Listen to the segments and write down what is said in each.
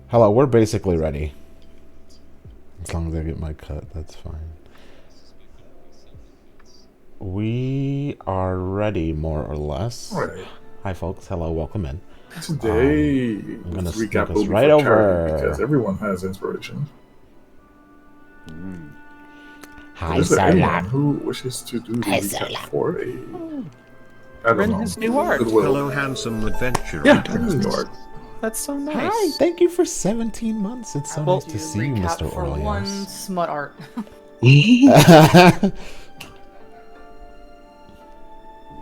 Hello, we're basically ready. As long as I get my cut, that's fine. We are ready, more or less. Alright. Hi, folks. Hello, welcome in. Today, I'm gonna this sneak recap will us be right for charity because over. everyone has inspiration. Hi, Is there Sarlacc. anyone who wishes to do the Hi, recap Sarlacc. for a, I don't Rin know, his new art. goodwill? Hello, handsome adventurer. Yeah, Ren is new art. That's so Hi, nice. thank you for 17 months. It's so Well, nice to see you, recap Mr. for one Orleos. smut art.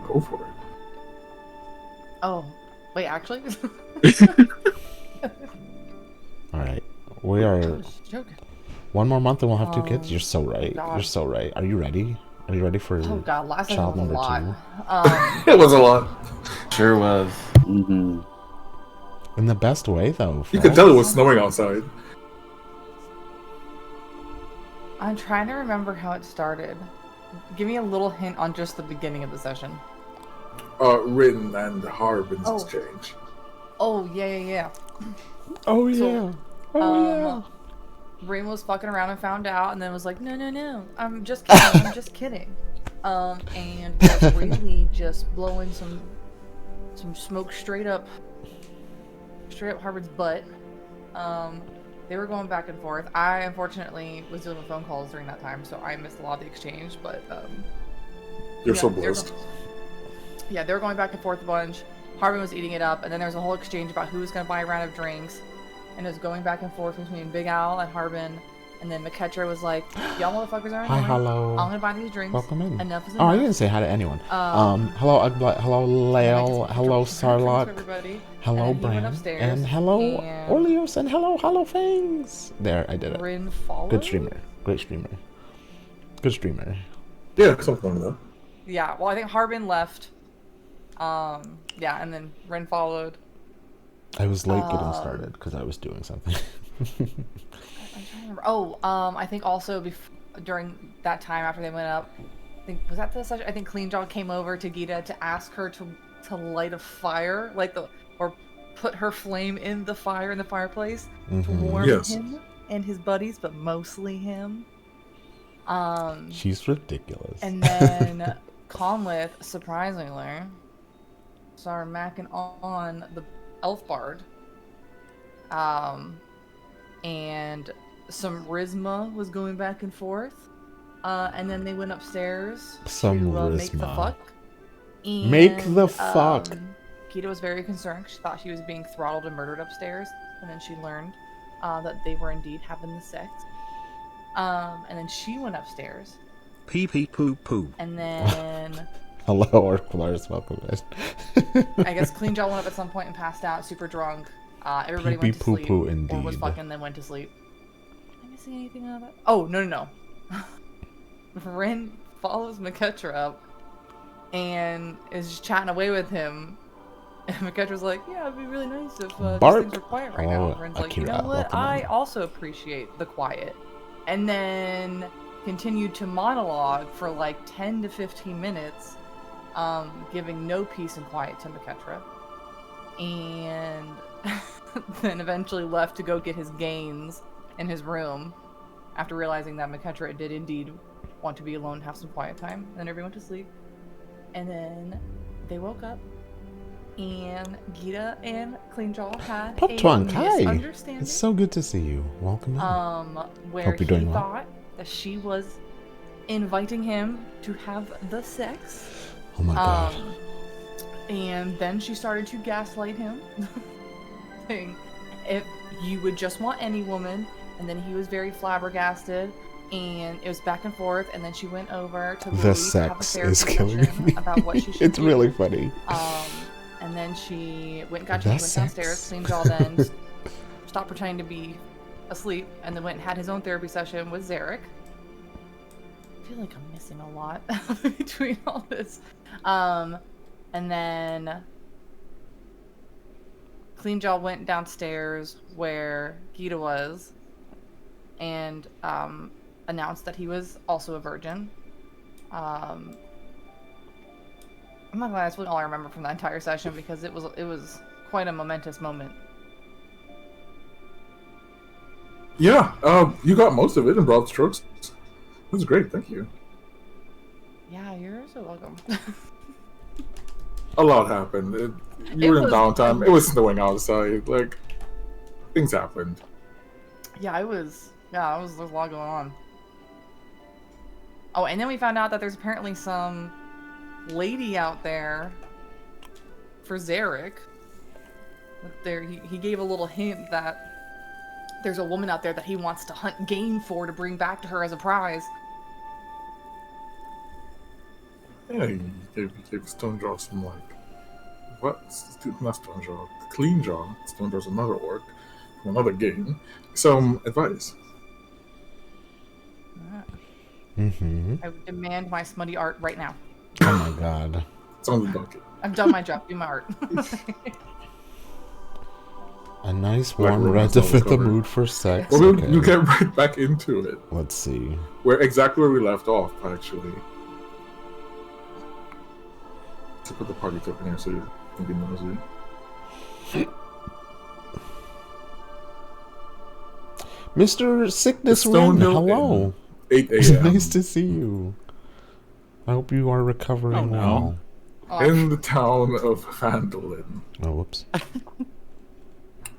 Go for it. Oh, wait, actually? Alright. We I are was joking. one more month and we'll have two kids. You're so right. God. You're so right. Are you ready? Are you ready for Oh god, last session child was a number lot. 2? It was a lot. Sure was. In the best way, though. You could tell it was snowing outside. I'm trying to remember how it started. Give me a little hint on just the beginning of the session. Rin and Harbin's Oh. exchange. Oh, yeah. Oh, So, yeah. Oh, Rain was fucking around and found out, and then was like, no, I'm just kidding, I'm just kidding. And was really just blowing some smoke straight up Harbin's butt. They were going back and forth. I unfortunately was dealing with phone calls during that time, so I missed a lot of the exchange. But You're yeah, so they were blessed. they were going back and forth a bunch. Harbin was eating it up, and then there was a whole exchange about who was going to buy a round of drinks, and it was going back and forth between Big Al and Harbin. And then McKetra was like, "Y'all motherfuckers are Hi, annoying. hello. I'm gonna buy these drinks. Welcome in. Enough is Oh, I enough." didn't say hi to anyone. Um, Hello, Ugblight. Hello, And I Lael. just Hello, drinks for Sarlacc. everybody. Hello, And he went Bran. upstairs, And hello, and Orleos. And hello, Fangs. There, I did it. Rin followed. Good streamer. Great streamer. Good streamer. Yeah, something like that. Yeah, well, I think Harbin left. Yeah, and then Rin followed. I was late getting started because I was doing something. I'm trying to remember. Oh, I think also during that time after they went up, I think was that the session? I think Clean Jaw came over to Gita to ask her to light a fire, or put her flame in the fire in the fireplace to warm Yes. him and his buddies, but mostly him. She's ridiculous. And then Conlith, surprisingly, started macking on the elf bard. And some Rizma was going back and forth. And then they went upstairs Some to make the Rizma. fuck. And, Make the fuck. Gita was very concerned. She thought she was being throttled and murdered upstairs. And then she learned that they were indeed having the sex. And then she went upstairs. Pee pee poo poo. And then Hello, Orclars. Welcome in. I guess Clean Jaw went up at some point and passed out, super drunk. Everybody Pee-pee went to sleep. poo-poo Or was indeed. fucking, then went to sleep. Am I missing anything out of that? Oh, no. Ren follows McKetra up and is just chatting away with him. And McKetra's like, yeah, it'd be really nice if these Bark. things are quiet right Hello, now. And Ren's like, you Akira, know what? welcome in. I also appreciate the quiet. And then continued to monologue for like 10 to 15 minutes, giving no peace and quiet to McKetra. And then eventually left to go get his gains in his room after realizing that McKetra did indeed want to be alone and have some quiet time. And then everyone went to sleep. And then they woke up and Gita and Cleanjaw had Pop a Twunk, hi. misunderstanding. It's so good to see you. Welcome in. Where Hope you're he doing well. thought that she was inviting him to have the sex. Oh my god. And then she started to gaslight him, saying, if you would just want any woman, and then he was very flabbergasted, and it was back and forth, and then she went over to The Louis to have a sex therapy is killing session me. about what she should It's do. really funny. And then she went and got The changed, went downstairs, sex. Clean Jaw then stopped pretending to be asleep, and then went and had his own therapy session with Zarek. I feel like I'm missing a lot between all this. And then Clean Jaw went downstairs where Gita was and announced that he was also a virgin. I'm not gonna lie, that's really all I remember from that entire session because it was quite a momentous moment. Yeah, you got most of it in broad strokes. That was great, thank you. Yeah, you're so welcome. A lot happened. You were in was- downtime. It was snowing outside. Like, things happened. Yeah, there's a lot going on. Oh, and then we found out that there's apparently some lady out there for Zarek. He gave a little hint that there's a woman out there that he wants to hunt game for to bring back to her as a prize. Yeah, he gave Stonejaw some, like, what? Not Stonejaw. Cleanjaw. Stonejaw's another orc from another game. Some advice. Mm-hmm. I would demand my smutty art right now. Oh my god. It's on the docket. I've done my job. Do my art. A nice Like warm red romance to novel fit the cover. mood for sex. Well, Okay. you get right back into it. Let's see. Exactly where we left off, actually. To put the party token here so you can be nosy. Mr. Sickness The Ren, Stonehill hello. 8 It's a.m. nice to see you. I hope you are recovering Oh, no. well. Oh, in the town of Phandalin, Oh, whoops.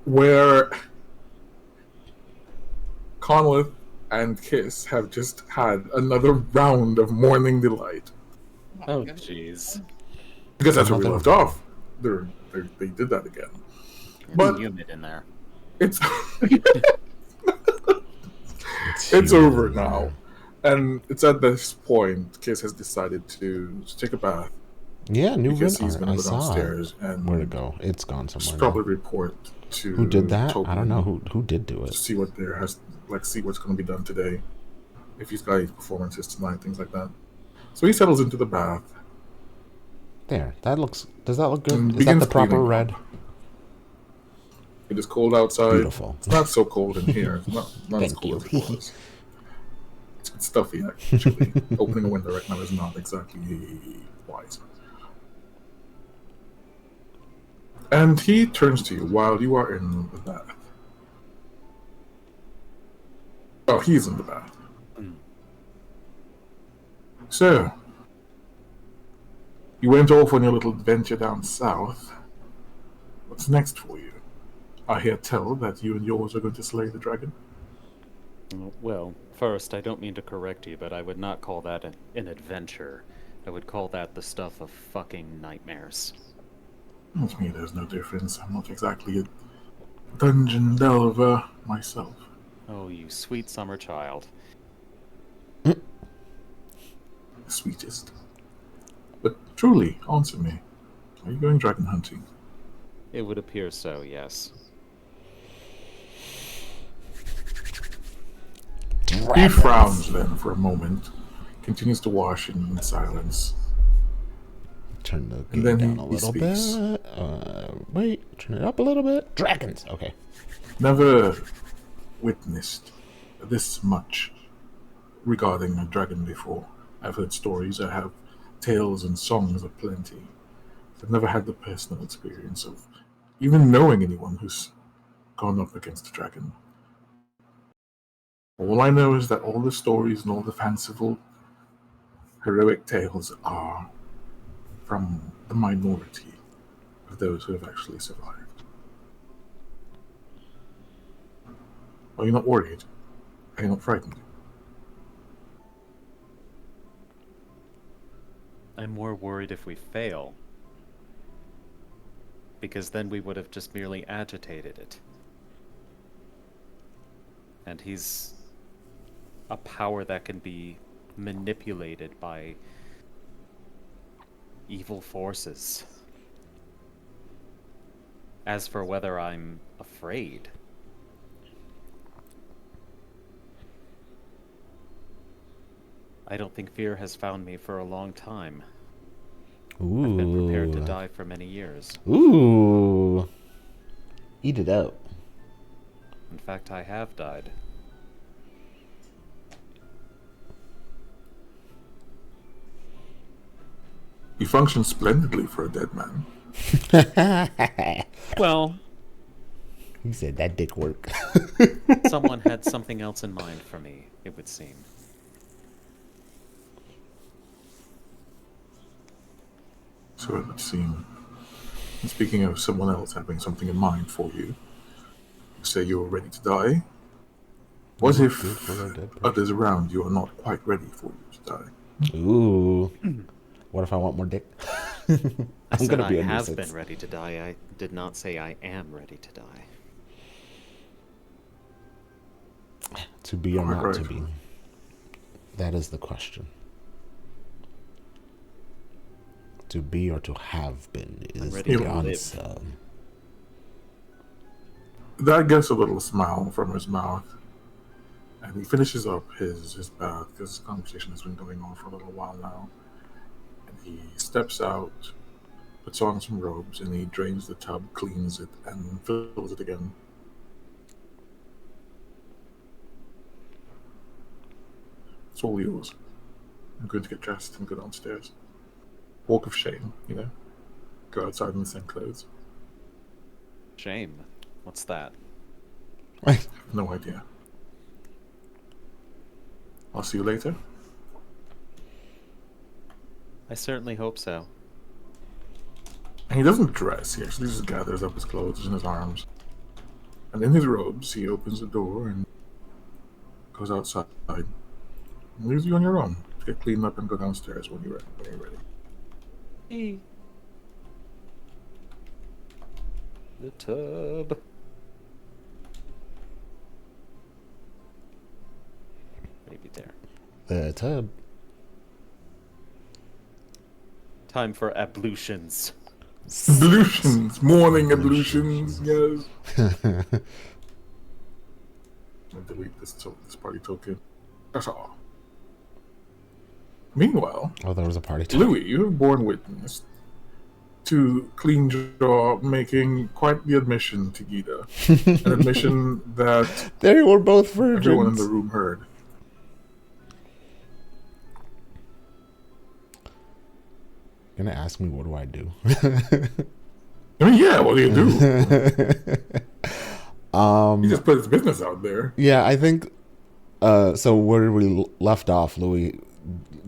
where Conleth and Kiss have just had another round of morning delight. Oh, God. jeez. Because that's where we Another- left off. They did that again. But- It's humid in there. It's It's it's humid over in there. now. And it's at this point Kiss has decided to take a bath Yeah, new because Ren he's art. going I to go saw it. downstairs and Where'd it go? It's gone just somewhere. probably now. report to Who did that? Toby I don't know who did do to it. see what there has see what's going to be done today, if he's got any performances tonight, things like that. So he settles into the bath. There. That looks. Does that look good? And Is that begins the proper cleaning. red? It is cold outside. Beautiful. It's not so cold in here. It's not as Thank cold you. as it was. It's stuffy, actually. Opening a window right now is not exactly wise. And he turns to you while you are in the bath. Oh, he's in the bath. So, you went off on your little adventure down south. What's next for you? I hear tell that you and yours are going to slay the dragon. Well, first, I don't mean to correct you, but I would not call that an adventure. I would call that the stuff of fucking nightmares. To me, there's no difference. I'm not exactly a dungeon delver myself. Oh, you sweet summer child. The sweetest. But truly, answer me. Are you going dragon hunting? It would appear so, yes. He frowns then for a moment, continues to wash in silence. Turn the And game then down he a little speaks. bit. Wait, turn it up a little bit. Dragons. Okay. Never witnessed this much regarding a dragon before. I've heard stories, I have tales and songs aplenty. I've never had the personal experience of even knowing anyone who's gone up against a dragon. All I know is that all the stories and all the fanciful, heroic tales are from the minority of those who have actually survived. Are you not worried? Are you not frightened? I'm more worried if we fail. Because then we would have just merely agitated it. And he's a power that can be manipulated by evil forces. As for whether I'm afraid, I don't think fear has found me for a long time. Ooh. I've been prepared to die for many years. Ooh. Eat it up. In fact, I have died. You function splendidly for a dead man. Well, He said that dick work. Someone had something else in mind for me, it would seem. So it would seem. And speaking of someone else having something in mind for you, you say you were ready to die. What if others around you are not quite ready for you to die? Ooh. What if I want more dick? I I'm said gonna be I a have nuisance. been ready to die. I did not say I am ready to die. To be or Quite not to right. be. That is the question. To be or to have been is ready the to live. answer. That gets a little smile from his mouth. And he finishes up his bath because this conversation has been going on for a little while now. And he steps out, puts on some robes, and he drains the tub, cleans it, and fills it again. It's all yours. I'm going to get dressed and go downstairs. Walk of shame, you know? Go outside in the same clothes. Shame. What's that? No idea. I'll see you later. I certainly hope so. And he doesn't dress, he actually just gathers up his clothes in his arms. And in his robes, he opens the door and goes outside. And leaves you on your own to get cleaned up and go downstairs when you're ready. The tub. Maybe there. The tub. Time for ablutions. Ablutions! Morning ablutions, yes. I'll delete this party token. That's all. Meanwhile, Oh, there was a party too. Louis, you have borne witness to Clean Jaw making quite the admission to Gita. An admission that They were both everyone in virgins. the room heard. Gonna ask me what do I do? I mean, yeah, what do you do? He Um, just put his business out there. yeah, I think. So where we left off, Louis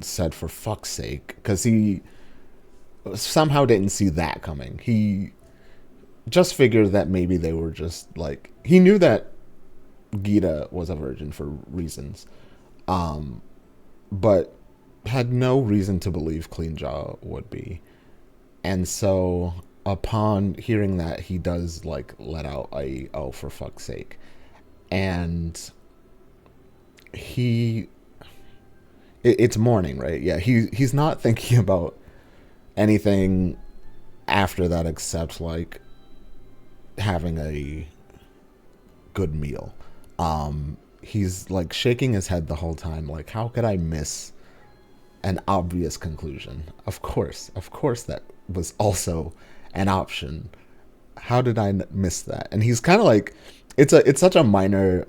said, "For fuck's sake," because he somehow didn't see that coming. He just figured that maybe they were just like he knew that Gita was a virgin for reasons, but had no reason to believe Clean Jaw would be. And so upon hearing that, he does like let out a "oh, for fuck's sake," and it's morning, right? Yeah, he's not thinking about anything after that except like having a good meal. He's like shaking his head the whole time, like, how could I miss an obvious conclusion? Of course that was also an option. How did I miss that? And he's kind of like, it's such a minor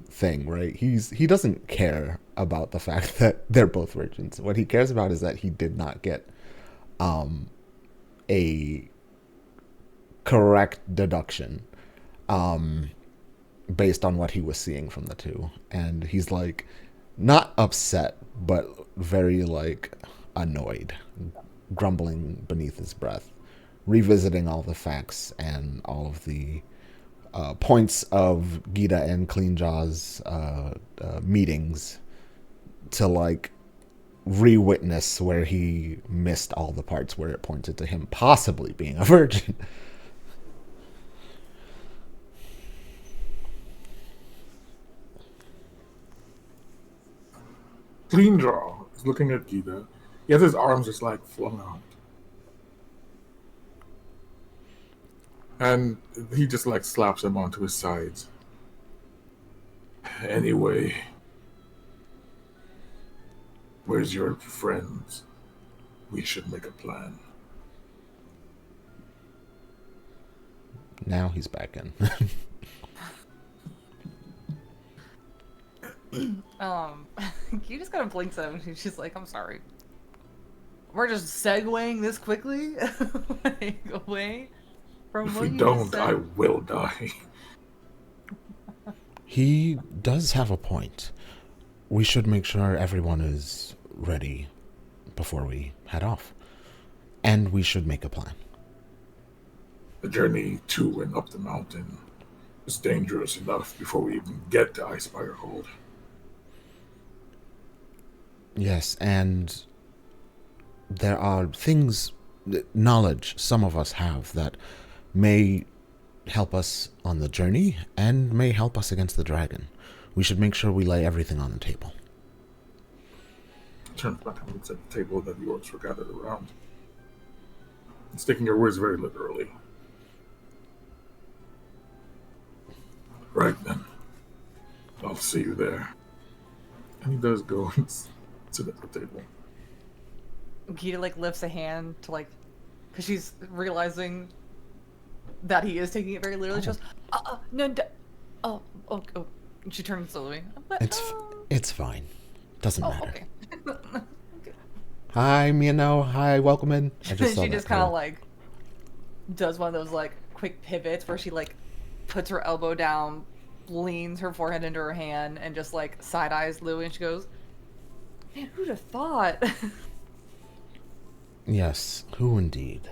thing, right? He doesn't care about the fact that they're both virgins. What he cares about is that he did not get a correct deduction based on what he was seeing from the two. And he's like not upset, but very like annoyed, grumbling beneath his breath, revisiting all the facts and all of the points of Gita and Clean Jaw's meetings to like re-witness where he missed all the parts where it pointed to him possibly being a virgin. Clean Jaw is looking at Gita. He has his arms just like flung out. And he just like slaps him onto his sides. Anyway, where's your friends? We should make a plan. Now he's back in. You just kind of blinks at him and she's just like, I'm sorry. We're just segueing this quickly like, away from If what we you don't, just said. I will die. He does have a point. We should make sure everyone is ready before we head off. And we should make a plan. The journey to and up the mountain is dangerous enough before we even get to Icefire Hold. Yes, and there are things, knowledge some of us have that may help us on the journey and may help us against the dragon. We should make sure we lay everything on the table. Turns back and looks at the table that the orcs were gathered around. He's taking your words very literally. Right then. I'll see you there. And he does go and sit at the table. Gita like lifts a hand to like, because she's realizing that he is taking it very literally. She goes, no, oh. And she turns slowly. But, It's fine. Doesn't matter. Okay. Okay. Hi, Miano. Hi, welcome in. I She just saw just that. kind of like does one of those like quick pivots where she like puts her elbow down, leans her forehead into her hand, and just like side eyes Louie, and she goes, "Man, who'd have thought?" Yes, who indeed.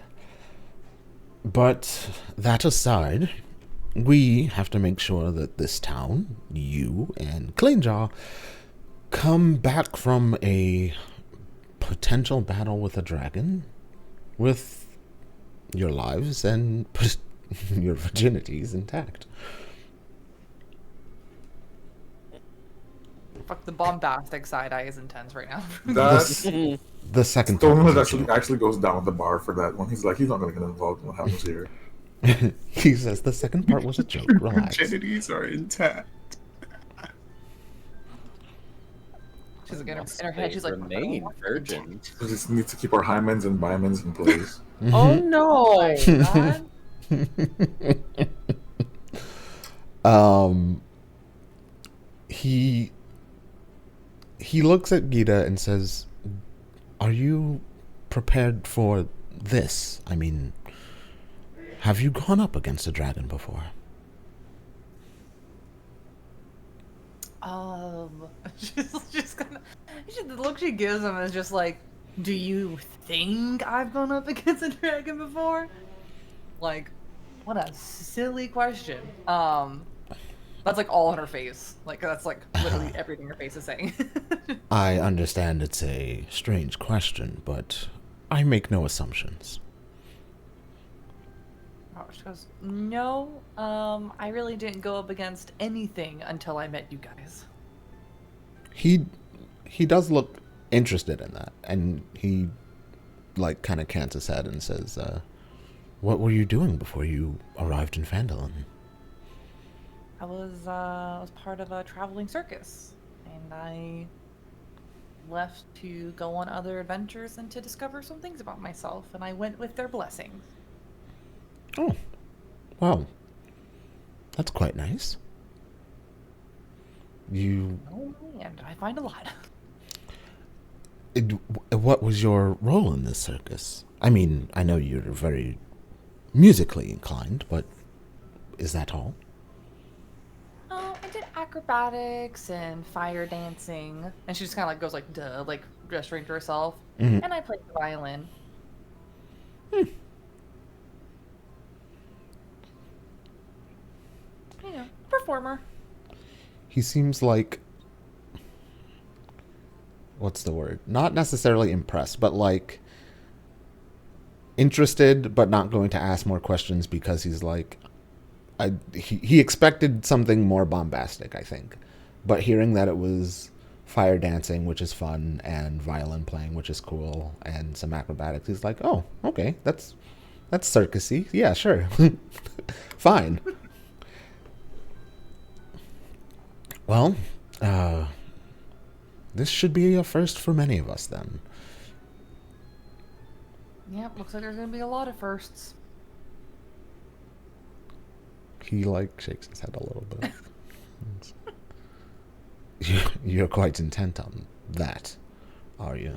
But that aside, we have to make sure that this town, you and Cleanjaw, come back from a potential battle with a dragon with your lives and your virginities intact. Fuck, the bombastic side eye is intense right now. That's The second Stone part was is a actually goes down the bar for that one. He's like, he's not going to get involved in what happens here. joke. He says the second part was a joke. Relax. Virginities are intact. She's like in Unless her head. they She's like, remain virgin. We just need to keep our hymens and bimens in place. "Oh no, God." He looks at Gita and says, "Are you prepared for this? I mean, have you gone up against a dragon before?" She's just gonna. The look she gives him is just like, "Do you think I've gone up against a dragon before?" Like, what a silly question. That's like all on her face. Like that's like literally everything her face is saying. I understand it's a strange question, but I make no assumptions. Oh, she goes, "No, I really didn't go up against anything until I met you guys." He does look interested in that, and he like kind of cants his head and says, "What were you doing before you arrived in Phandalin?" I was part of a traveling circus, and I left to go on other adventures and to discover some things about myself, and I went with their blessings. Oh, well, that's quite nice. You, Oh man, I find a lot. what was your role in this circus? I mean, I know you're very musically inclined, but is that all? I did acrobatics and fire dancing, and she just kind of like goes like duh, like gesturing to herself, Mhm. and I played the violin. You know, performer. He seems like, what's the word? Not necessarily impressed, but like interested, but not going to ask more questions because he's like, he expected something more bombastic, I think. But hearing that it was fire dancing, which is fun, and violin playing, which is cool, and some acrobatics, he's like, oh, okay, that's circusy. Yeah, sure. Fine. Well, this should be a first for many of us then. Yep, looks like there's gonna be a lot of firsts. He like shakes his head a little bit. You're quite intent on that, are you?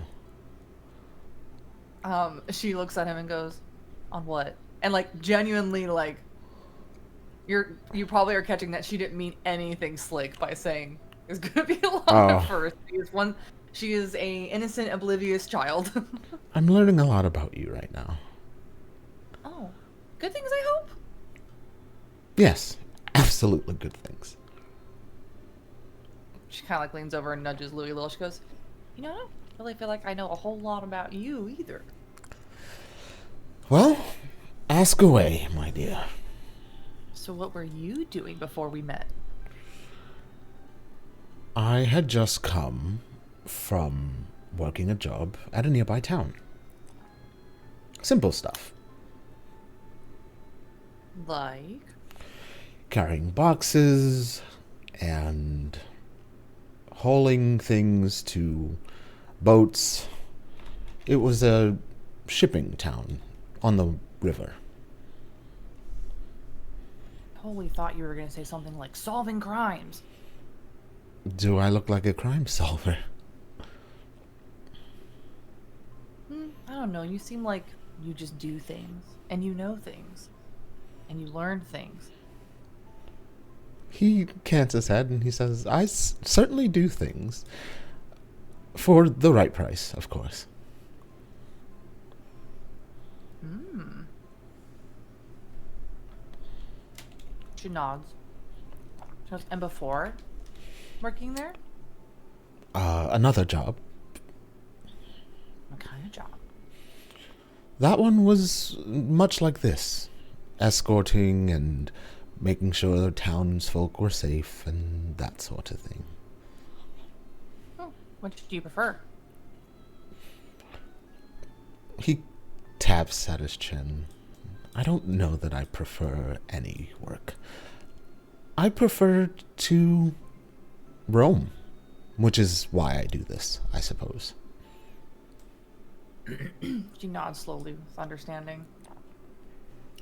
She looks at him and goes, "On what?" And like genuinely like You probably are catching that she didn't mean anything slick by saying it's gonna be a lot Oh. at first. She is a innocent, oblivious child. I'm learning a lot about you right now. Oh, good things, I hope. Yes, absolutely good things. She kind of like leans over and nudges Louis a little. She goes, "You know, I don't really feel like I know a whole lot about you either." Well, ask away, my dear. So what were you doing before we met? I had just come from working a job at a nearby town. Simple stuff. Like, Carrying boxes and hauling things to boats. It was a shipping town on the river. totally thought you were gonna say something like solving crimes. Do I look like a crime solver? I don't know. You seem like you just do things, and you know things, and you learn things. He cants his head and he says, I certainly do things. For the right price, of course. She nods. She goes, and before working there? Another job. What kind of job? That one was much like this. Escorting and making sure the townsfolk were safe and that sort of thing. Oh, which do you prefer? He taps at his chin. I don't know that I prefer any work. I prefer to roam, which is why I do this, I suppose. She nods slowly with understanding.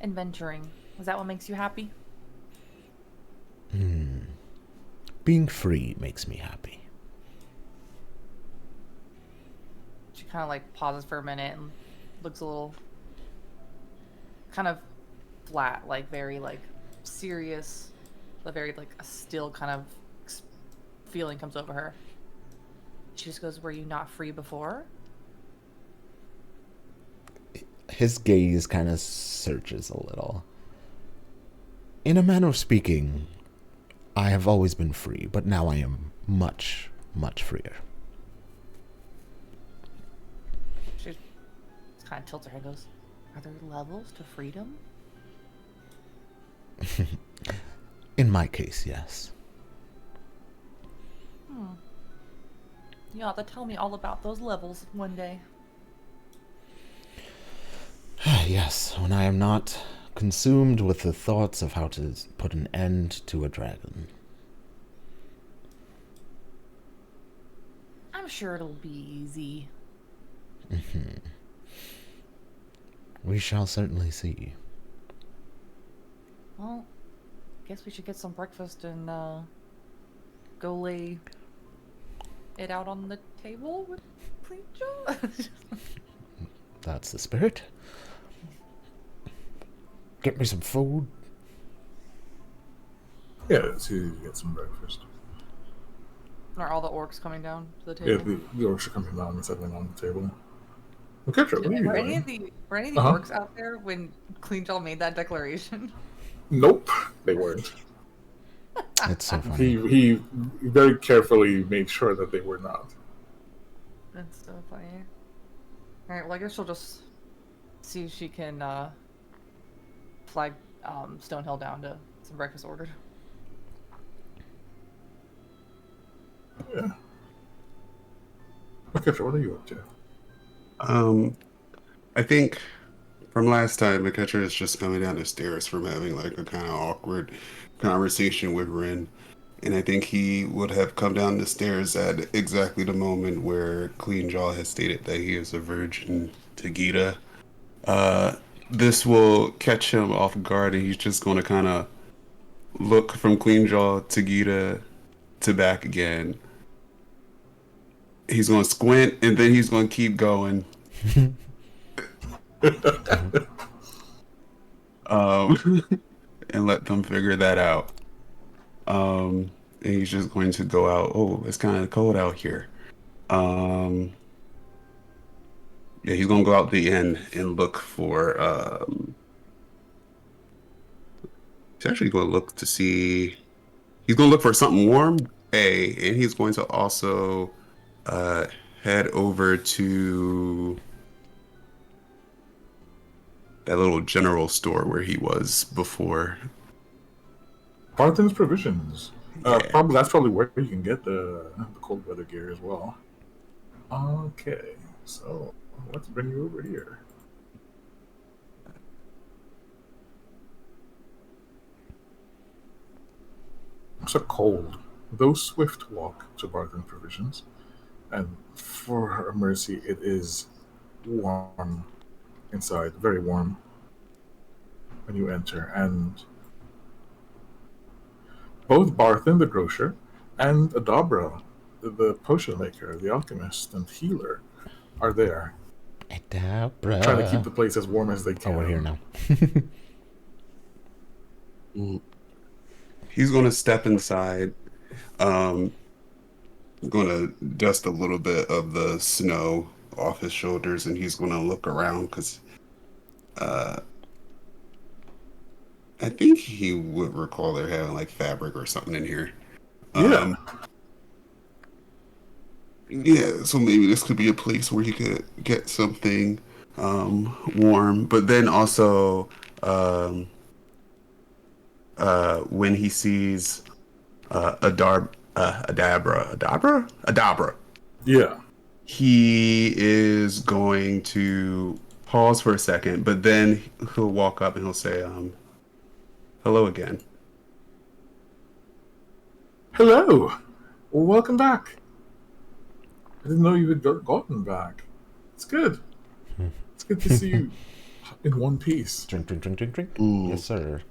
Adventuring. Is that what makes you happy? Being free makes me happy. She kind of like pauses for a minute and looks a little kind of flat, like very like serious, but very like a still kind of feeling comes over her. She just goes, "Were you not free before?" His gaze kind of searches a little. In a manner of speaking, I have always been free, but now I am much, much freer. She kind of tilts her head and goes, "Are there levels to freedom?" In my case, yes. You ought to tell me all about those levels one day. Yes, when I am not consumed with the thoughts of how to put an end to a dragon. I'm sure it'll be easy. We shall certainly see. Well, guess we should get some breakfast and go lay it out on the table with Clean Jaw. That's the spirit. Get me some food. Yeah, let's get some breakfast. Are all the orcs coming down to the Yeah, table? the orcs are coming down and settling on the table. Okay, what are you Were any doing? of the orcs out there when Clean Jaw made that declaration? Nope, they weren't. It's so funny. He very carefully made sure that they were not. That's so funny. Alright, well I guess she'll just see if she can flag Stonehill down to some breakfast ordered. Yeah. Okay, what are you up to? I think from last time, McKetcher is just coming down the stairs from having like a kind of awkward conversation with Rin. And I think he would have come down the stairs at exactly the moment where Clean Jaw has stated that he is a virgin to Gita. This will catch him off guard, and he's just going to kind of look from Clean Jaw to Gita to back again. He's going to squint, and then he's going to keep going. and let them figure that out. And he's just going to go out. Oh, it's kind of cold out here. Yeah, he's gonna go out the inn and look for. He's actually going to look to see. He's going to look for something warm. And he's going to also head over to that little general store where he was before. Barton's Provisions. Yeah. Probably that's probably where you can get the cold weather gear as well. Okay, so let's bring you over here. So cold. Though swift walk to Barton Provisions, and for her mercy, it is warm inside, very warm when you enter, and both Barthen, the grocer, and Adabra, the potion maker, the alchemist, and healer, are there, Adabra. trying to keep the place as warm as they can. Oh, we're here now. He's going to step inside. Going to dust a little bit of the snow off his shoulders, and he's going to look around because I think he would recall they're having like fabric or something in here. Yeah. Yeah, so maybe this could be a place where he could get something warm. But then also, when he sees Adabra, Yeah. he is going to pause for a second, but then he'll walk up and he'll say, hello again. Hello. Well, welcome back. I didn't know you had gotten back. It's good. It's good to see you in one piece. Drink, drink, drink, drink, drink. Ooh. Yes, sir.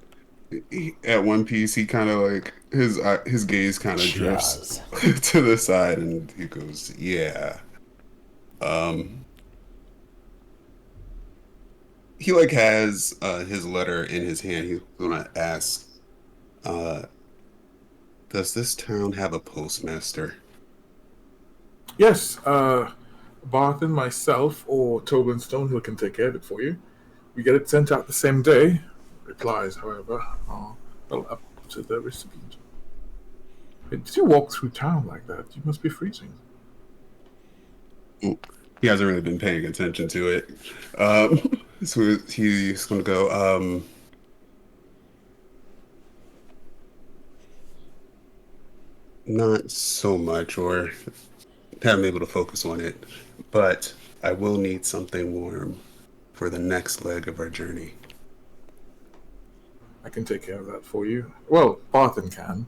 At one piece, he kind of like his gaze kind of drifts to the side, and he goes, "Yeah." He like has his letter in his hand. He's gonna ask, "Does this town have a postmaster?" Yes, Barton, myself, or Tobin Stonehill can take care of it for you. We get it sent out the same day. Replies, however, are well up to the recipient. Did you walk through town like that? You must be freezing. He hasn't really been paying attention to it. So he's gonna go, not so much, or haven't been able to focus on it, but I will need something warm for the next leg of our journey. I can take care of that for you. Well, Barton can.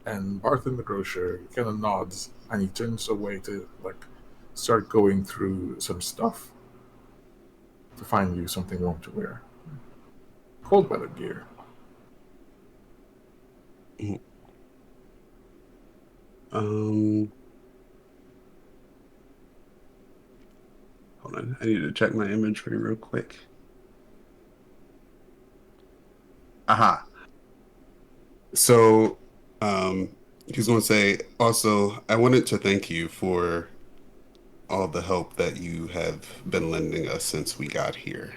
And Barton the grocer kind of nods and he turns away to start going through some stuff to find you something warm to wear. Cold weather gear. Hold on, I need to check my inventory real quick. Aha. So, he's going to say, also, I wanted to thank you for all the help that you have been lending us since we got here.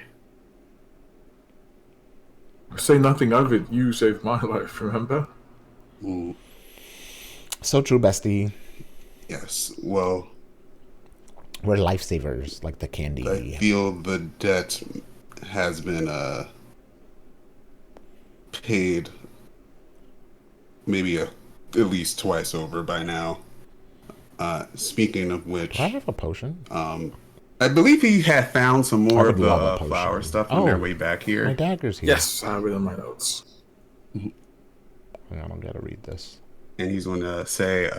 Say nothing of it. You saved my life, remember? Mm, So true, bestie. yes, well, We're lifesavers, like the candy. I feel the debt has been paid maybe at least twice over by now. Speaking of which, Do I have a potion? I believe he had found some more would of love a the potion. flower stuff on their Oh. way back My here. dagger's here. Yes, I have it in my notes. Hang on, I don't gotta read this. And he's going to say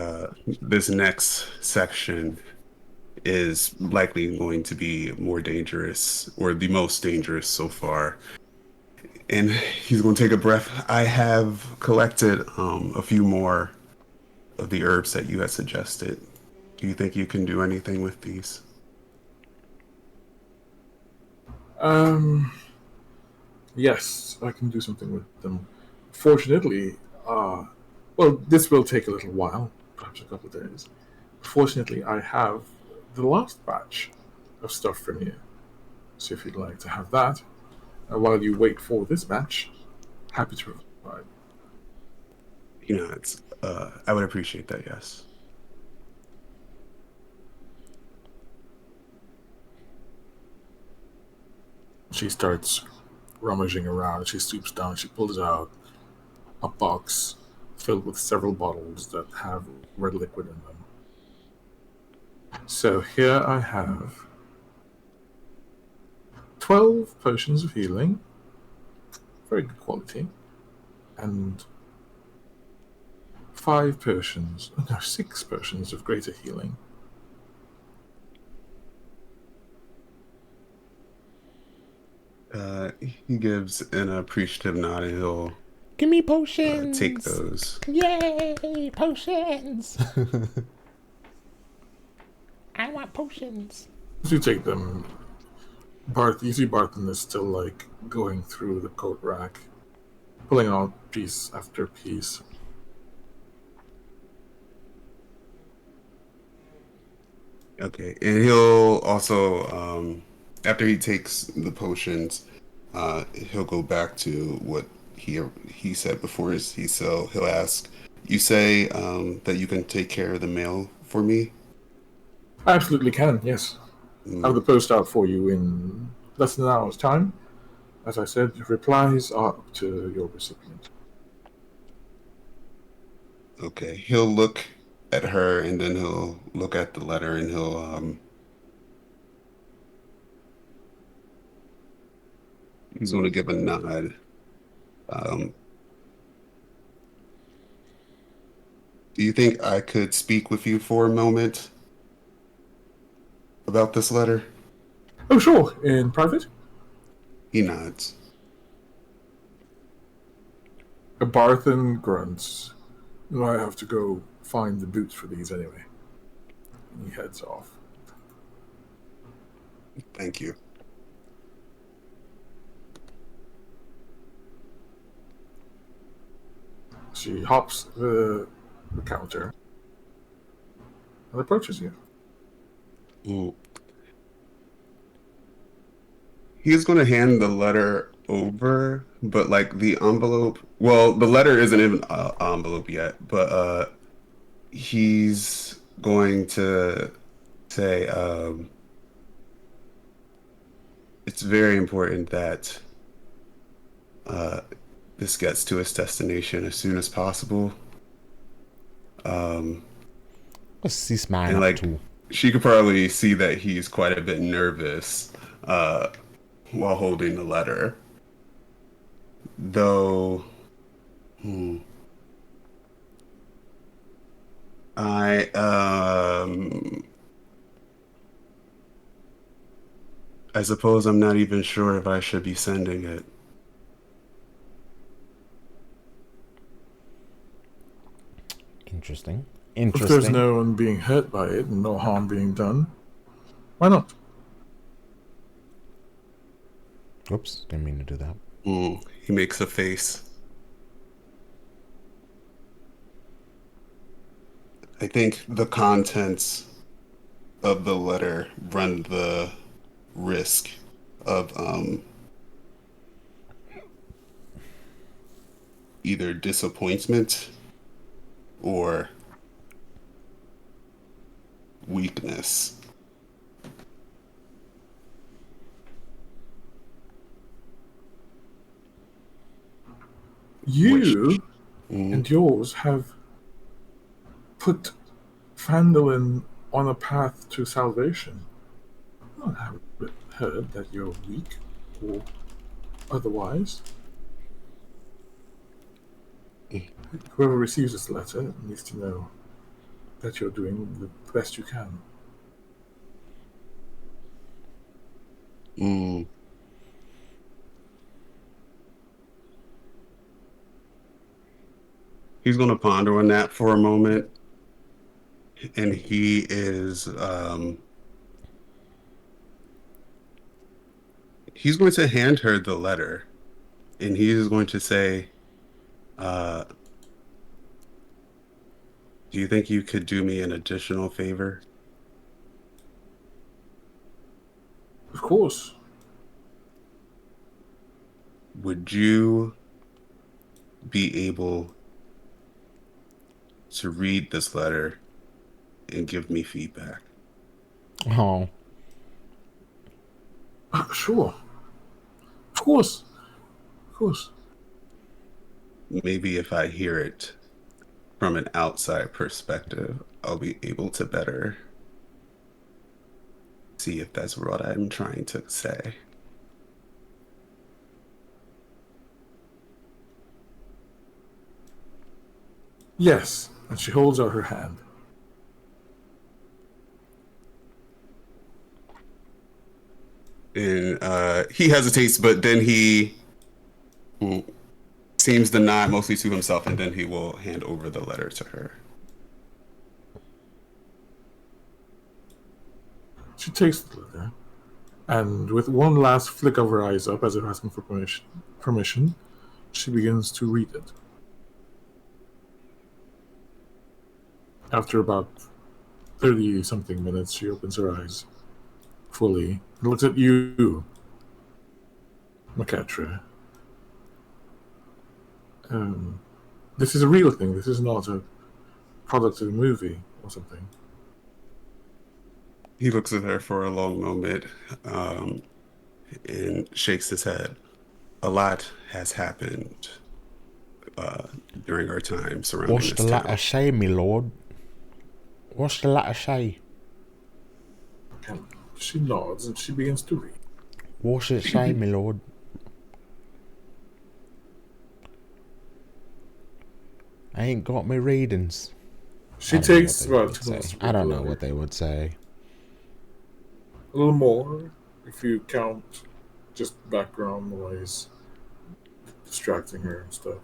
this next section is likely going to be more dangerous, or the most dangerous so far. And he's going to take a breath. I have collected a few more of the herbs that you had suggested. Do you think you can do anything with these? Yes, I can do something with them. Fortunately, well, this will take a little while, perhaps a couple of days. Fortunately, I have the last batch of stuff from you. So if you'd like to have that, while you wait for this batch, happy to provide. It's I would appreciate that, yes. She starts rummaging around. She stoops down. She pulls out a box filled with several bottles that have red liquid in them. So here I have 12 potions of healing, very good quality, and 6 potions of greater healing. He gives an appreciative nod and he'll Give me potions. take those. Yay, potions. I want potions. As you take them, you see Barton is still like going through the coat rack, pulling out piece after piece. Okay, and he'll also, after he takes the potions, he'll go back to what he said before. He'll ask, "You say that you can take care of the mail for me?" I absolutely can, yes. I have the post out for you in less than an hour's time. As I said, replies are up to your recipient. Okay, he'll look at her and then he'll look at the letter and he's going to give a nod. Do you think I could speak with you for a moment about this letter? Oh, sure, in private. He nods. Barton grunts. I have to go find the boots for these anyway. And he heads off. Thank you. She hops the counter and approaches you. Ooh. He's going to hand the letter over, but like the envelope. Well, the letter isn't even an envelope yet, but he's going to say it's very important that this gets to its destination as soon as possible. What's this man And up like, to? she could probably see that he's quite a bit nervous while holding the letter. Though, I I suppose I'm not even sure if I should be sending it. Interesting. If there's Interesting. no one being hurt by it and no harm being done, why not? Oops, didn't mean to do that. He makes a face. I think the contents of the letter run the risk of either disappointment or weakness. You and yours have put Fandolin on a path to salvation. I haven't heard that you're weak or otherwise. Whoever receives this letter needs to know that you're doing the best you can. He's going to ponder on that for a moment, and he's going to hand her the letter, And he is going to say, do you think you could do me an additional favor? Of course. Would you be able to read this letter and give me feedback? Oh, Sure. Of course. Of course. Maybe if I hear it from an outside perspective, I'll be able to better see if that's what I'm trying to say. Yes. And she holds out her hand. And he hesitates, but then he seems to nod mostly to himself, and then he will hand over the letter to her. She takes the letter, and with one last flick of her eyes up as if asking for permission, she begins to read it. After about 30-something minutes, she opens her eyes fully and looks at you, McCatra. This is a real thing. This is not a product of a movie or something. He looks at her for a long moment and shakes his head. A lot has happened during our time surrounding what's this the letter town. say, my lord? What's the letter say? And she nods and she begins to read. What's it say, my lord? I ain't got my readings. She I don't know takes what they about would 2 minutes say. to I read don't the know letter. what they would say. A little more if you count just background noise distracting her and stuff.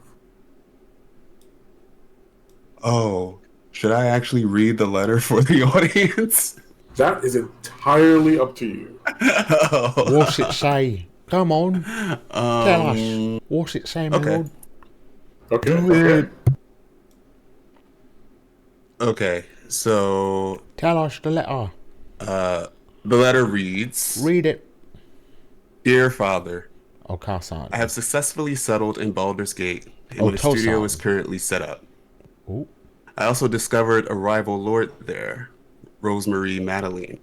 Oh, should I actually read the letter for the audience? That is entirely up to you. What's it say? Come on, tell us. What's it say, my okay. lord? Okay. Do Okay. it. Okay, so Tell us the letter. the letter reads, Read it. Dear Father, Oh, Carson. I have successfully settled in Baldur's Gate, and Oh, the studio Tosan. is currently set up. Ooh. I also discovered a rival lord there, Rosemary Madeline.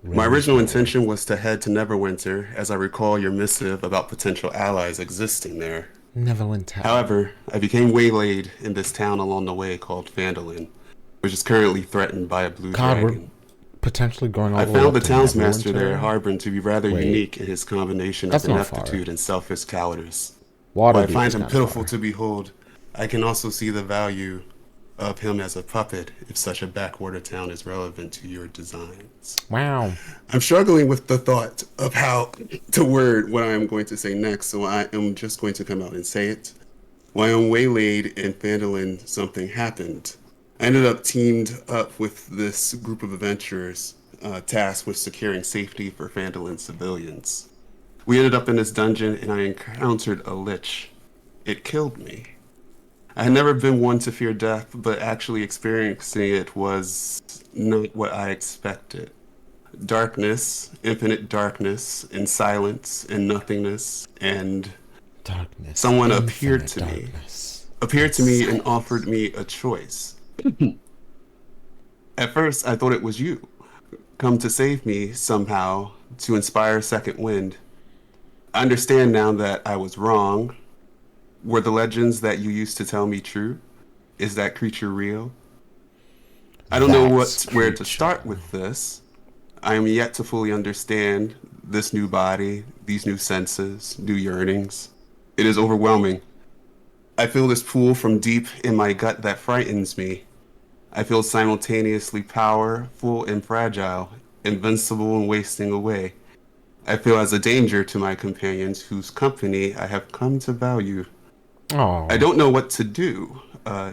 My original intention was to head to Neverwinter, as I recall your missive about potential allies existing there. Neverwinter. However, I became waylaid in this town along the way called Phandalin, which is currently threatened by a blue God, we're dragon. potentially going all I the way found up the to townsmaster there, Neverwinter. Harbin, to be rather Wait. unique in his combination That's of not far. ineptitude and selfish cowardice. Waterdeep While I find is him kinda pitiful far. to behold, I can also see the value of him as a puppet if such a backwater town is relevant to your designs. Wow. I'm struggling with the thought of how to word what I am going to say next, so I am just going to come out and say it. While I'm waylaid in Phandalin, something happened. I ended up teamed up with this group of adventurers tasked with securing safety for Phandalin civilians. We ended up in this dungeon and I encountered a lich. It killed me. I had never been one to fear death, but actually experiencing it was not what I expected. Darkness, infinite darkness, and silence, and nothingness, and Darkness. someone appeared infinite to me. darkness. Appeared to me and offered me a choice. At first, I thought it was you, come to save me somehow, to inspire second wind. I understand now that I was wrong. Were the legends that you used to tell me true? Is that creature real? I don't know where to start with this. I am yet to fully understand this new body, these new senses, new yearnings. It is overwhelming. I feel this pull from deep in my gut that frightens me. I feel simultaneously powerful and fragile, invincible and wasting away. I feel as a danger to my companions whose company I have come to value. Oh. I don't know what to do.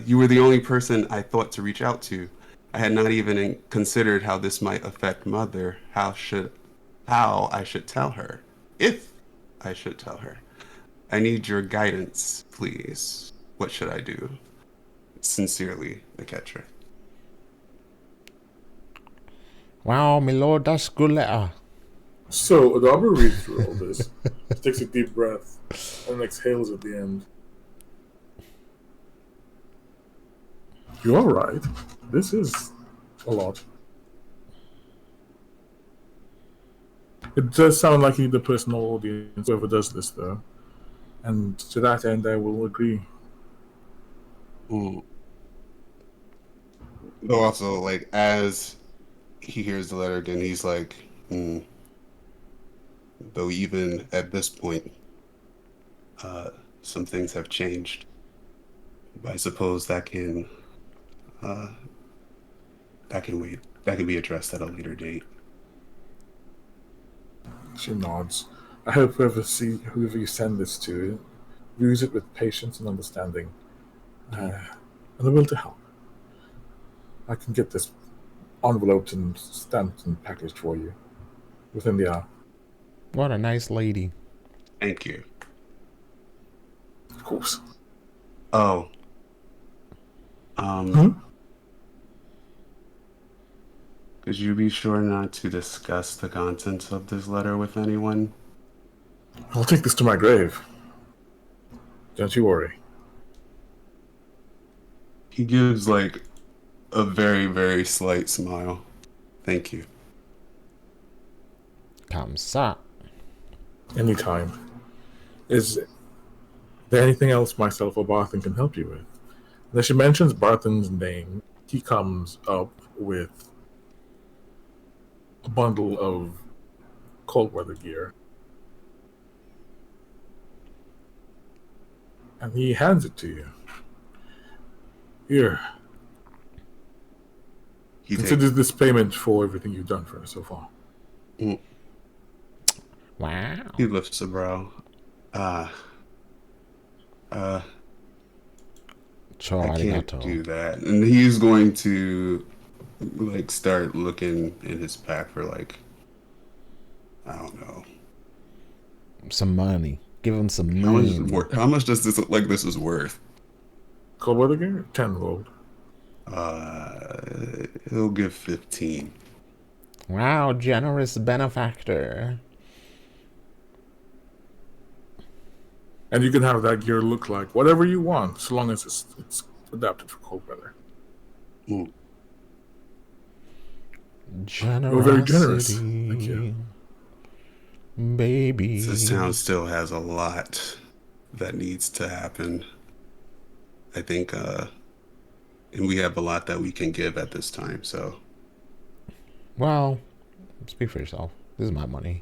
You were the only person I thought to reach out to. I had not even considered how this might affect Mother. How I should tell her. If I should tell her. I need your guidance, please. What should I do? Sincerely, Niketra. Wow, my lord, that's a good letter. So Adabra reads through all this, takes a deep breath, and exhales at the end. You're right. This is a lot. It does sound like you need a personal audience, whoever does this, though. And to that end, I will agree. Mm. But also, like, as he hears the letter again, he's like, though even at this point, some things have changed. I suppose that can wait. That can be addressed at a later date. She nods. I hope whoever you send this to views it with patience and understanding, and the will to help. I can get this enveloped and stamped and packaged for you within the hour. What a nice lady. Thank you. Of course. Oh. Could you be sure not to discuss the contents of this letter with anyone? I'll take this to my grave. Don't you worry. He gives, like, a very, very slight smile. Thank you. Kamsa. Anytime. Is there anything else myself or Barthen can help you with? And as she mentions Barthen's name, he comes up with a bundle of cold weather gear. And he hands it to you. Here. He Consider this payment for everything you've done for us so far. Wow. He lifts a brow. Cho I can't arigato. do that. And he's going to, like, start looking in his pack for, like, I don't know. Some money. Give him some How much, money. how much does this look like this is worth? Cold weather gear? 10 gold. He'll give 15. Wow, generous benefactor. And you can have that gear look like whatever you want, so long as it's adapted for cold weather. Ooh. Generosity. You're very generous. Thank you. Baby. This town still has a lot that needs to happen. I think, and we have a lot that we can give at this time, so. Well, speak for yourself. This is my money.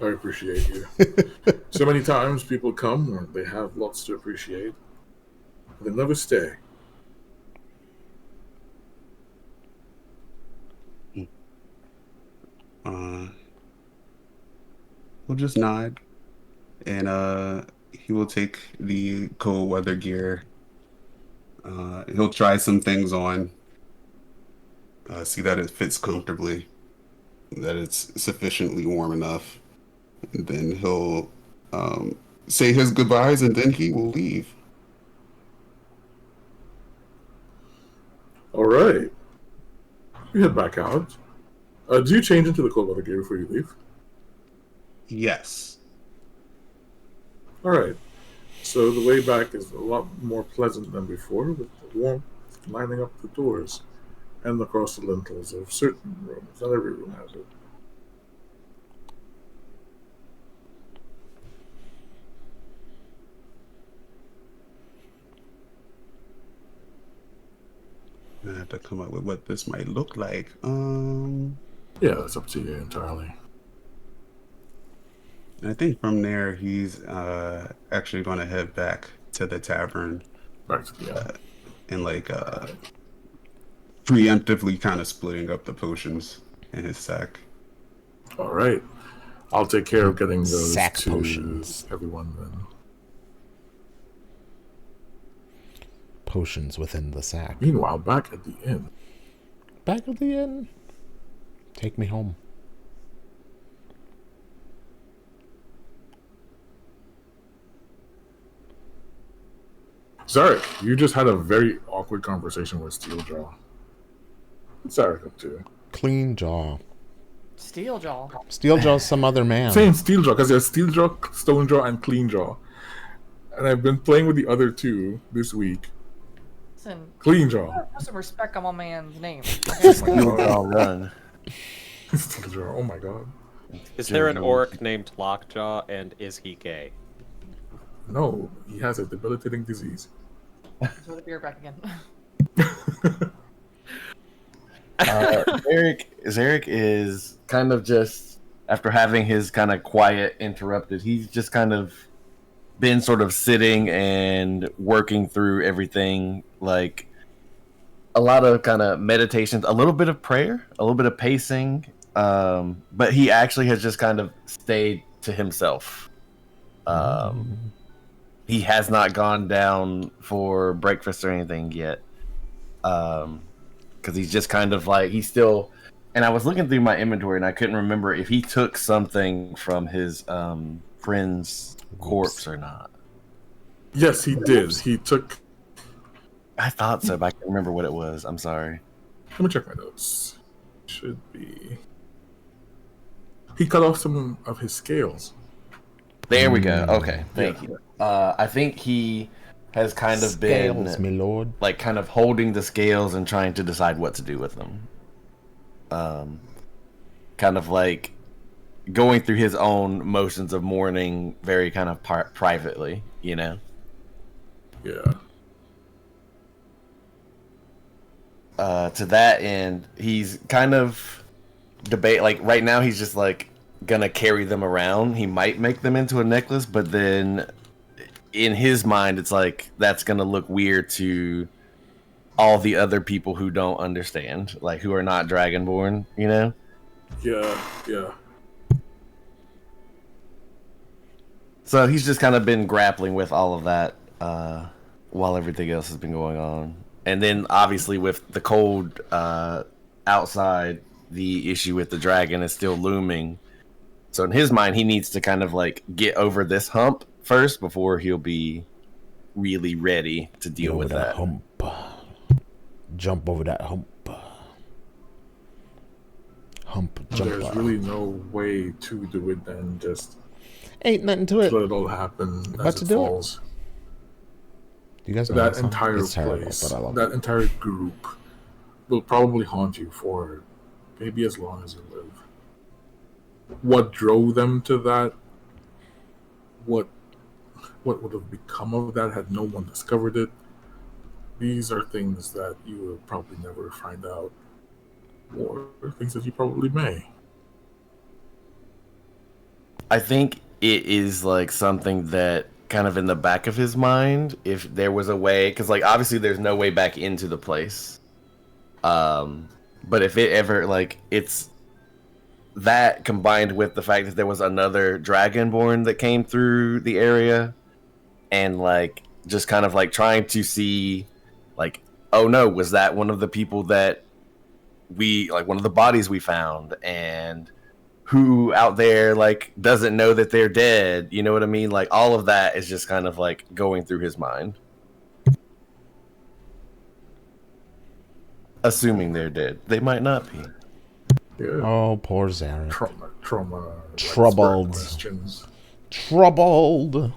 I appreciate you. So many times people come or they have lots to appreciate, but they never stay. We'll just nod, and he will take the cold weather gear. He'll try some things on, see that it fits comfortably, that it's sufficiently warm enough. And then he'll say his goodbyes, and then he will leave. All right. You head back out. Do you change into the cold weather gear before you leave? Yes. All right. So the way back is a lot more pleasant than before, with the warmth lining up the doors and across the lintels of certain rooms. Not every room has it. I have to come up with what this might look like. Yeah, that's up to you entirely. I think from there he's actually going to head back to the tavern Back to the and like preemptively kind of splitting up the potions in his sack. All right. I'll take care of getting those Sack to potions. everyone then. Potions within the sack. Meanwhile, back at the inn. Back at the inn. Take me home. Zarek, you just had a very awkward conversation with Steeljaw. What's Zarek up to? Clean jaw. Steeljaw. Steeljaw's some other man. Saying Steeljaw because there's Steeljaw, Stonejaw, and Cleanjaw. And I've been playing with the other two this week. Listen, Cleanjaw. put some respect on my man's name. All run. Steeljaw. Oh my god. Is there an orc named Lockjaw, and is he gay? No, he has a debilitating disease. Throw the beer back again. Zarek is kind of just, after having his kind of quiet interrupted, he's just kind of been sort of sitting and working through everything, like a lot of kind of meditations, a little bit of prayer, a little bit of pacing, but he actually has just kind of stayed to himself. He has not gone down for breakfast or anything yet. Because he's just kind of like, he's still, and I was looking through my inventory and I couldn't remember if he took something from his friend's corpse or not. Yes, he did. He took. I thought so, but I can't remember what it was. I'm sorry. Let me check my notes. Should be. He cut off some of his scales. There we go. Okay, thank you. I think he has kind of Scales, been my lord. like kind of holding the scales and trying to decide what to do with them. Kind of like going through his own motions of mourning very kind of privately, you know? Yeah. To that end, he's kind of like right now he's just like gonna carry them around. He might make them into a necklace, but then in his mind it's like that's gonna look weird to all the other people who don't understand, like who are not Dragonborn, you know? Yeah. So he's just kind of been grappling with all of that while everything else has been going on. And then obviously with the cold outside, the issue with the dragon is still looming. So in his mind, he needs to kind of like get over this hump first before he'll be really ready to deal Over with that. hump. Jump over that hump. Hump, jump. There's really no way to do it than just Ain't nothing to it. let it all happen About as to it do it. falls. You guys know That song? entire It's terrible, place, but I love that it. entire group will probably haunt you for maybe as long as you live. What drove them to that? What would have become of that had no one discovered it? These are things that you will probably never find out, or things that you probably may. I think it is like something that kind of in the back of his mind, if there was a way, because like obviously there's no way back into the place. But if it ever like it's that combined with the fact that there was another Dragonborn that came through the area, and like just kind of like trying to see, like, oh no, was that one of the people that we like, one of the bodies we found, and who out there like doesn't know that they're dead, you know what I mean? Like all of that is just kind of like going through his mind. Assuming they're dead. They might not be. Yeah. Oh, poor Zarek. Trauma. like, Troubled. questions. Troubled.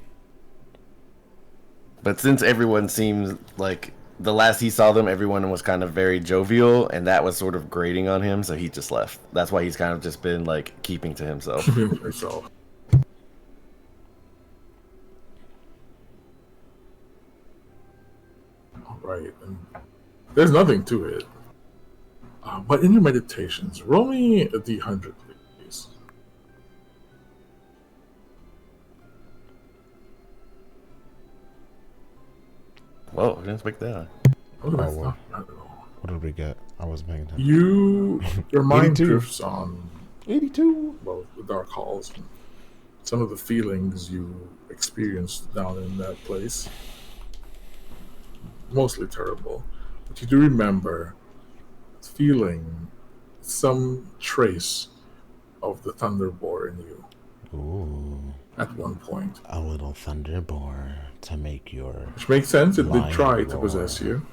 But since everyone seems like the last he saw them, everyone was kind of very jovial, and that was sort of grating on him, so he just left. That's why he's kind of just been like keeping to himself. Yourself. All right. And there's nothing to it. But in your meditations, roll me a D100, please. Whoa, I didn't expect that. Oh, that's well. not bad at all. What did we get? I wasn't paying attention. Your mind 82. drifts on 82. well, the dark halls and some of the feelings you experienced down in that place. Mostly terrible. But you do remember feeling some trace of the Thunderboar in you. Ooh. at one point. A little thunderboar to make your. Which makes sense. It did Lion try to roar. possess you.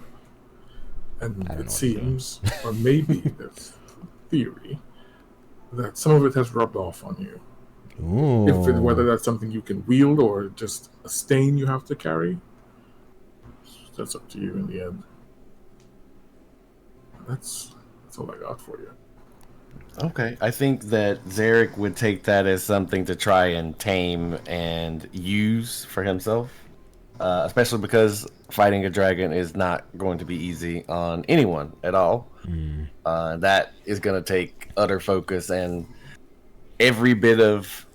And I don't know it what I'm seems, or maybe there's theory, that some of it has rubbed off on you. Ooh. Whether that's something you can wield or just a stain you have to carry, that's up to you in the end. That's all I got for you. Okay, I think that Zarek would take that as something to try and tame and use for himself, especially because fighting a dragon is not going to be easy on anyone at all. That is going to take utter focus and every bit of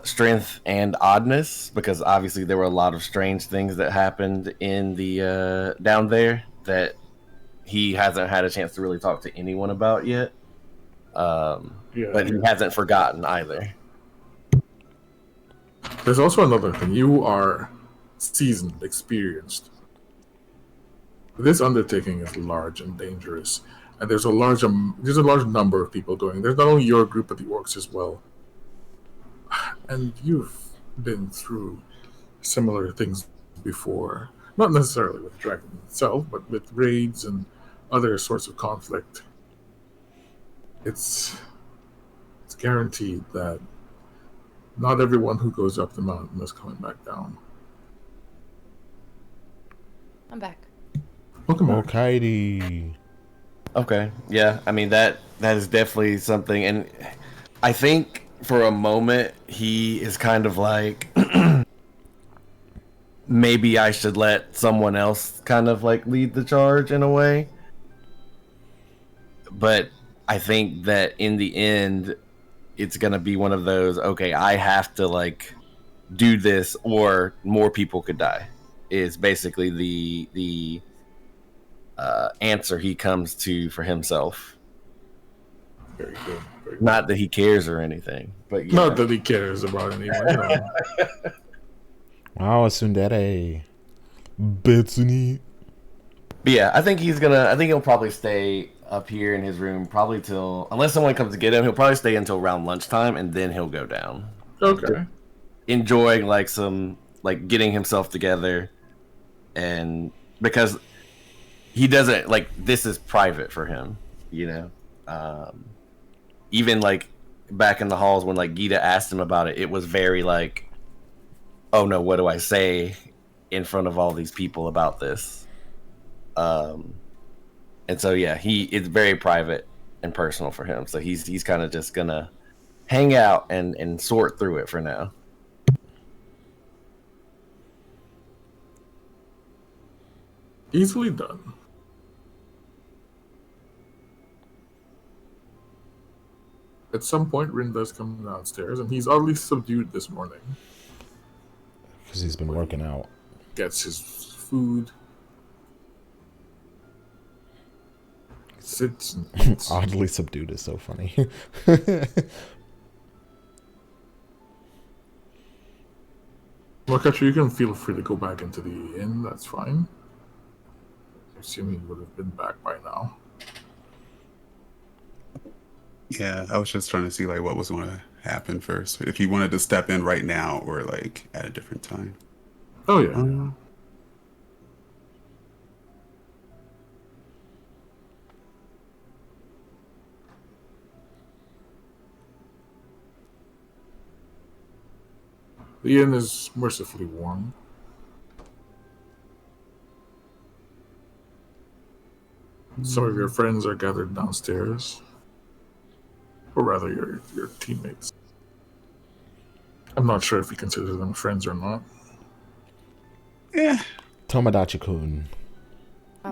strength and oddness, because obviously there were a lot of strange things that happened in the down there that he hasn't had a chance to really talk to anyone about yet. But he hasn't forgotten either. There's also another thing. You are seasoned, experienced. This undertaking is large and dangerous, and there's a large number of people going. There's not only your group, but the orcs as well. And you've been through similar things before. Not necessarily with the dragon itself, but with raids and other sorts of conflict. It's guaranteed that not everyone who goes up the mountain is coming back down. I'm back. Welcome back. Okaidi. Okay, yeah, I mean that is definitely something, and I think for a moment he is kind of like, maybe I should let someone else kind of like lead the charge in a way. But I think that in the end, it's gonna be one of those, okay, I have to like do this or more people could die, is basically the answer he comes to for himself. Very good. Very good. Not that he cares or anything, but yeah. Not that he cares about anyone. No. Wow, Sundere. Betsuni. But yeah, I think he'll probably stay up here in his room probably till, unless someone comes to get him, he'll probably stay until around lunchtime and then he'll go down. Okay. Enjoying like some, like getting himself together, and because he doesn't like, this is private for him, you know. Even like back in the halls when like Gita asked him about it, it was very like, oh no, what do I say in front of all these people about this? And so yeah, it's very private and personal for him. So he's kind of just gonna hang out and sort through it for now. Easily done. At some point, Rin does come downstairs, and he's oddly subdued this morning. Because he's been working out. Gets his food. Sits and eats. Oddly subdued is so funny. Makachu, you can feel free to go back into the inn. That's fine. Assuming you would have been back by now. Yeah, I was just trying to see like what was going to happen first. If you wanted to step in right now or like at a different time. Oh yeah. The inn is mercifully warm. Some of your friends are gathered downstairs. Or rather, your teammates. I'm not sure if you consider them friends or not. Yeah, Tomodachi-kun.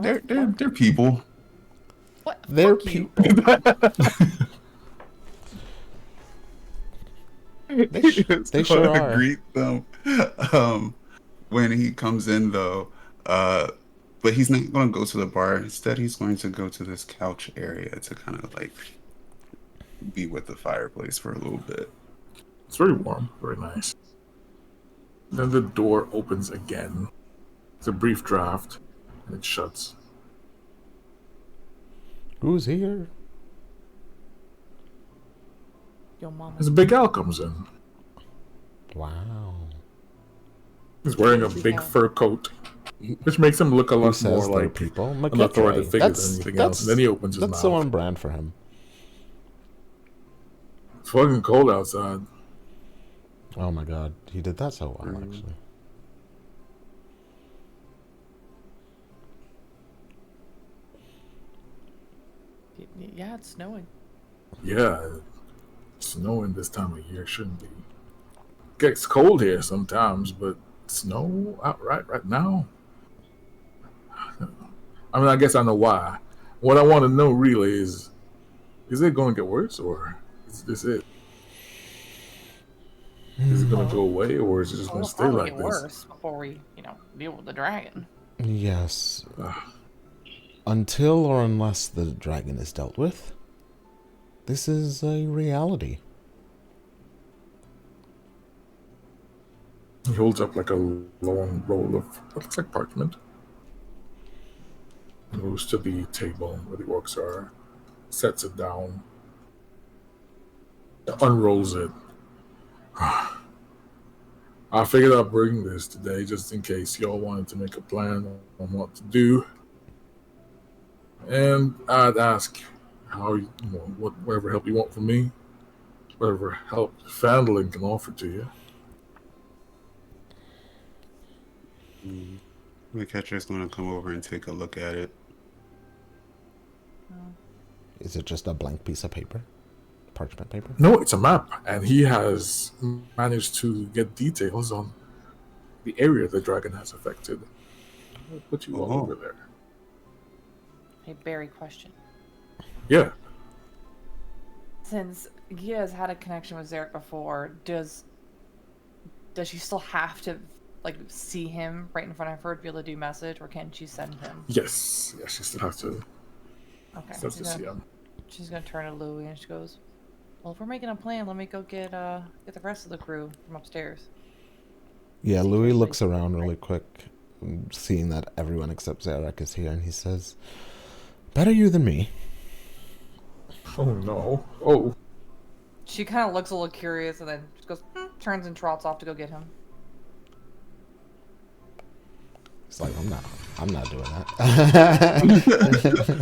they're people. What? They're Fuck you. people. It's they sure gonna are. greet them when he comes in though. But he's not going to go to the bar. Instead, he's going to go to this couch area to kind of like be with the fireplace for a little bit. It's very warm, very nice. Then the door opens again. It's a brief draft, and it shuts. Who's here? Your mama. As Big Al comes in. Wow. He's wearing a big Yeah. fur coat, which makes him look a Who lot says more they're like people? an authoritative McKitray. figure than anything else. And then he opens his That's mouth. so on brand for him. It's fucking cold outside. Oh my god, he did that so well, actually. Yeah, it's snowing. Yeah, snowing this time of year shouldn't be. Gets cold here sometimes, but snow outright right now. I mean, I guess I know why. What I want to know really is it going to get worse, or is this it? Is it going to go away, or is it just Well, going it'll to stay probably like get this? worse before we, deal with the dragon. Yes. Ugh. Until or unless the dragon is dealt with, this is a reality. He holds up like a long roll of what looks like parchment. He moves to the table where the orcs are, sets it down, unrolls it. I figured I'd bring this today just in case y'all wanted to make a plan on what to do. And I'd ask whatever help you want from me, whatever help Fandolin can offer to you. The catcher's going to come over and take a look at it. Is it just a blank piece of paper? Parchment paper? No, it's a map, and he has managed to get details on the area the dragon has affected. I'll put you all Oh. over there. Hey, Barry, question. Yeah, Since Gia has had a connection with Zarek before, does she still have to see him right in front of her to be able to do message, or can she send him? yes, you still have to, Okay. still have to see him. She's gonna turn to Louie and she goes, "Well, if we're making a plan, let me go get the rest of the crew from upstairs." Yeah, Louis looks around really quick, seeing that everyone except Zarek is here, and he says, "Better you than me." Oh no! Oh, She kind of looks a little curious and then just goes, turns and trots off to go get him. He's like, I'm not doing that.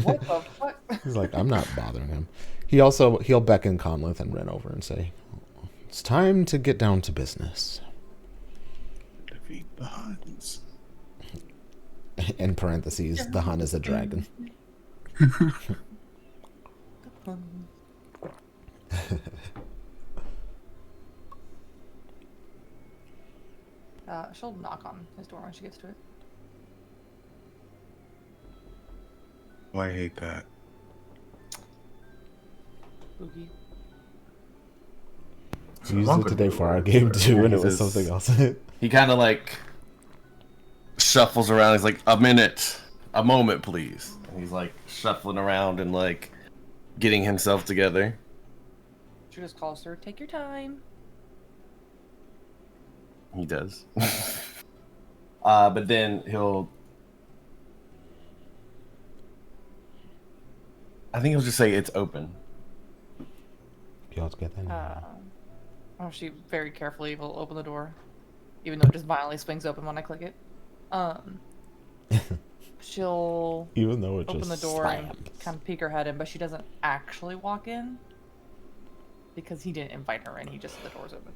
What the fuck? He's like, I'm not bothering him. He'll beckon Conleth and Ren over and say, "It's time to get down to business." Defeat the Huns. In parentheses, the Hun is a dragon. She'll knock on his door when she gets to it. Oh, I hate that. Boogie. We used it today for our game too, and it was something else. He kind of like shuffles around. He's like, a moment, please. And he's like shuffling around and like getting himself together. She just calls her, "Take your time." He does. But then I think he'll just say it's open. Y'all together now. She very carefully will open the door, even though it just violently swings open when I click it. She'll Even though it open just the door and slams. kind of peek her head in, but she doesn't actually walk in because he didn't invite her in. He just said the door's open.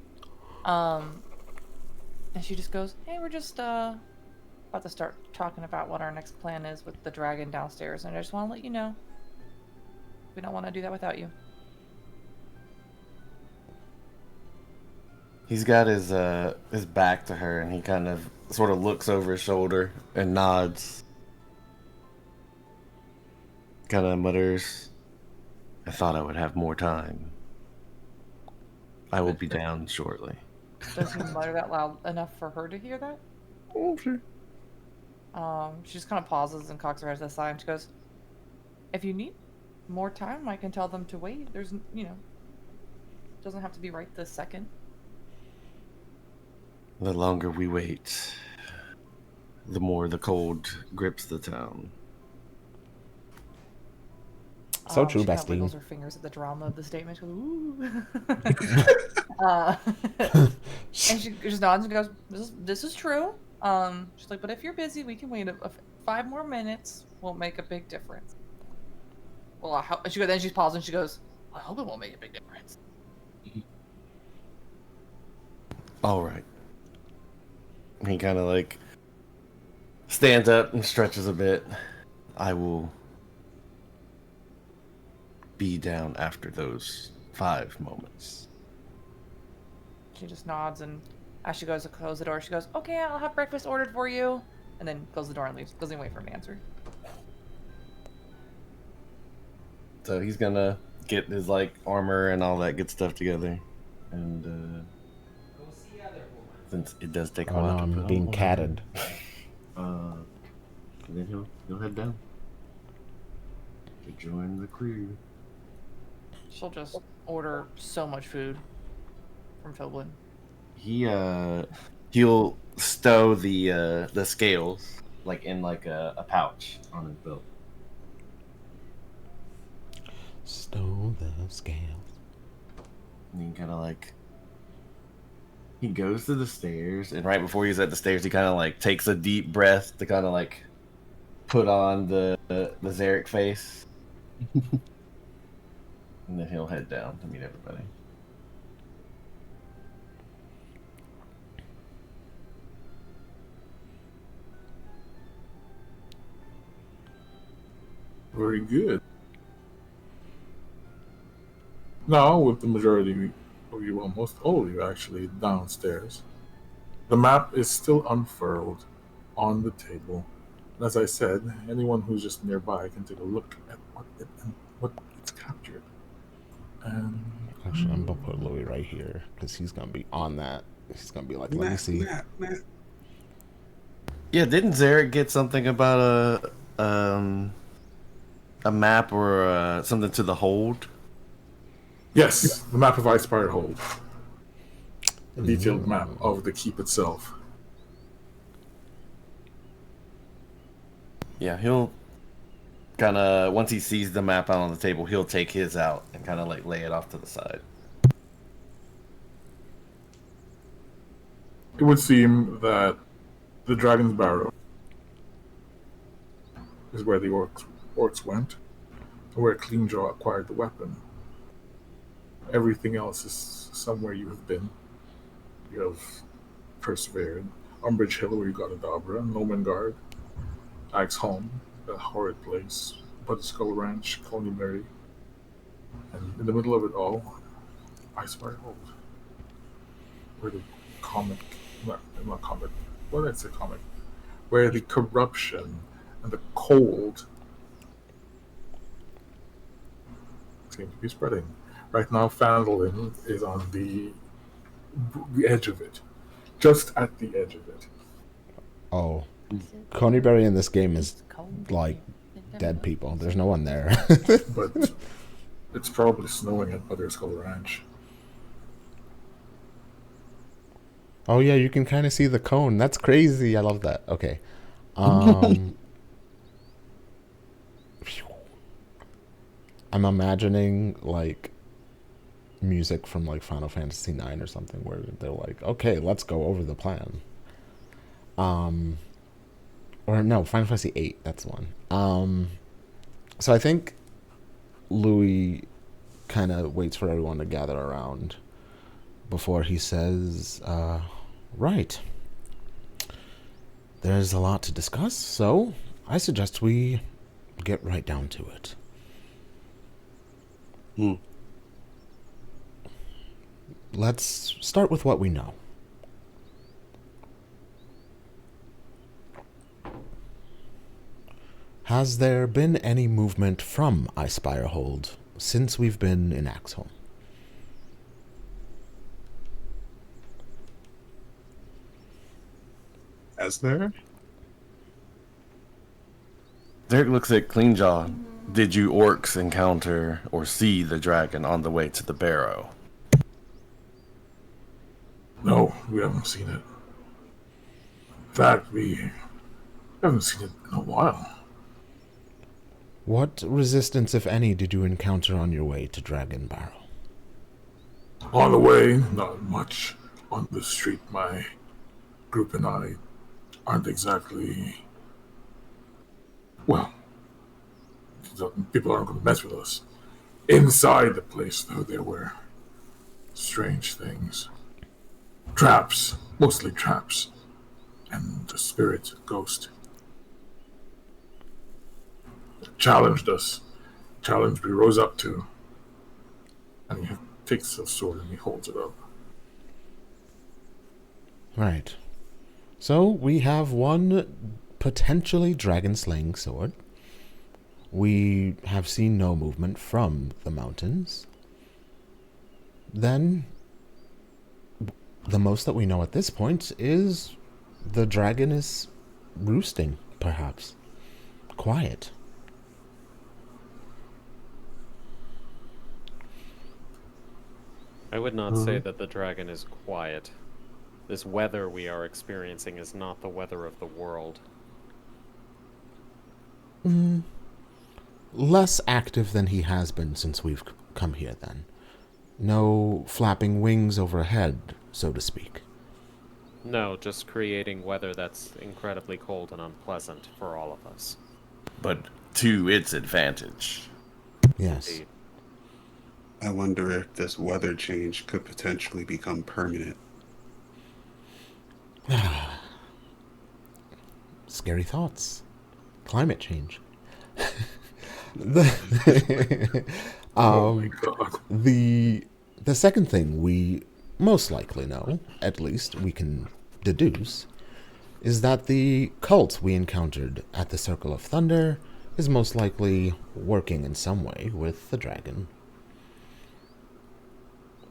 And she just goes, "Hey, we're just about to start talking about what our next plan is with the dragon downstairs, and I just want to let you know we don't want to do that without you." He's got his back to her, and he kind of sort of looks over his shoulder and nods. Kind of mutters, "I thought I would have more time. I will be down shortly." Does he mutter that loud enough for her to hear that? Oh, sure. She just kind of pauses and cocks her head to the side, and she goes, "If you need more time, I can tell them to wait. There's, doesn't have to be right this second." The longer we wait, the more the cold grips the town. So true, She kind of bestie. wiggles her fingers at the drama of the statement. She goes, "Ooh." And she just nods and goes, "This is true." She's like, "But if you're busy, we can wait 5 more minutes. Won't make a big difference." Well, then she's paused and she goes, "I hope it won't make a big difference." All right. He kind of like stands up and stretches a bit. I will be down after those 5 moments. She just nods, and as she goes to close the door, she goes, "Okay, I'll have breakfast ordered for you," and then closes the door and leaves. Doesn't even wait for him to answer. So he's gonna get his like armor and all that good stuff together, and since it does take a Oh no, while to I'm put being on, catted. and then he'll head down to join the crew. She'll just order so much food from Toblin. He'll stow the scales like in like a pouch on his belt. Stow the scales. And he kind of like he goes to the stairs, and right before he's at the stairs, he kind of like takes a deep breath to kind of like put on the Zarek face, and then he'll head down to meet everybody. Very good. Now, with the majority of you, almost all of you actually downstairs, the map is still unfurled on the table. And as I said, anyone who's just nearby can take a look at what it's captured. And Actually, I'm gonna put Louis right here because he's gonna be on that. He's gonna be like, let me see. Yeah, didn't Zarek get something about a map or something to the hold? yes, the map of Icespire Hold. A detailed map of the keep itself. Yeah, he'll kind of once he sees the map out on the table, he'll take his out and kind of like lay it off to the side. It would seem that the Dragon's Barrow is where the orcs went, and where Cleanjaw acquired the weapon. Everything else is somewhere you have been. You have persevered. Umbridge Hill, where you got Adabra, Nomengard, Axholm, that horrid place, Butterskull Ranch, Coneyberry, and in the middle of it all, Icespire Hold, where the not comic, what did I say comic? Where the corruption and the cold seem to be spreading. Right now, Phandalin is on the edge of it, just at the edge of it. Oh, Coneyberry in this game is like dead people. There's no one there. But it's probably snowing at Butterskull Ranch. Oh yeah, you can kind of see the cone. That's crazy. I love that. Okay. I'm imagining like music from like Final Fantasy IX or something where they're like, okay, let's go over the plan. Or no, Final Fantasy VIII, that's one. So I think Louis kind of waits for everyone to gather around before he says, right. There's a lot to discuss, so I suggest we get right down to it. Let's start with what we know. Has there been any movement from Icespire Hold since we've been in Axholm? As there? Derek looks at Cleanjaw. Did you orcs encounter or see the dragon on the way to the barrow? No, we haven't seen it. In fact, we haven't seen it in a while. What resistance, if any, did you encounter on your way to Dragon Barrow? On the way, not much. on the street, my group and I aren't exactly, well, people aren't going to mess with us. Inside the place, though, there were strange things. Traps, mostly traps, and a spirit, a ghost. Challenged us, we rose up to, and he takes a sword and he holds it up. Right. So we have one potentially dragon-slaying sword. We have seen no movement from the mountains. Then, the most that we know at this point is the dragon is roosting, perhaps. Quiet. I would not say that the dragon is quiet. This weather we are experiencing is not the weather of the world. Less active than he has been since we've come here, then. No flapping wings overhead, so to speak. No, just creating weather that's incredibly cold and unpleasant for all of us. But to its advantage. Yes. Indeed. I wonder if this weather change could potentially become permanent. Scary thoughts. Climate change. Oh my god. The second thing we most likely know, at least we can deduce, is that the cult we encountered at the Circle of Thunder is most likely working in some way with the dragon.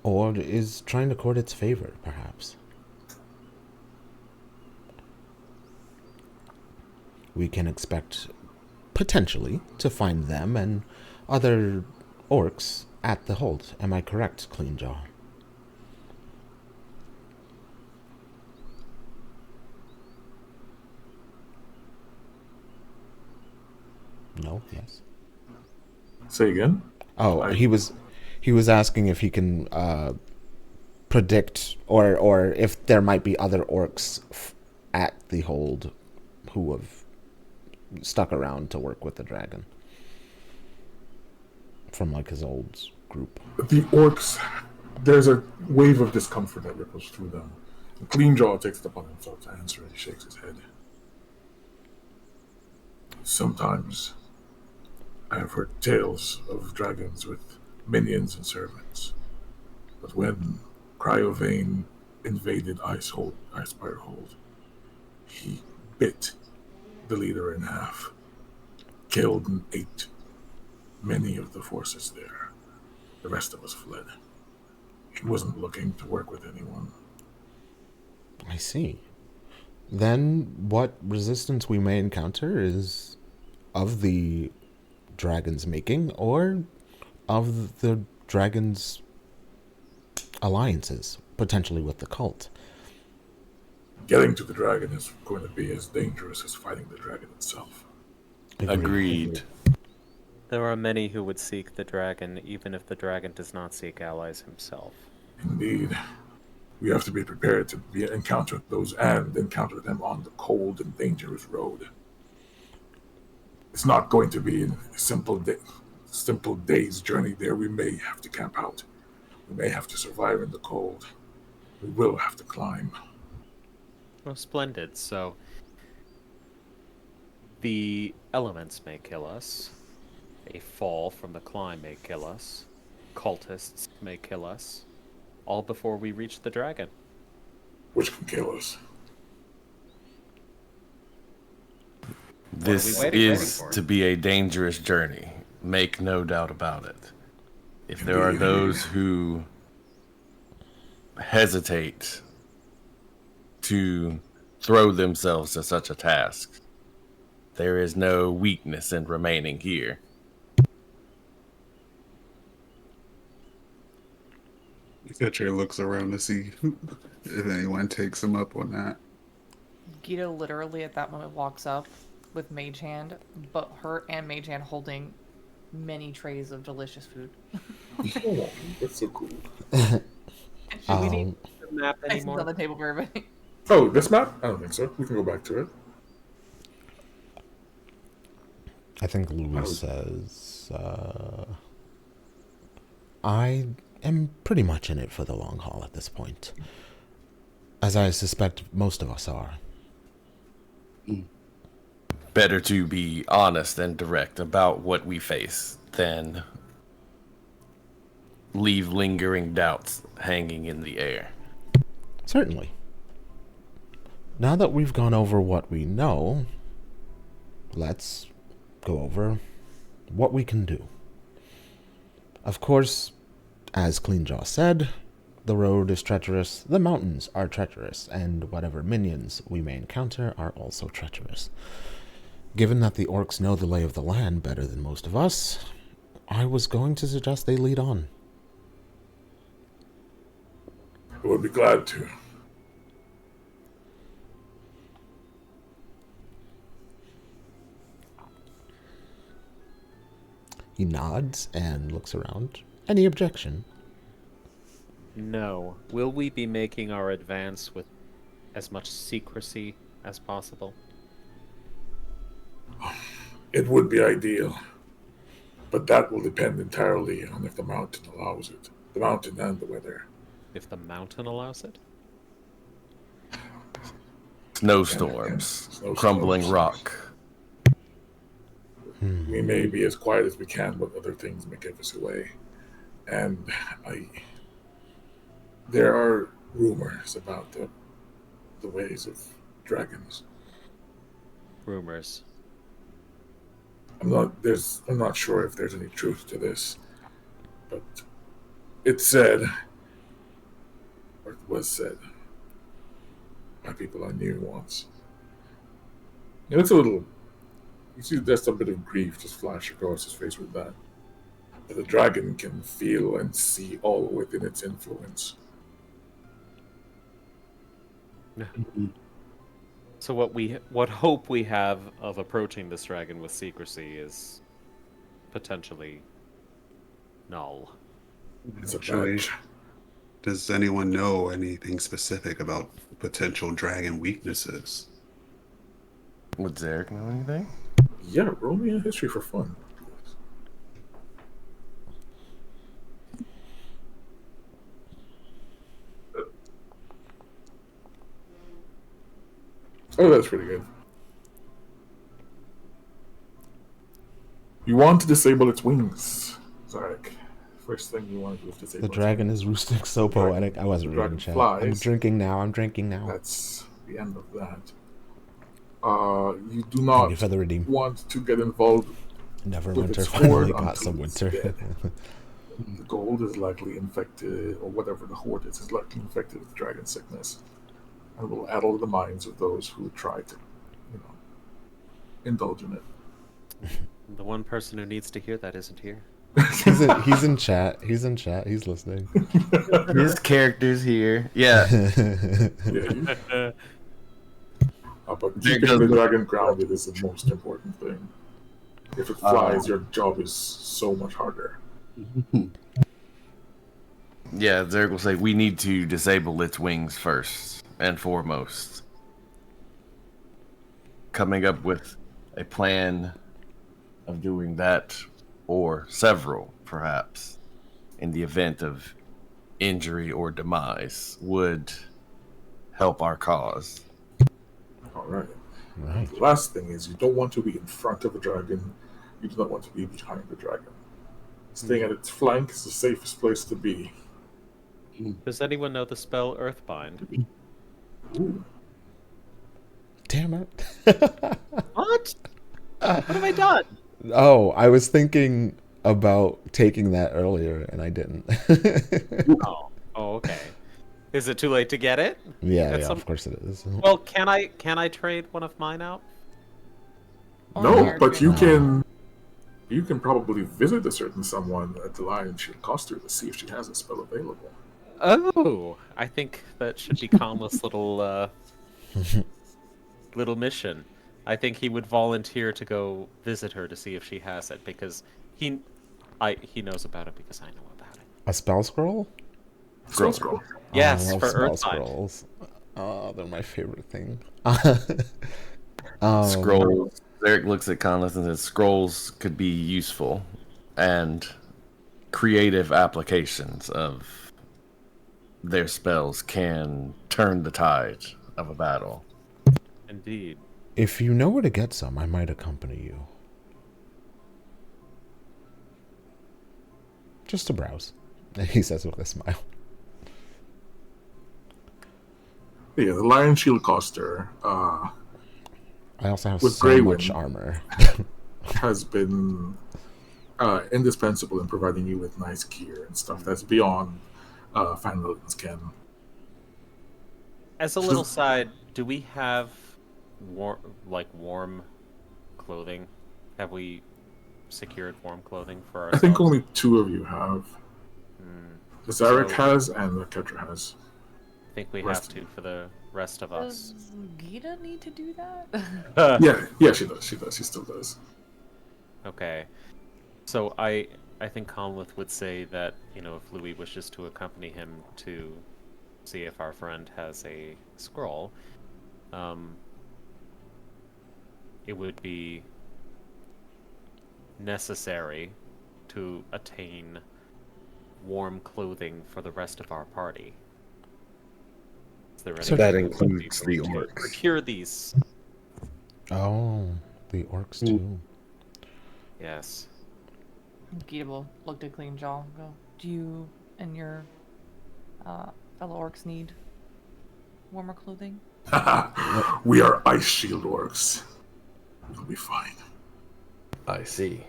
Or is trying to court its favor, perhaps. We can expect, potentially, to find them and other orcs at the hold. Am I correct, Cleanjaw? No? Yes? Say again? Oh, he was asking if he can predict or if there might be other orcs at the hold who have stuck around to work with the dragon from like his old group. The orcs, there's a wave of discomfort that ripples through them. Cleanjaw takes it upon himself to answer and he shakes his head. Sometimes I have heard tales of dragons with minions and servants. But when Cryovane invaded Icespire Hold, he bit the leader in half, killed and ate many of the forces there. The rest of us fled. He wasn't looking to work with anyone. I see. Then what resistance we may encounter is of the dragon's making or of the dragon's alliances, potentially with the cult. Getting to the dragon is going to be as dangerous as fighting the dragon itself. Agreed. There are many who would seek the dragon, even if the dragon does not seek allies himself. Indeed. We have to be prepared to encounter those and encounter them on the cold and dangerous road. It's not going to be a simple day's journey there. We may have to camp out. We may have to survive in the cold. We will have to climb. Well, splendid. So, the elements may kill us. A fall from the climb may kill us. Cultists may kill us. All before we reach the dragon. Which can kill us. This is to be a dangerous journey. Make no doubt about it. If there are those who hesitate to throw themselves to such a task, there is no weakness in remaining here. Catcher looks around to see if anyone takes him up on that. Gita literally at that moment walks up with Mage Hand, but her and Mage Hand holding many trays of delicious food. Oh, that's so cool. And she leaning map Thanks on anymore? the table for everybody. Oh, this map? I don't think so. We can go back to it. I think Louis says, I am pretty much in it for the long haul at this point. As I suspect most of us are. Better to be honest and direct about what we face than leave lingering doubts hanging in the air. Certainly. Now that we've gone over what we know, let's go over what we can do. Of course, as Cleanjaw said, the road is treacherous, the mountains are treacherous, and whatever minions we may encounter are also treacherous. Given that the orcs know the lay of the land better than most of us, I was going to suggest they lead on. I would be glad to. He nods and looks around. Any objection? No. Will we be making our advance with as much secrecy as possible? It would be ideal. But that will depend entirely on if the mountain allows it. The mountain and the weather. If the mountain allows it? Snowstorms, Snowstorms. crumbling rock. We may be as quiet as we can, but other things may give us away. And there are rumors about the ways of dragons. Rumors. I'm not sure if there's any truth to this, but it's said, or it was said, by people I knew once. And it's a little. You see, there's a bit of grief just flash across his face with that. But the dragon can feel and see all within its influence. So what hope we have of approaching this dragon with secrecy is potentially null. It's a Actually, badge. does anyone know anything specific about potential dragon weaknesses? Would Zarek know anything? Yeah, roll me a history for fun. Oh, that's pretty good. You want to disable its wings, Zarek. First thing you want to do is disable The its dragon wings. is roosting so poetic. I wasn't The reading dragon chat. flies. I'm drinking now. That's the end of that. You do Thank not you for the redeem. want to get involved. With Neverwinter its finally horde got until some it's winter. dead. The gold is likely infected, or whatever the horde is likely infected with dragon sickness, and will addle the minds of those who try to, indulge in it. The one person who needs to hear that isn't here. He's in chat. He's listening. His character's here. Yeah. Yeah, but There keeping the goes- dragon grounded is the most important thing. If it flies, your job is so much harder. Yeah, Zarek will say we need to disable its wings first and foremost. Coming up with a plan of doing that, or several, perhaps, in the event of injury or demise, would help our cause. All right. Right. The last thing is you don't want to be in front of a dragon. You do not want to be behind the dragon. Staying at its flank is the safest place to be. Does anyone know the spell Earthbind? Ooh. Damn it. What? What have I done? Oh, I was thinking about taking that earlier and I didn't. Oh, okay. Is it too late to get it? yeah, That's of course it is. Well, can I trade one of mine out? No, Or but you you're- can probably visit a certain someone at the Lion Shield Coster to see if she has a spell available. Oh, I think that should be Conleth's little little mission. I think he would volunteer to go visit her to see if she has it because he knows about it because I know about it. A spell scroll? Soul Scroll. Yes, I love for spell Earthbind. scrolls. Oh, they're my favorite thing. Scrolls. Eric looks at Conleth and says, "Scrolls could be useful, and creative applications of their spells can turn the tide of a battle." Indeed. If you know where to get some, I might accompany you. Just to browse, he says with a smile. Yeah, the Lion Shield Coster I also have With so Grey much Wind. armor. has been indispensable in providing you with nice gear and stuff that's beyond Fan Lilian's ken. As a little side, do we have warm clothing? Have we secured warm clothing for I ourselves? think only two of you have. Zarek So- has and Ketra has. I think we Rest- have to for the rest of us. Does Gita need to do that? Yeah, she does. She still does. Okay. So I think Conleth would say that, if Louis wishes to accompany him to see if our friend has a scroll, it would be necessary to attain warm clothing for the rest of our party. Is there any So that way includes we the can orcs. procure these? Oh, the orcs too. Yes. Gita will look to Clean Jaw and go, do you and your fellow orcs need warmer clothing? We are Ice Shield orcs. You'll be fine. I see.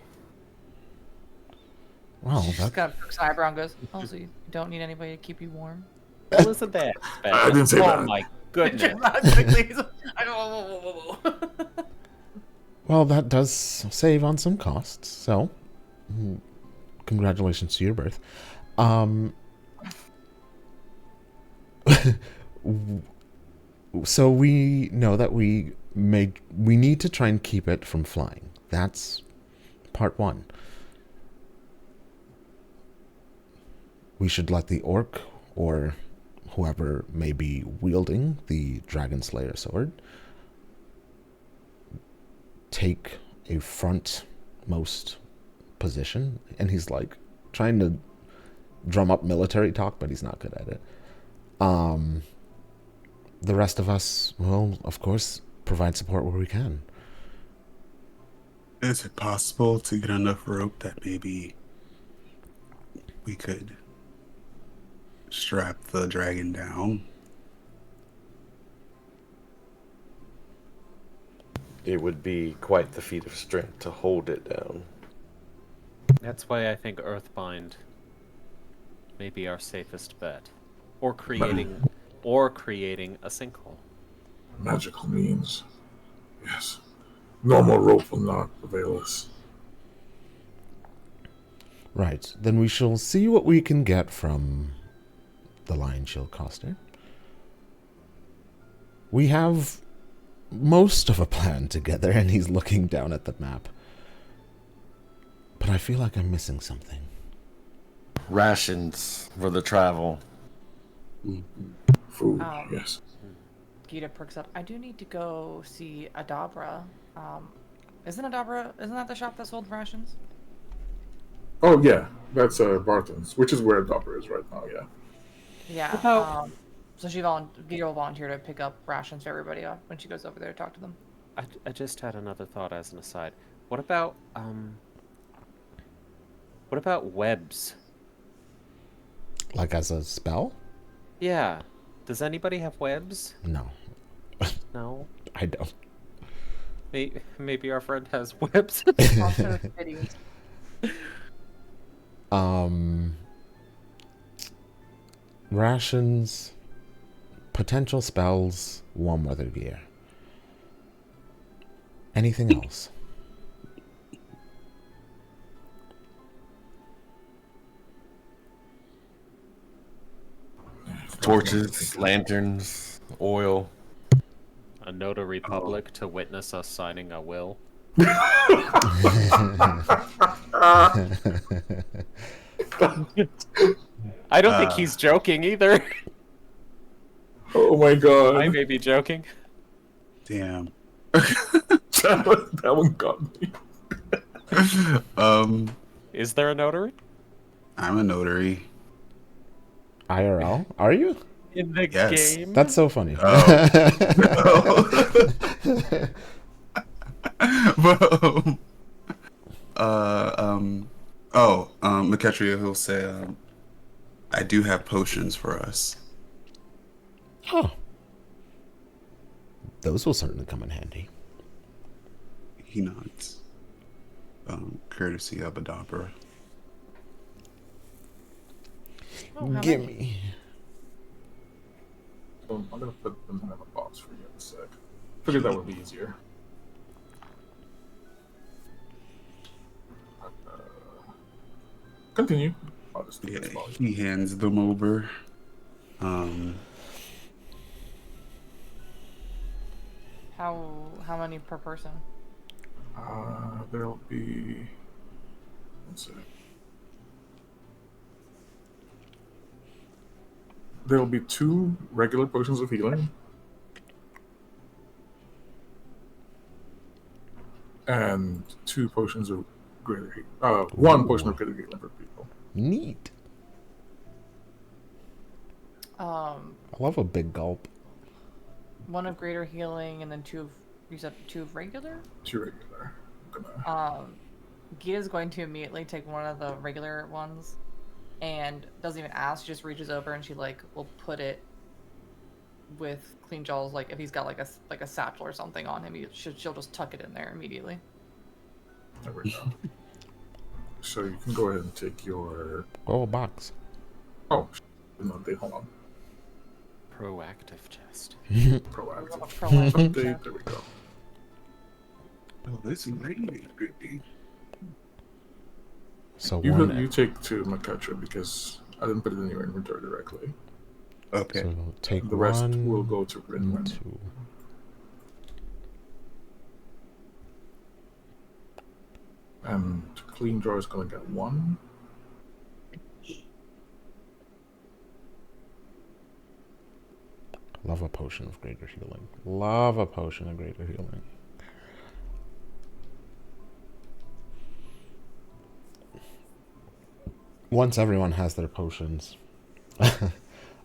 Well, She's that, got a crooked eyebrow and goes, oh, so you don't need anybody to keep you warm? Well, isn't that bad? I didn't say oh that. my goodness. well, that does save on some costs. So, congratulations to your birth. So we know that we need to try and keep it from flying. That's part one. We should let the orc, or whoever may be wielding the Dragon Slayer sword, take a frontmost position. And he's like trying to drum up military talk, but he's not good at it. The rest of us will, of course, provide support where we can. Is it possible to get enough rope that maybe we could strap the dragon down? It would be quite the feat of strength to hold it down. That's why I think Earthbind may be our safest bet. Or creating a sinkhole. Magical means. Yes. Normal rope will not avail us. Right. Then we shall see what we can get from the Lion Shield Coster. We have most of a plan together, and he's looking down at the map. But I feel like I'm missing something. Rations for the travel. Food, Um, yes. Gita perks up. I do need to go see Adabra. Isn't that the shop that sold rations? Oh, yeah. That's Barton's, which is where Dobber is right now, yeah. Yeah. About- So Gita will volunteer to pick up rations for everybody when she goes over there to talk to them. I just had another thought as an aside. What about webs? Like as a spell? Yeah. Does anybody have webs? No, No. I don't. Maybe our friend has webs. Also, cities. Rations, potential spells, warm weather gear. Anything else? Torches, lanterns, oil. A notary public to witness us signing a will. I don't think he's joking either. Oh my god. I may be joking. Damn. That one got me. Is there a notary? I'm a notary. IRL? Are you? In the Yes. game? That's so funny. McKetria, he'll say, I do have potions for us. Oh. Those will certainly come in handy. He nods. Courtesy of Adabra. Oh, how Give many? me. I'm gonna put them in a box for you in a sec. Figured that would be easier. Continue. I'll just do Yeah, this while he hands them over. How many per person? There'll be. One sec. There'll be 2 regular potions of healing. And 2 potions of greater healing. 1 potion of greater healing for people. Neat. I love a big gulp. 1 of greater healing, and then 2 of, you said 2 of regular? 2 regular. I'm gonna. Gita's going to immediately take one of the regular ones, and doesn't even ask. She just reaches over and she will put it with Clean Jaw's, if he's got like a satchel or something on him, she'll just tuck it in there immediately. There we go. So you can go ahead and take your. Oh, a box. Oh, no, hold on. Proactive chest. Proactive. Update. There we go. Oh, this is really good. So You one. take 2 Makacha because I didn't put it in your inventory directly. Okay. So take The rest one, will go to Rinwin. and 2. And Clean Draw is going to get 1. Love a potion of greater healing. Love a potion of greater healing. Once everyone has their potions,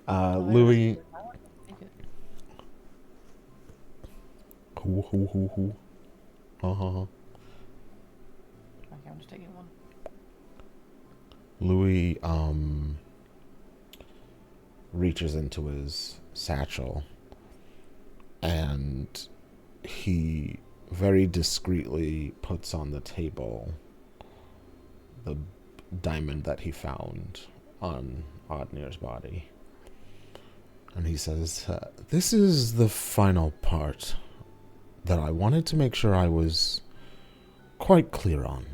Louis. Who? Okay, I'm just taking 1. Louis reaches into his satchel and he very discreetly puts on the table the diamond that he found on Odnir's body. And he says, this is the final part that I wanted to make sure I was quite clear on.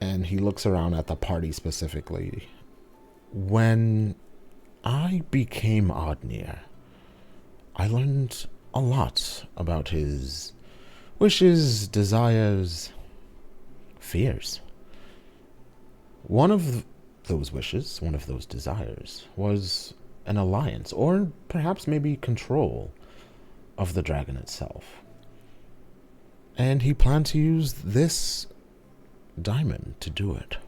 And he looks around at the party specifically. When I became Odnir, I learned a lot about his wishes, desires, fears. One of those wishes, one of those desires, was an alliance, or perhaps maybe control of the dragon itself. And he planned to use this diamond to do it.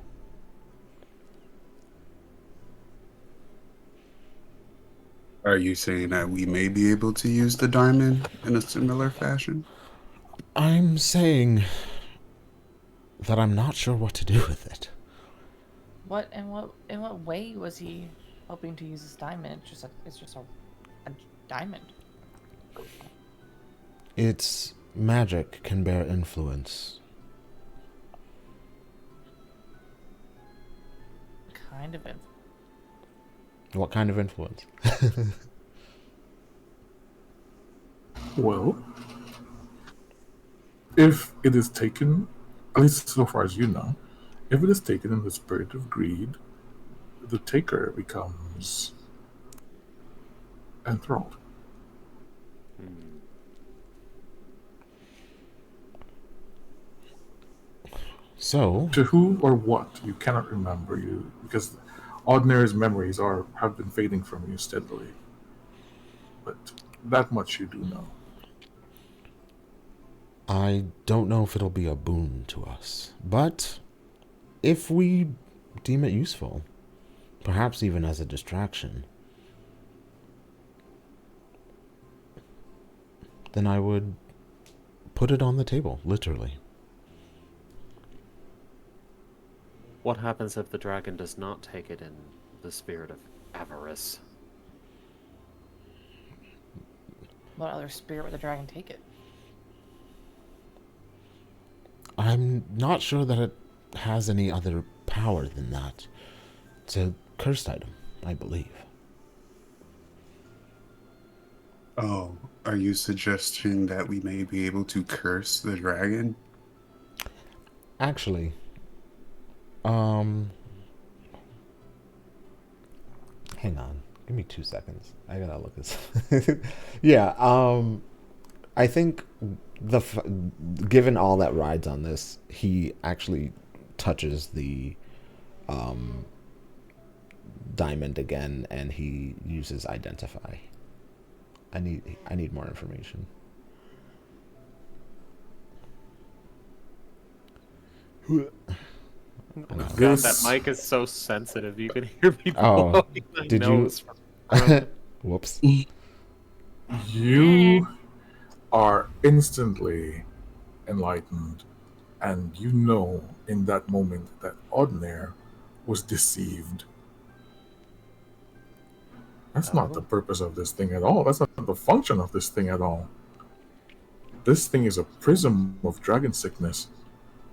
Are you saying that we may be able to use the diamond in a similar fashion? I'm saying that I'm not sure what to do with it. In what way was he hoping to use this diamond? It's just a diamond. Its magic can bear influence. Kind of What kind of influence? Well, if it is taken, at least so far as you know, if it is taken in the spirit of greed, the taker becomes enthralled. So, To who or what you cannot remember, you because Ordinary's memories have been fading from you steadily. But that much you do know. I don't know if it'll be a boon to us, but if we deem it useful, perhaps even as a distraction, then I would put it on the table, literally. What happens if the dragon does not take it in the spirit of avarice? What other spirit would the dragon take it? I'm not sure that it has any other power than that. It's a cursed item, I believe. Oh, are you suggesting that we may be able to curse the dragon? Actually, hang on. Give me 2 seconds. I gotta look this. Yeah, I think given all that rides on this, he actually touches the diamond again, and he uses identify. I need more information. God, This- that mic is so sensitive. You can hear me Oh, blowing my did you- nose from the throat. Whoops. You are instantly enlightened, and you know in that moment that Ordinaire was deceived. That's not the purpose of this thing at all. That's not the function of this thing at all. This thing is a prism of dragon sickness.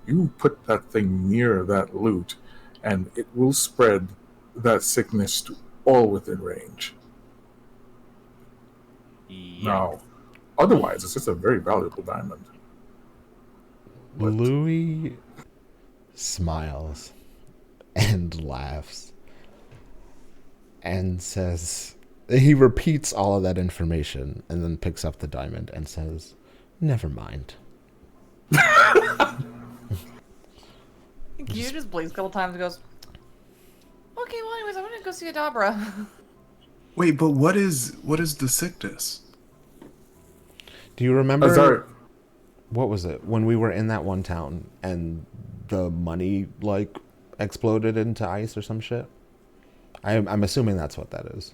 You put that thing near that loot, and it will spread that sickness to all within range. Yeah. Now, otherwise, it's just a very valuable diamond. But- Louis smiles and laughs and says, he repeats all of that information and then picks up the diamond and says, "Never mind." You just blinks a couple times and goes, okay, well, anyways, I'm gonna go see Adabra. Wait, but what is the sickness? Do you remember Sorry. what was it when we were in that one town and the money like exploded into ice or some shit? I'm assuming that's what that is.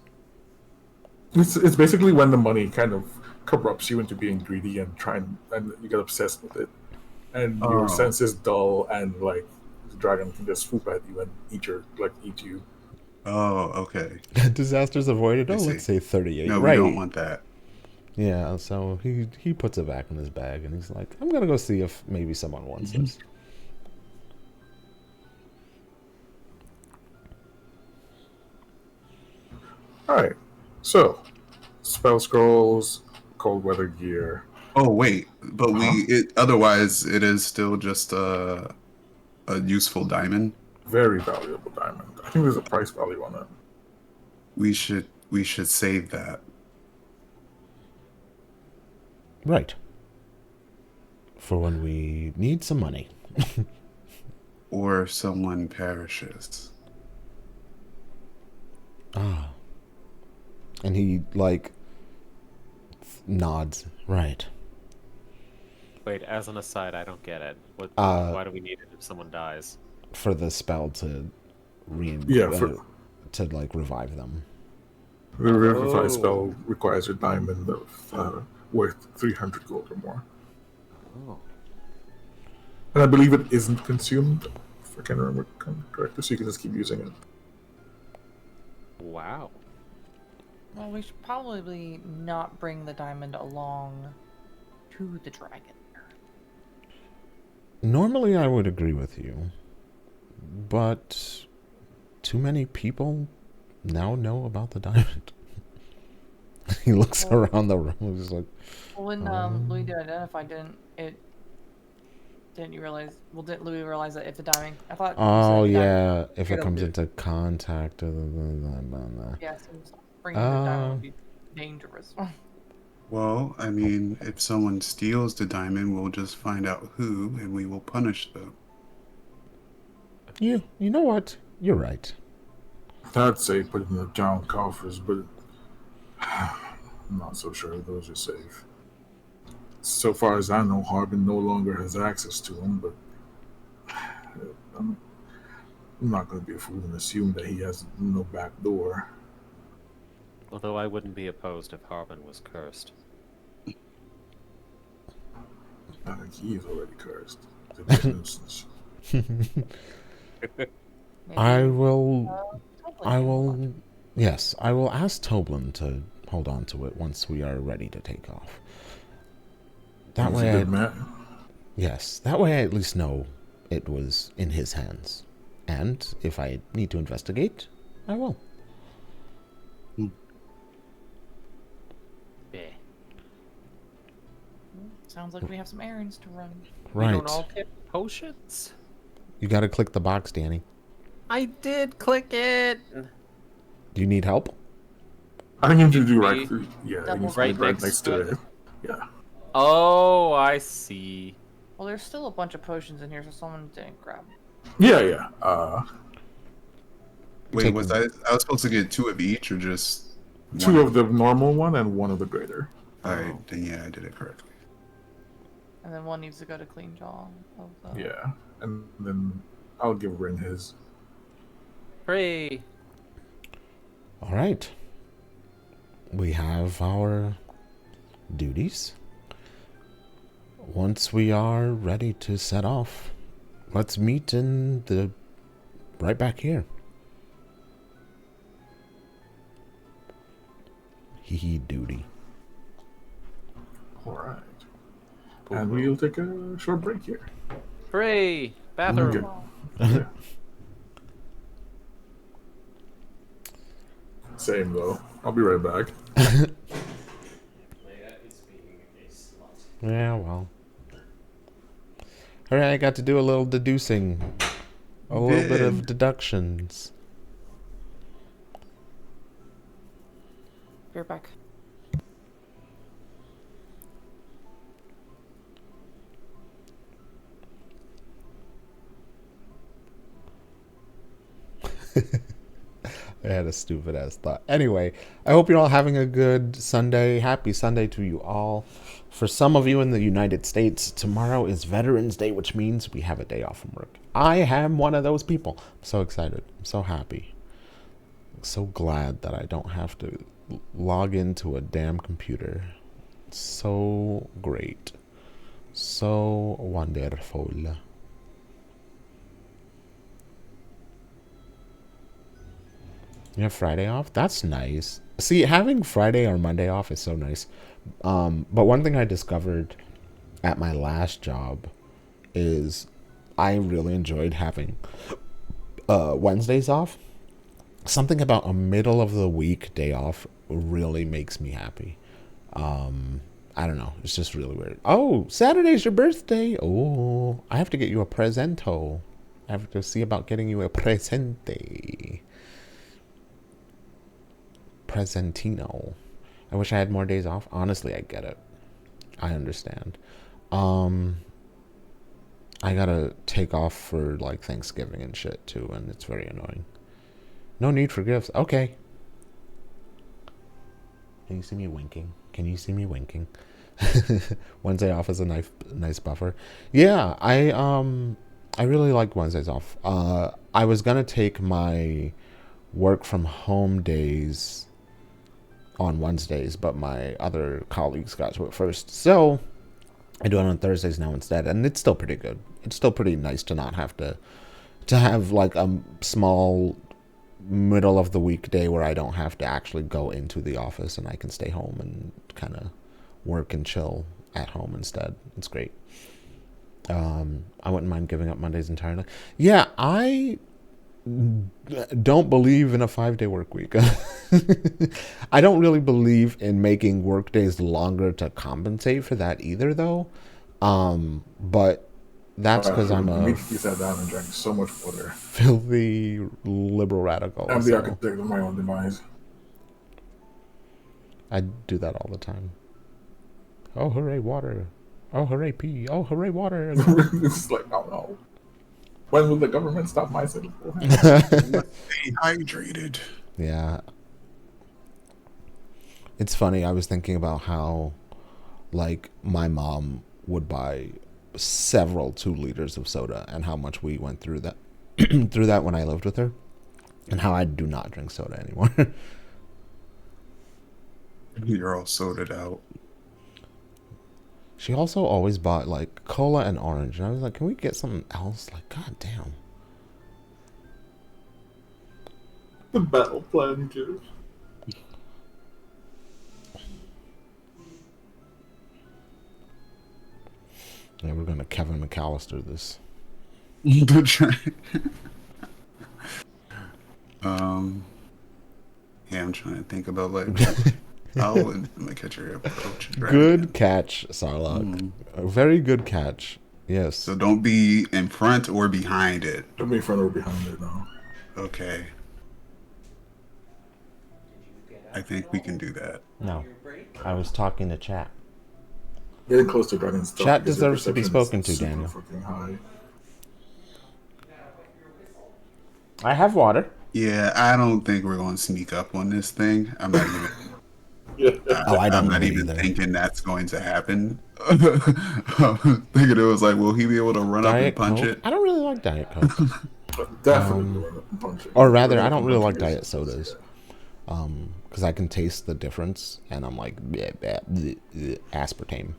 It's basically when the money kind of corrupts you into being greedy and and you get obsessed with it, and your Oh. senses dull, and like the dragon can just swoop at you and eat you. Oh, okay. Disasters avoided. I Oh, see. let's say 38. No, right. we don't want that. Yeah, so he puts it back in his bag and he's like, "I'm gonna go see if maybe someone wants this." All right, so spell scrolls, cold weather gear. Oh wait, but otherwise it is still just a useful diamond. Very valuable diamond. I think there's a price value on it. We should save that. Right. For when we need some money. Or someone perishes. Ah. And he like nods. Right. Wait, as an aside, I don't get it. What? Why do we need it if someone dies? For the spell to to like revive them. The Revivify Oh. spell requires a diamond of worth 300 gold or more. Oh. And I believe it isn't consumed, if I can remember correctly, so you can just keep using it. Wow. Well, we should probably not bring the diamond along to the dragon. Normally I would agree with you. But too many people now know about the diamond. He looks around the room and he's like, Well, when Louis did identify, didn't you realize? Well, didn't Louis realize that if the diamond? I thought. you "Oh said the diamond- yeah, if it it'll comes do- into contact." Yes, bringing the diamond would be dangerous. Well, I mean, if someone steals the diamond, we'll just find out who, and we will punish them. You know what? You're right. I'd say put it in the town coffers, but I'm not so sure those are safe. So far as I know, Harbin no longer has access to them, but I'm not going to be a fool and assume that he has no back door. Although I wouldn't be opposed if Harbin was cursed. I think he is already cursed. It's a nuisance. Maybe, I will. Toblin I can will. watch. Yes, I will ask Toblin to hold on to it once we are ready to take off. That He's way, a good man. yes, that way I at least know it was in his hands. And if I need to investigate, I will. Yeah. Sounds like we have some errands to run. We Right. don't all get potions? You gotta click the box, Danny. I did click it! Do you need help? I think you need to do right. Maybe. Yeah, Double you need to right do right next next to to it. it. Yeah. Oh, I see. Well, there's still a bunch of potions in here, so someone didn't grab them. Yeah, yeah. Wait, Take was them. I was supposed to get 2 of each or just Two one? of the normal one and one of the greater. Alright, then yeah, I did it correctly. And then one needs to go to Clean Jaw. Of the... Yeah. And then I'll give Rin his. Hooray! All right. We have our duties. Once we are ready to set off, let's meet in the right back here. Hee duty. All right. And we'll take a short break here. Hooray! Bathroom! Okay. Yeah. Same though. I'll be right back. Yeah, well. All right, I got to do a little deducing, a little bit of deductions. Be right back. I had a stupid ass thought. Anyway, I hope you're all having a good Sunday. Happy Sunday to you all. For some of you in the United States, tomorrow is Veterans Day, which means we have a day off from work. I am one of those people. I'm so excited. I'm so happy. I'm so glad that I don't have to log into a damn computer. It's so great. So wonderful. You have Friday off? That's nice. See, having Friday or Monday off is so nice. But one thing I discovered at my last job is I really enjoyed having Wednesdays off. Something about a middle of the week day off really makes me happy. I don't know. It's just really weird. Oh, Saturday's your birthday. Oh, I have to get you a presento. I have to see about getting you a presente. Presentino. I wish I had more days off. Honestly, I get it. I understand. I gotta take off for like Thanksgiving and shit too, and it's very annoying. No need for gifts. Okay. Can you see me winking? Can you see me winking? Wednesday off is a nice buffer. Yeah, I really like Wednesdays off. I was gonna take my work from home days on Wednesdays, but my other colleagues got to it first. So I do it on Thursdays now instead, and it's still pretty good. It's still pretty nice to not have to have like a small middle of the week day where I don't have to actually go into the office and I can stay home and kind of work and chill at home instead. It's great. I wouldn't mind giving up Mondays entirely. Yeah, I don't believe in a 5-day work week. I don't really believe in making work days longer to compensate for that either, though. But that's because I'm a You sat down and drank so much water. filthy liberal radical. I'm the so architect of my own demise. I do that all the time. Oh, hooray, water. Oh, hooray, pee. Oh, hooray, water. It's like, oh no. When will the government stop my cell phone? Stay hydrated. Yeah. It's funny. I was thinking about how, like, my mom would buy several 2 liters of soda, and how much we went through that through that when I lived with her, and how I do not drink soda anymore. You're all sorted out. She also always bought like cola and orange, and I was like, "Can we get something else?" Like, god damn. The battle plan, dude. Yeah, we're gonna Kevin McAllister this. Yeah, I'm trying to think about like how would my catcher approach a dragon. Good catch, Sarlacc. A very good catch. Yes. So don't be in front or behind it. Don't be in front or behind it now. Okay. I think we can do that. No. I was talking to chat. Getting close to dragon's stuff. Chat because your deserves to be perception is spoken to, super Daniel. fucking high. I have water. Yeah, I don't think we're going to sneak up on this thing. I'm not even. Yeah. Oh, I don't I'm not know even either. thinking that's going to happen. I was thinking it was like, will he be able to run up and Diet punch Coke? it? I don't really like Diet Coke. Definitely run up and punch it. Or rather, Run I up don't and really punch like it. diet sodas. Because I can taste the difference, and I'm like, bleh, bleh, bleh, bleh, aspartame.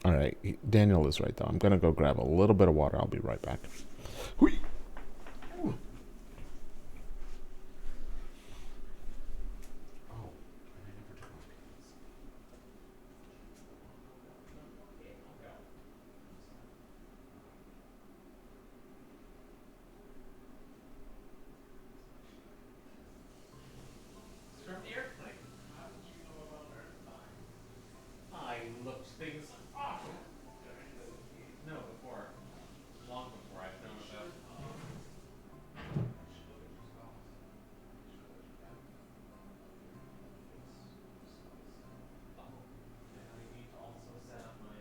All right, Daniel is right though. I'm gonna go grab a little bit of water. I'll be right back. Hui. I looked things up. No, before. Long before I've known about. I need to also set up my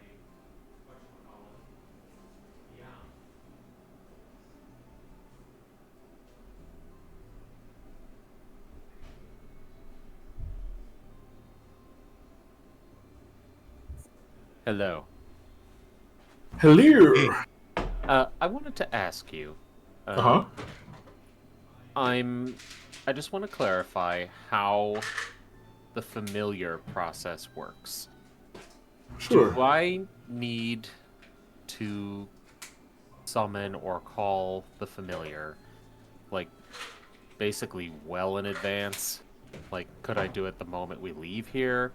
whatchamacallit. Yeah. Hello. Hello. I wanted to ask you. Uh-huh. I just want to clarify how the familiar process works. Sure. Do I need to summon or call the familiar, like, basically well in advance? Like, could I do it the moment we leave here?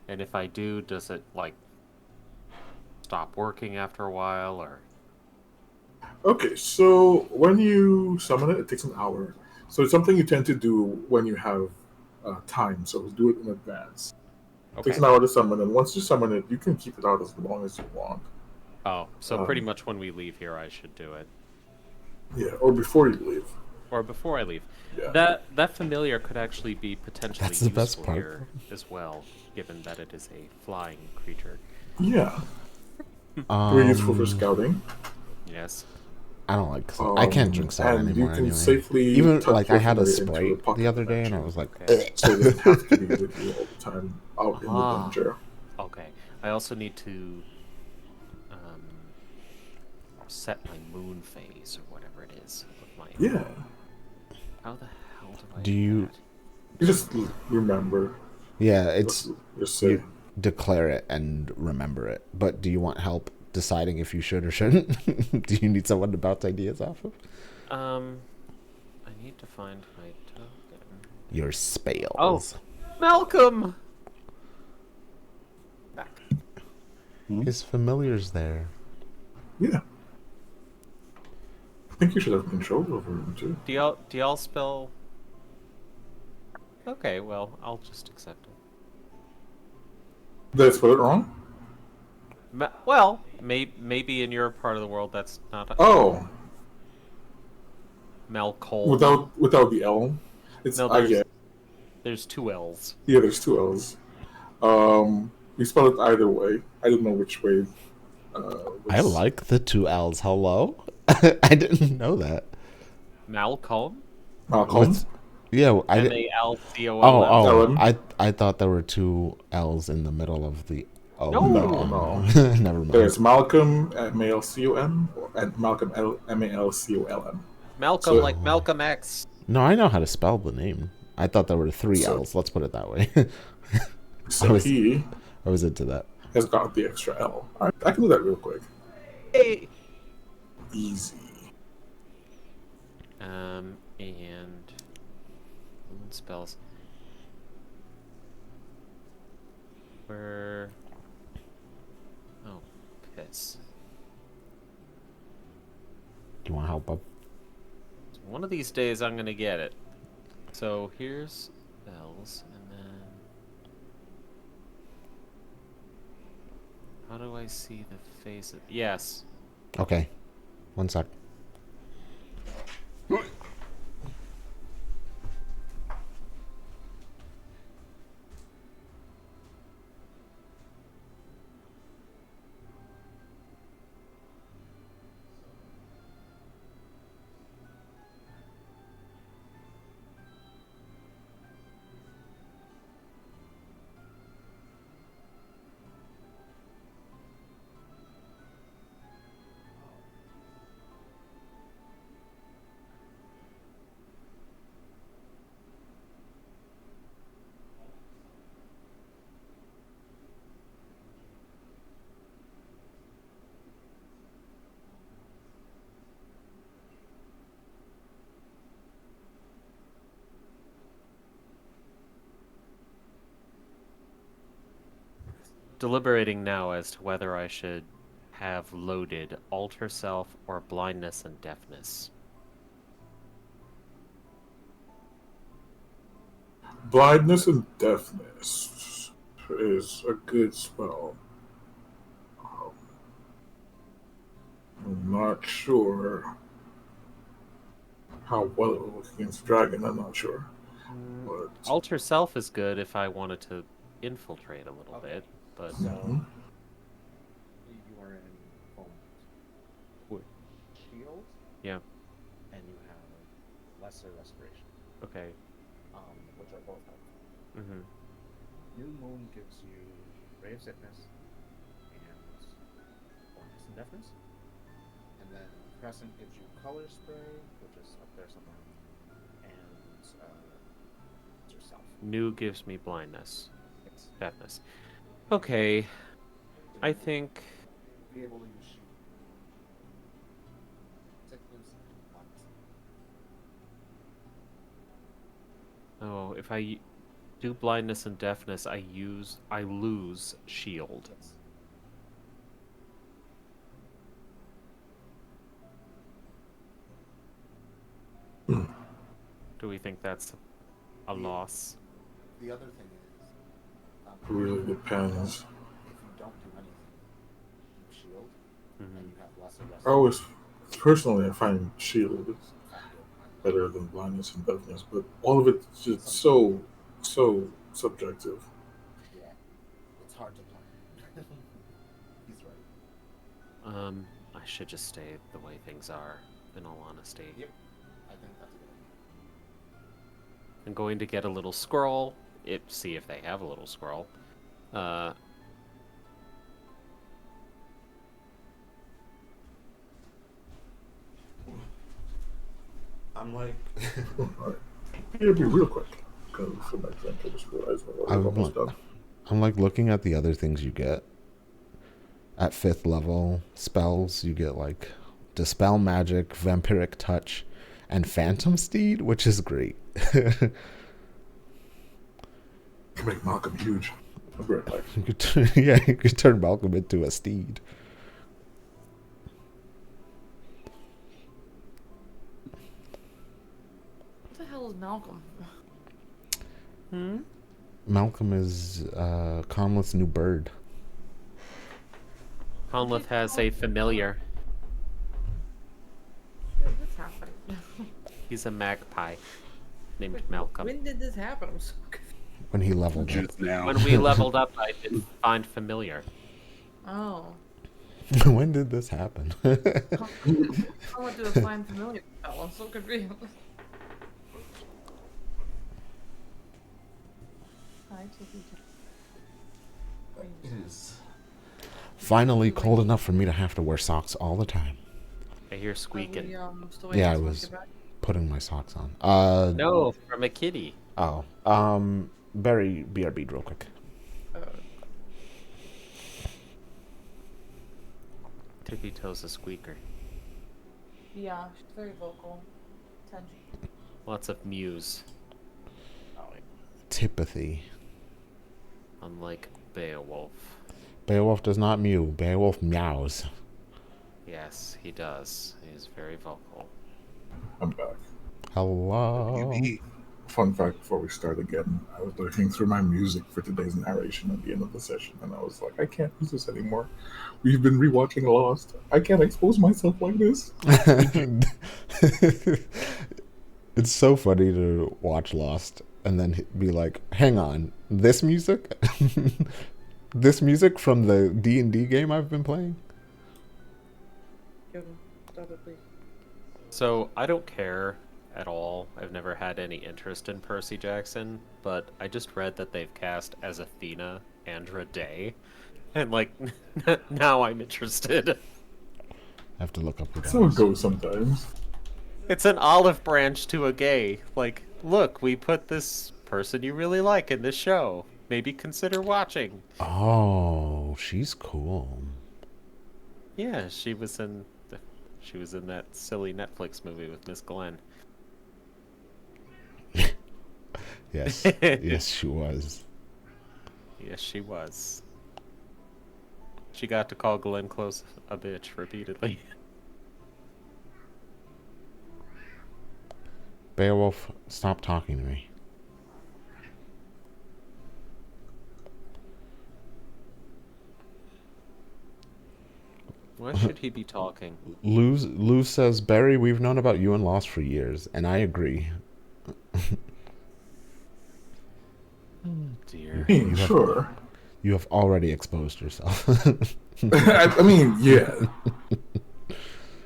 And if I do, does it, like, stop working after a while, or... Okay, so when you summon it, it takes an hour. So it's something you tend to do when you have time. So do it in advance. It Okay. takes an hour to summon, and once you summon it, you can keep it out as long as you want. Oh, so pretty much when we leave here, I should do it. Yeah, or before you leave. Or before I leave. Yeah. That familiar could actually be potentially That's the best useful part. here as well, given that it is a flying creature. Yeah. Very useful for scouting. Yes. I don't like soda. I can't drink soda and anymore you can anyway. safely Even tuck like your I had a familiar into Sprite pocket the other day, and I dimension. was like, Okay. So it doesn't have to be with you all the time out in the Ah. danger. Okay. I also need to set my moon phase or whatever it is with my. Yeah. How the hell do I Do you- that? You just remember. yeah, it's Just say. you declare it and remember it. But do you want help deciding if you should or shouldn't? Do you need someone to bounce ideas off of? I need to find my token. Your spells. Oh. Malcolm. Back. His familiar's there. Yeah. I think you should have control over him too. Do y'all spell? Okay, well, I'll just accept it. Did I spell it wrong? Well, maybe in your part of the world that's not Oh, Malcolm. without the L. It's No, I get. there's two L's. Yeah, there's two L's. We spell it either way. I don't know which way. I was- like the two L's. Hello? I didn't know that. Malcolm? Malcolm. With- yeah, I did. Malcolm. Ellen. I thought there were two L's in the middle of the O. No. No. Never mind. There's Malcolm Malcom and Malcolm Malcolm. Malcolm, So- like Malcolm X. No, I know how to spell the name. I thought there were three So- L's. Let's put it that way. So was- he I was into that. has got the extra L. I can do that real quick. Hey. Easy. And spells. Where? Oh, piss. Do you want help up? One of these days I'm gonna get it. So here's spells, and then how do I see the face of? Yes. Okay. One sec. Deliberating now as to whether I should have loaded alter self or blindness and deafness. Blindness and deafness is a good spell. I'm not sure how well it will work against dragon. I'm not sure. But Alter self is good if I wanted to infiltrate a little bit, but Mhm. You are in home shield, yeah, and you have lesser restoration, okay. which are both helpful. Mm-hmm. New moon gives you ray of sickness and blindness and deafness, and then crescent gives you color spray, which is up there somewhere, and yourself. New gives me blindness, Yes. deafness. Okay, I think Be able to use shield. Sickness and blindness. if I do blindness and deafness, I lose shield. Yes. Do we think that's a loss? The other thing is, it really depends. if you don't do anything, you shield, Mm-hmm. and you have lesser I always, personally, I find shield is better than blindness and deafness, but all of it's just so subjective. Yeah, it's hard to plan. He's right. I should just stay the way things are, in all honesty. Yep, I think that's a good idea. I'm going to get a little scroll. See if they have a little scroll. I'm like, Alright. It'll be real quick. Because for my drink, I just realized I was almost done. I'm like looking at the other things you get. At 5th level spells, you get like Dispel Magic, Vampiric Touch, and Phantom Steed, which is great. Can make Malcolm huge. I'll be right back. You could turn Malcolm into a steed. What the hell is Malcolm? Malcolm is Conleth's new bird. Conleth has a familiar. When did this happen? He's a magpie named Malcolm. When did this happen? I'm so confused. when he leveled up. Just now. When we leveled up, I did find familiar. Oh. When did this happen? I want to find familiar. Oh, I'm so confused. Hi, Tippy. It is finally cold enough for me to have to wear socks all the time. I hear squeaking. Yeah, I was putting my socks on. No, from a kitty. Oh. Barry, BRB real quick. Tippy Toe's a squeaker. Yeah, she's very vocal. Attention. Lots of mews. Tipathy. Unlike Beowulf. Beowulf does not mew. Beowulf meows. Yes, he does. He is very vocal. I'm back. Hello. Fun fact before we start again, I was looking through my music for today's narration at the end of the session, and I was like, I can't use this anymore. We've been rewatching Lost. I can't expose myself like this. It's so funny to watch Lost and then be like, hang on, this music? This music from the D&D game I've been playing? Stop it, please. So, I don't care at all. I've never had any interest in Percy Jackson, but I just read that they've cast as Athena Andra Day. And, like, now I'm interested. I have to look up who that So it is. goes sometimes. It's an olive branch to a gay. Like, look, we put this person you really like in this show. Maybe consider watching. Oh, she's cool. Yeah, she was in that silly Netflix movie with Miss Glenn. Yes. Yes, she was. Yes, she was. She got to call Glenn Close a bitch repeatedly. Beowulf, stop talking to me. Why should he be talking? Lou says, Barry, we've known about you and Lost for years, and I agree. Dear. Sure. You have already exposed yourself. I mean, yeah.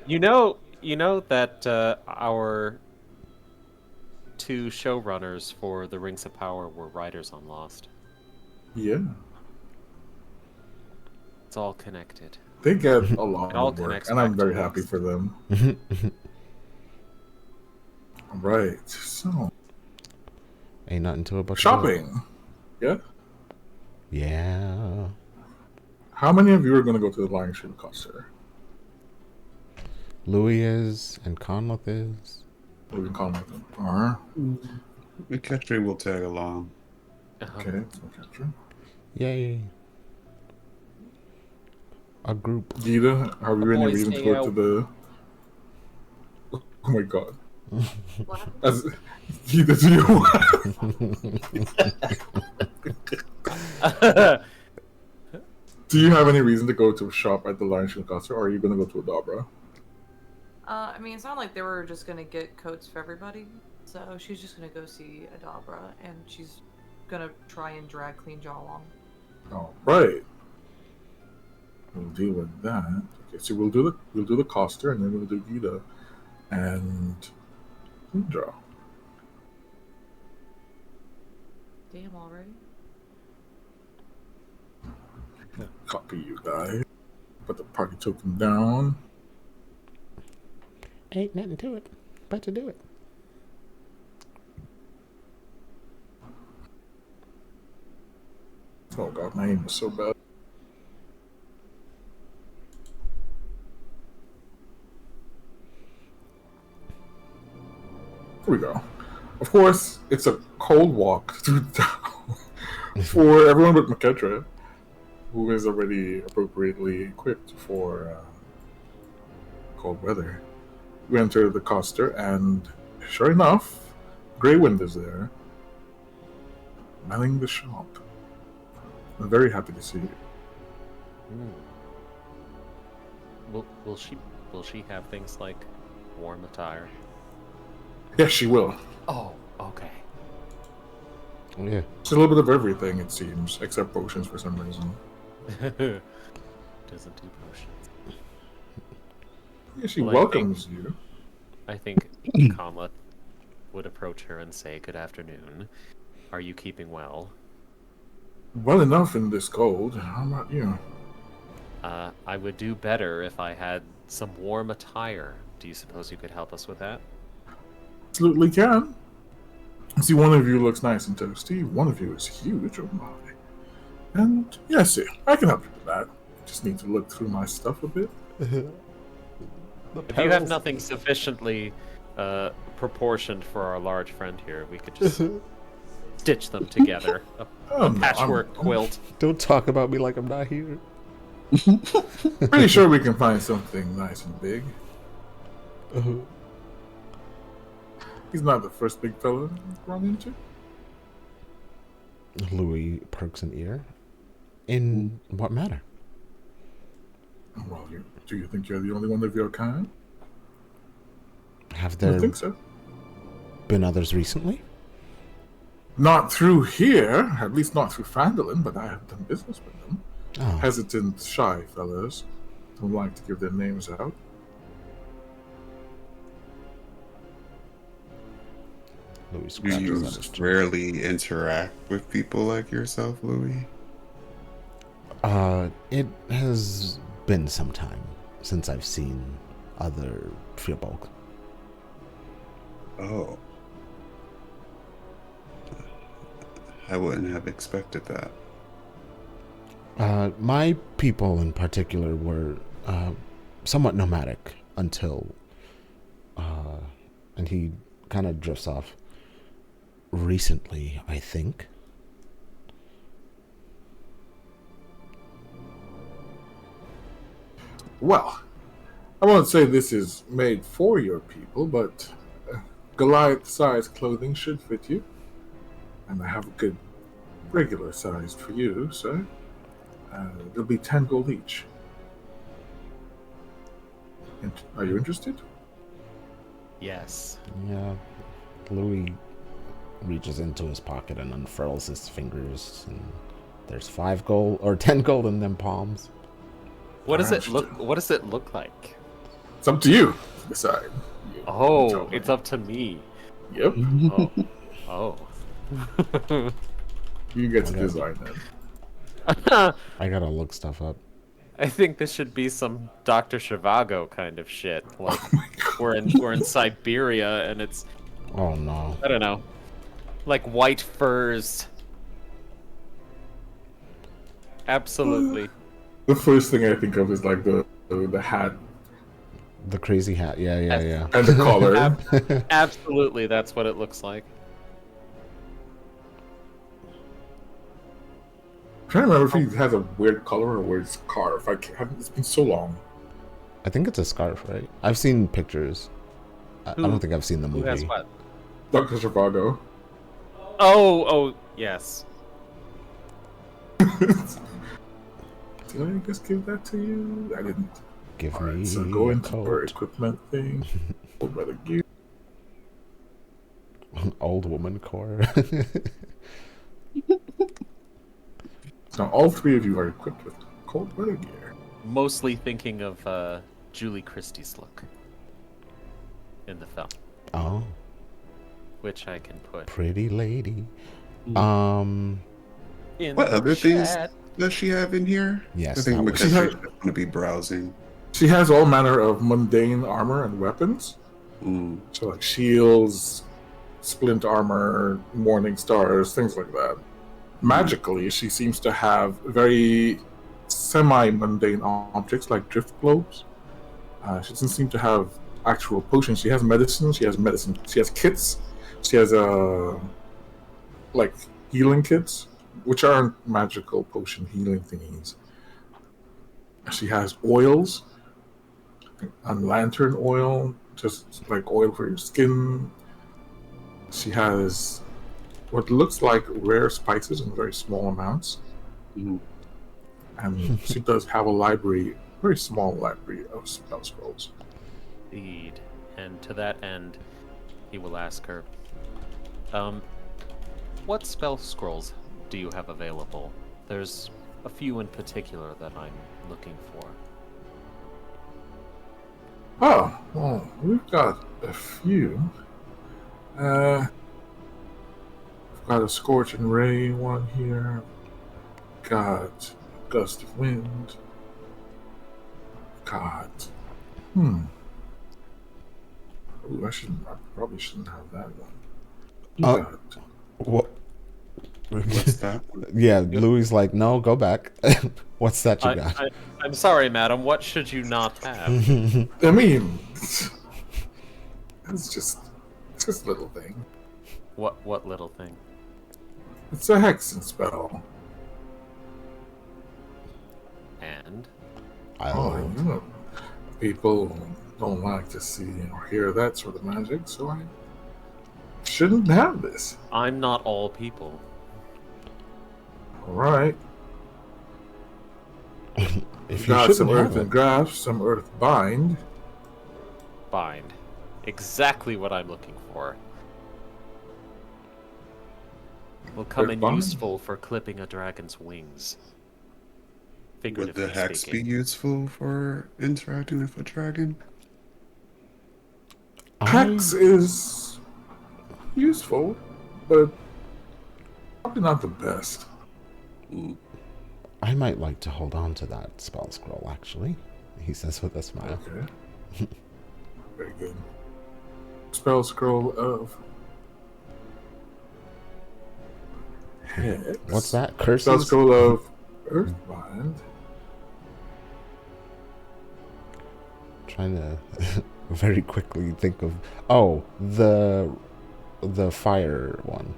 You know that our two showrunners for The Rings of Power were writers on Lost. Yeah. It's all connected. They get a lot It all of work, connects and I'm back to very Lost. happy for them. Right. So, Ain't nothing to it but shopping. Yeah. Yeah. How many of you are going to go to the Lion Ship Coaster? Louis is, and Conleth is. We can call them. Are. McKetry will tag along. Okay. Okay. Yay. A group. Gita, have you any Boys reason to stay go out. to the... Oh my god. What? As... Gita, do you Do you have any reason to go to a shop at the Lion Ship Coaster, or are you going to go to Adabra? I mean, it's not like they were just gonna get coats for everybody. So she's just gonna go see Adabra, and she's gonna try and drag Clean Jaw along. All right. We'll deal with that. Okay, so we'll do the coaster, and then we'll do Gita and Indra. Damn, already. Copy you guys. Put the party token down. Ain't nothing to it but to do it. Oh god, my aim is so bad. Here we go. Of course, it's a cold walk through town for everyone but McKetra, who is already appropriately equipped for cold weather. We enter the coaster, and sure enough, Greywind is there, manning the shop. I'm very happy to see you. Will she have things like warm attire? Yes, she will. Oh, okay. Yeah. It's a little bit of everything, it seems, except potions for some reason. Doesn't do potions. Yeah, she Well, I think- welcomes you. I think Kamla would approach her and say, "Good afternoon. Are you keeping well?" Well enough in this cold. How about you? I would do better if I had some warm attire. Do you suppose you could help us with that? Absolutely can. See, one of you looks nice and toasty. One of you is huge. Oh my. And yes, I can help you with that. Just need to look through my stuff a bit. If you have nothing sufficiently proportioned for our large friend here, we could just stitch them together. Oh, no, Patchwork quilt. Don't talk about me like I'm not here. Pretty sure we can find something nice and big. He's not the first big fella I've run into. Louis perks an ear. In what matter? Well, do you think you're the only one of your kind? Have I there think so. been others recently? Not through here, at least not through Fandolin, but I have done business with them. Oh, Hesitant, shy fellows. Don't like to give their names out. Louis Do you scratches at his chin. rarely interact with people like yourself, Louis? It has been some time since I've seen other Firbolg. Oh. I wouldn't have expected that. My people in particular were somewhat nomadic until, and he kind of drifts off. Recently, I think. Well, I won't say this is made for your people, but Goliath-sized clothing should fit you. And I have a good regular size for you, so it'll be 10 gold each. And are you interested? Yes. Yeah, Louis reaches into his pocket and unfurls his fingers, and there's 5 gold or 10 gold in them palms. What does it Gosh. look? What does it look like? It's up to you to decide. Oh, tell me. it's up to me. Yep. Oh. You get to Okay. design it. I gotta look stuff up. I think this should be some Dr. Zhivago kind of shit. Like Oh my god. we're in Siberia and it's Oh no. I don't know, like white furs. Absolutely. The first thing I think of is like the hat The crazy hat. Yeah. and the collar. Absolutely, that's what it looks like. I'm trying to remember if he has a weird color or a weird scarf. It's been so long. I think it's a scarf, right? I've seen pictures. I don't think I've seen the Who movie. has what? Dr. Zhivago. Oh, yes. Did I just give that to you? I didn't. Give Alright, me so go into coat. our equipment thing. Old brother gear. Old woman core. Now all three of you are equipped with cold weather gear. Mostly thinking of Julie Christie's look in the film, Oh, which I can put pretty lady. in What the other things chat. does she have in here? Yes, I think that was- She McKenzie had- is going to be browsing. She has all manner of mundane armor and weapons. So like shields, splint armor, morning stars, things like that. Magically, she seems to have very semi-mundane objects like drift globes. She doesn't seem to have actual potions. She has medicine. She has kits. She has like healing kits, which aren't magical potion healing thingies. She has oils and lantern oil, just like oil for your skin. She has what looks like rare spices in very small amounts. And she does have a library, very small library of spell scrolls. Indeed. And to that end, he will ask her, What spell scrolls do you have available? There's a few in particular that I'm looking for. Oh, well, we've got a few. I've got a Scorching Ray one here. Got Gust of Wind. Got. Ooh, I probably shouldn't have that one. Oh. Got. What? What's that? Yeah, Louis like, no, go back. What's that you got? I'm sorry, madam. What should you not have? I mean, it's just a little thing. What little thing? It's a hexing spell. And Oh, you know, people don't like to see or hear that sort of magic, so I shouldn't have this. I'm not all people. All right. If you Got some shouldn't have Earthen it. Grasp, some Earth Bind. Bind. Exactly what I'm looking for. Will come in Bind? useful for clipping a dragon's wings. Would Figuratively the hex speaking. be useful for interacting with a dragon? Hex is useful, but probably not the best. I might like to hold on to that spell scroll, actually. He says with a smile. Okay. Very good. Spell scroll of Hex. What's that? Spell Curses? scroll of Earthbind. Trying to very quickly think of... Oh, the fire one.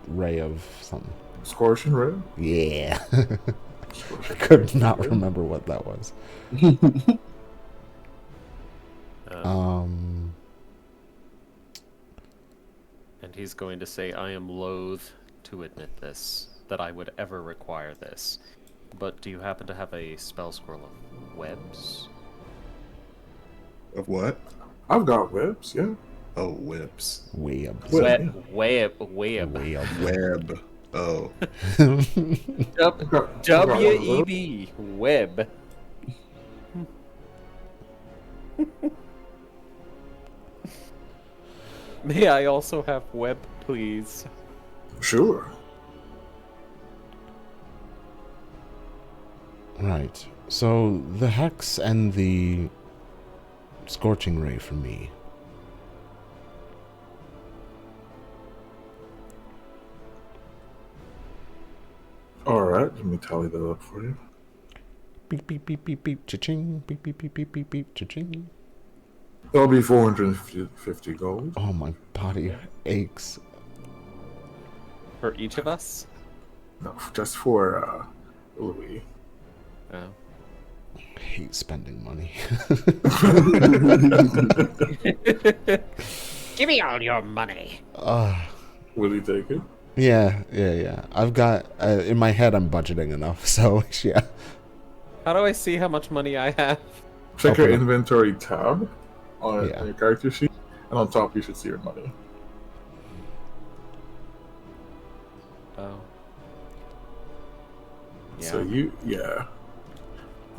Ray of something. Scorching Ray. Yeah. Scorching Could not Ray. remember what that was. And he's going to say, I am loath to admit this, that I would ever require this. But do you happen to have a spell scroll of webs? Of what? I've got webs, yeah. Oh, whips. Web. Web. Web. Web. Oh. W-E-B. Web. May I also have web, please? Sure. Right. So the hex and the scorching ray for me. Alright, let me tally that up for you. Beep beep beep beep beep cha-ching. Beep beep beep beep beep beep cha-ching. That'll be 450 gold. Oh, my body aches. For each of us? No, just for Louis. Oh. I hate spending money. Give me all your money. Will he take it? Yeah. I've got in my head I'm budgeting enough, so yeah. How do I see how much money I have? Check your Open up. inventory tab on Yeah. your character sheet, and on top you should see your money. Oh. Yeah. So you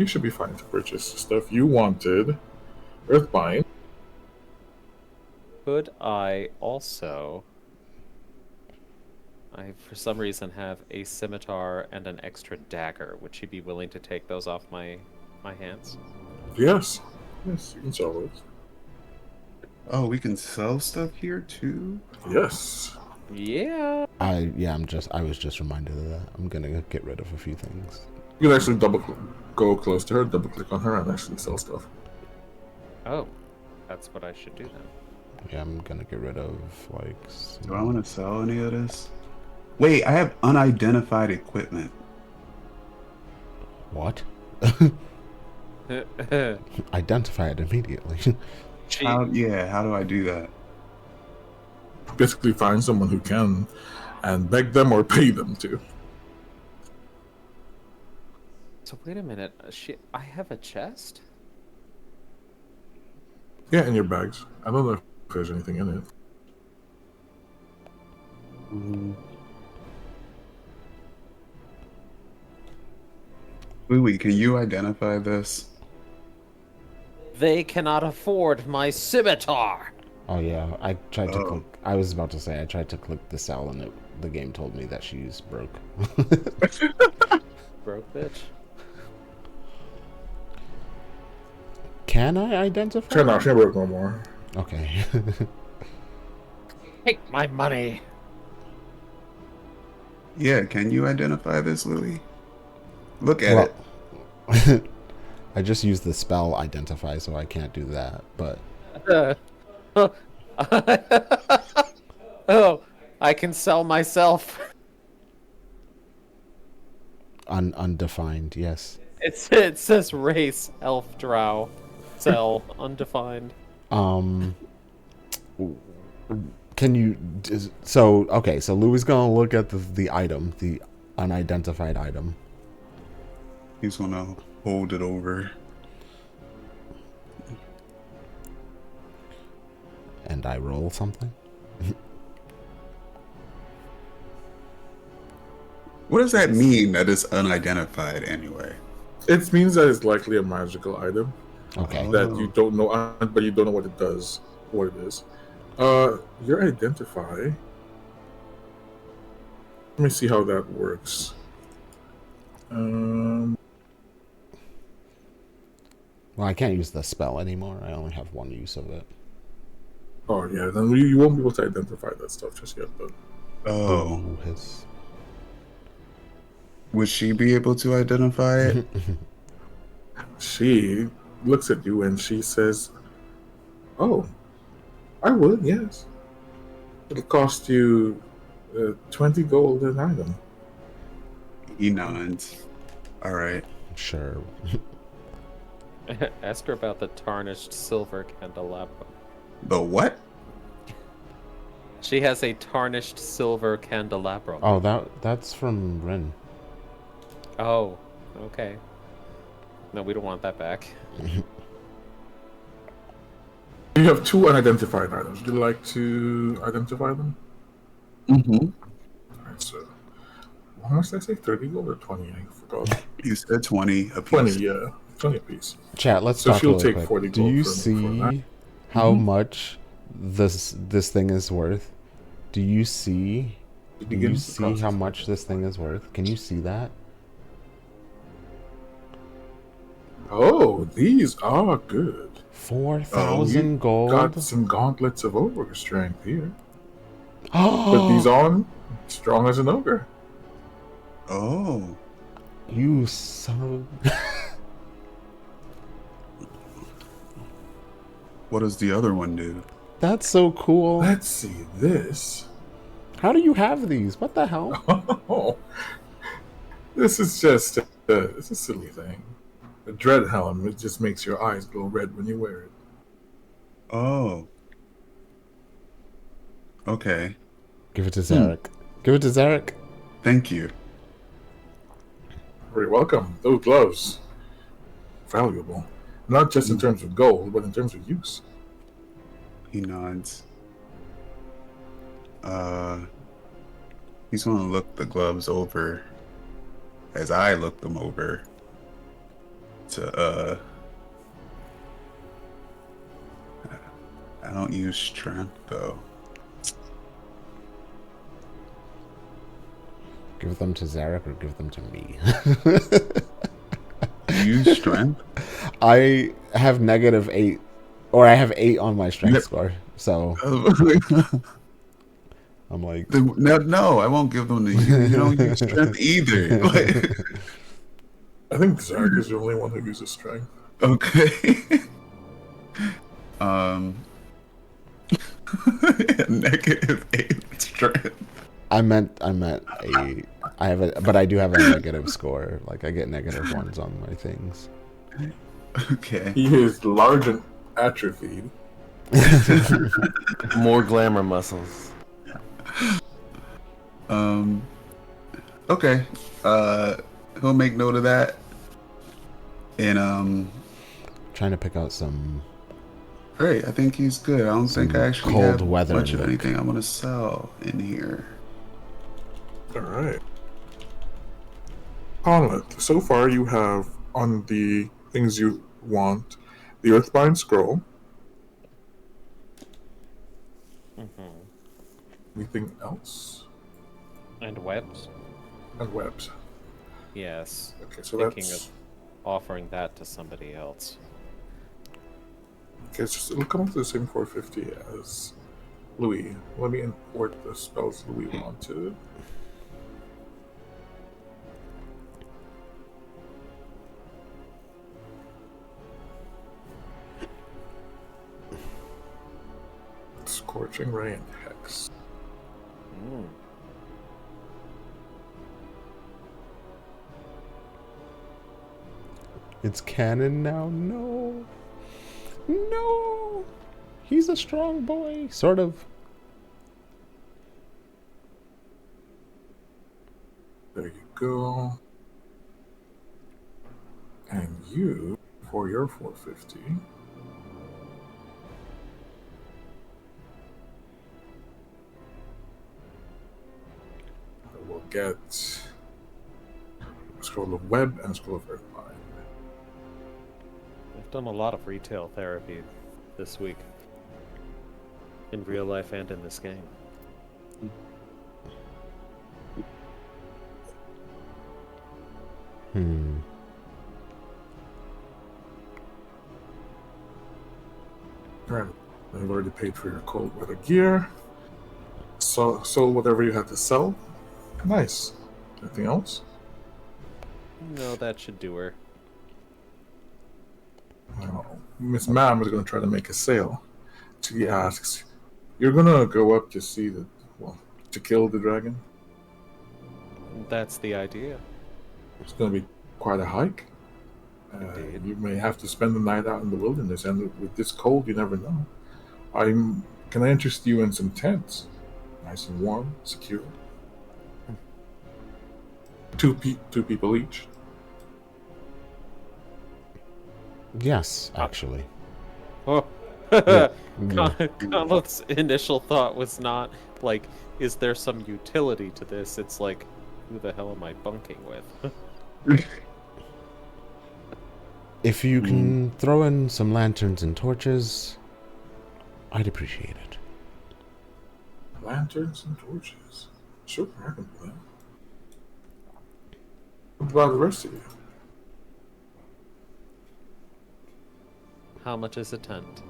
should be fine to purchase stuff you wanted. Earthbind. Could I also... I, for some reason, have a scimitar and an extra dagger. Would she be willing to take those off my hands? Yes, you can sell those. Oh, we can sell stuff here too? Yes. Yeah. I was just reminded of that. I'm gonna get rid of a few things. You can actually go close to her, double click on her, and actually sell stuff. Oh, that's what I should do then. Yeah, I'm gonna get rid of like. Do I want to sell any of this? Wait, I have unidentified equipment. What? Identify it immediately. How do I do that? Basically, find someone who can, and beg them or pay them to. So wait a minute. I have a chest? Yeah, in your bags. I don't know if there's anything in it. Louis, can you identify this? They cannot afford my scimitar. Oh yeah, I tried to Oh. click. I was about to say I tried to click the cell and the game told me that she's broke. Broke bitch. Can I identify? Turn off. She ain't broke no more. Okay. Take my money. Yeah, can you identify this, Louis? Look at it. well, I just used the spell identify, so I can't do that. But Oh, I can sell myself. undefined, yes. It says race, elf, drow, sell, undefined. Can you? So okay, so Louis gonna look at the item, the unidentified item. He's gonna hold it over. And I roll something. What does that mean that it's unidentified anyway? It means that it's likely a magical item Okay. that you don't know, but you don't know what it does, what it is. Your identify. Let me see how that works. Well, I can't use the spell anymore. I only have one use of it. Oh yeah, then you won't be able to identify that stuff just yet. But Oh, Ooh, his. would she be able to identify it? she looks at you and she says, "Oh, I would, yes. It'll cost you 20 gold an item." He nods. All right. Sure. Ask her about the tarnished silver candelabra. The what? She has a tarnished silver candelabra. Oh, that's from Rin. Oh, okay. No, we don't want that back. You have two unidentified items. Would you like to identify them? Mm-hmm. Alright, so how much did I say? 30 gold or 20? I forgot. You said 20 a piece. 20, yeah. 20 apiece. Chat. Let's So talk she'll really take quick. 40 Do gold you for see that. how Mhm. much this thing is worth? Do you see? It Do you begins the see how process. much this thing is worth? Can you see that? Oh, these are good. 4,000 gold. Got some gauntlets of ogre strength here. Put Oh, these on, strong as an ogre. Oh. you son of. What does the other one do? That's so cool. Let's see this. How do you have these? What the hell? Oh, this is just it's a silly thing. The dread helm, it just makes your eyes glow red when you wear it. Oh. Okay. Give it to Zarek. Give it to Zarek. Thank you. Very welcome. Those gloves, valuable. Not just in terms of gold, but in terms of use. He nods. He's gonna look the gloves over as I look them over to I don't use strength though. Give them to Zarek or give them to me. You use strength? I have -8, or I have 8 on my strength score. So I'm like, No, I won't give them to you. You don't use strength either. Like, I think Zarek is the only one who uses strength. okay. -8 strength. I meant a. I have a, but I do have a negative score. Like I get -1s on my things. Okay. He is large and atrophied. More glamour muscles. Okay. He'll make note of that. And Trying to pick out some. great. I think he's good. I don't think I actually cold have weather much of look. anything I'm gonna sell in here. All right. Conlet, so far you have on the things you want the Earthbind Scroll. Anything else? And webs. And webs. Yes. Okay, so Thinking that's... of offering that to somebody else. Okay, it'll come up to the same 450 as Louis. Let me import the spells Louis wanted. Scorching Ray and Hex. It's canon now. No. No. He's a strong boy. Sort of. There you go. And you, for your 450, will get a scroll of web and a scroll of earthbind. I've done a lot of retail therapy this week. In real life and in this game. Alright, I've already paid for your cold weather gear. So sold whatever you had to sell. Nice. Anything else? No, that should do her. Oh, Miss Ma'am is going to try to make a sale. She asks, "You're going to go up to see the, well, to kill the dragon? That's the idea. It's going to be quite a hike. Indeed. You may have to spend the night out in the wilderness, and with this cold, you never know. Can I interest you in some tents? Nice and warm, secure. Two people each. Yes, actually. Oh. Yeah. Conlet's initial thought was not like, is there some utility to this? It's like, who the hell am I bunking with? If you can throw in some lanterns and torches, I'd appreciate it. Lanterns and torches. Sure, I can do that. What about the rest of you? How much is a tent?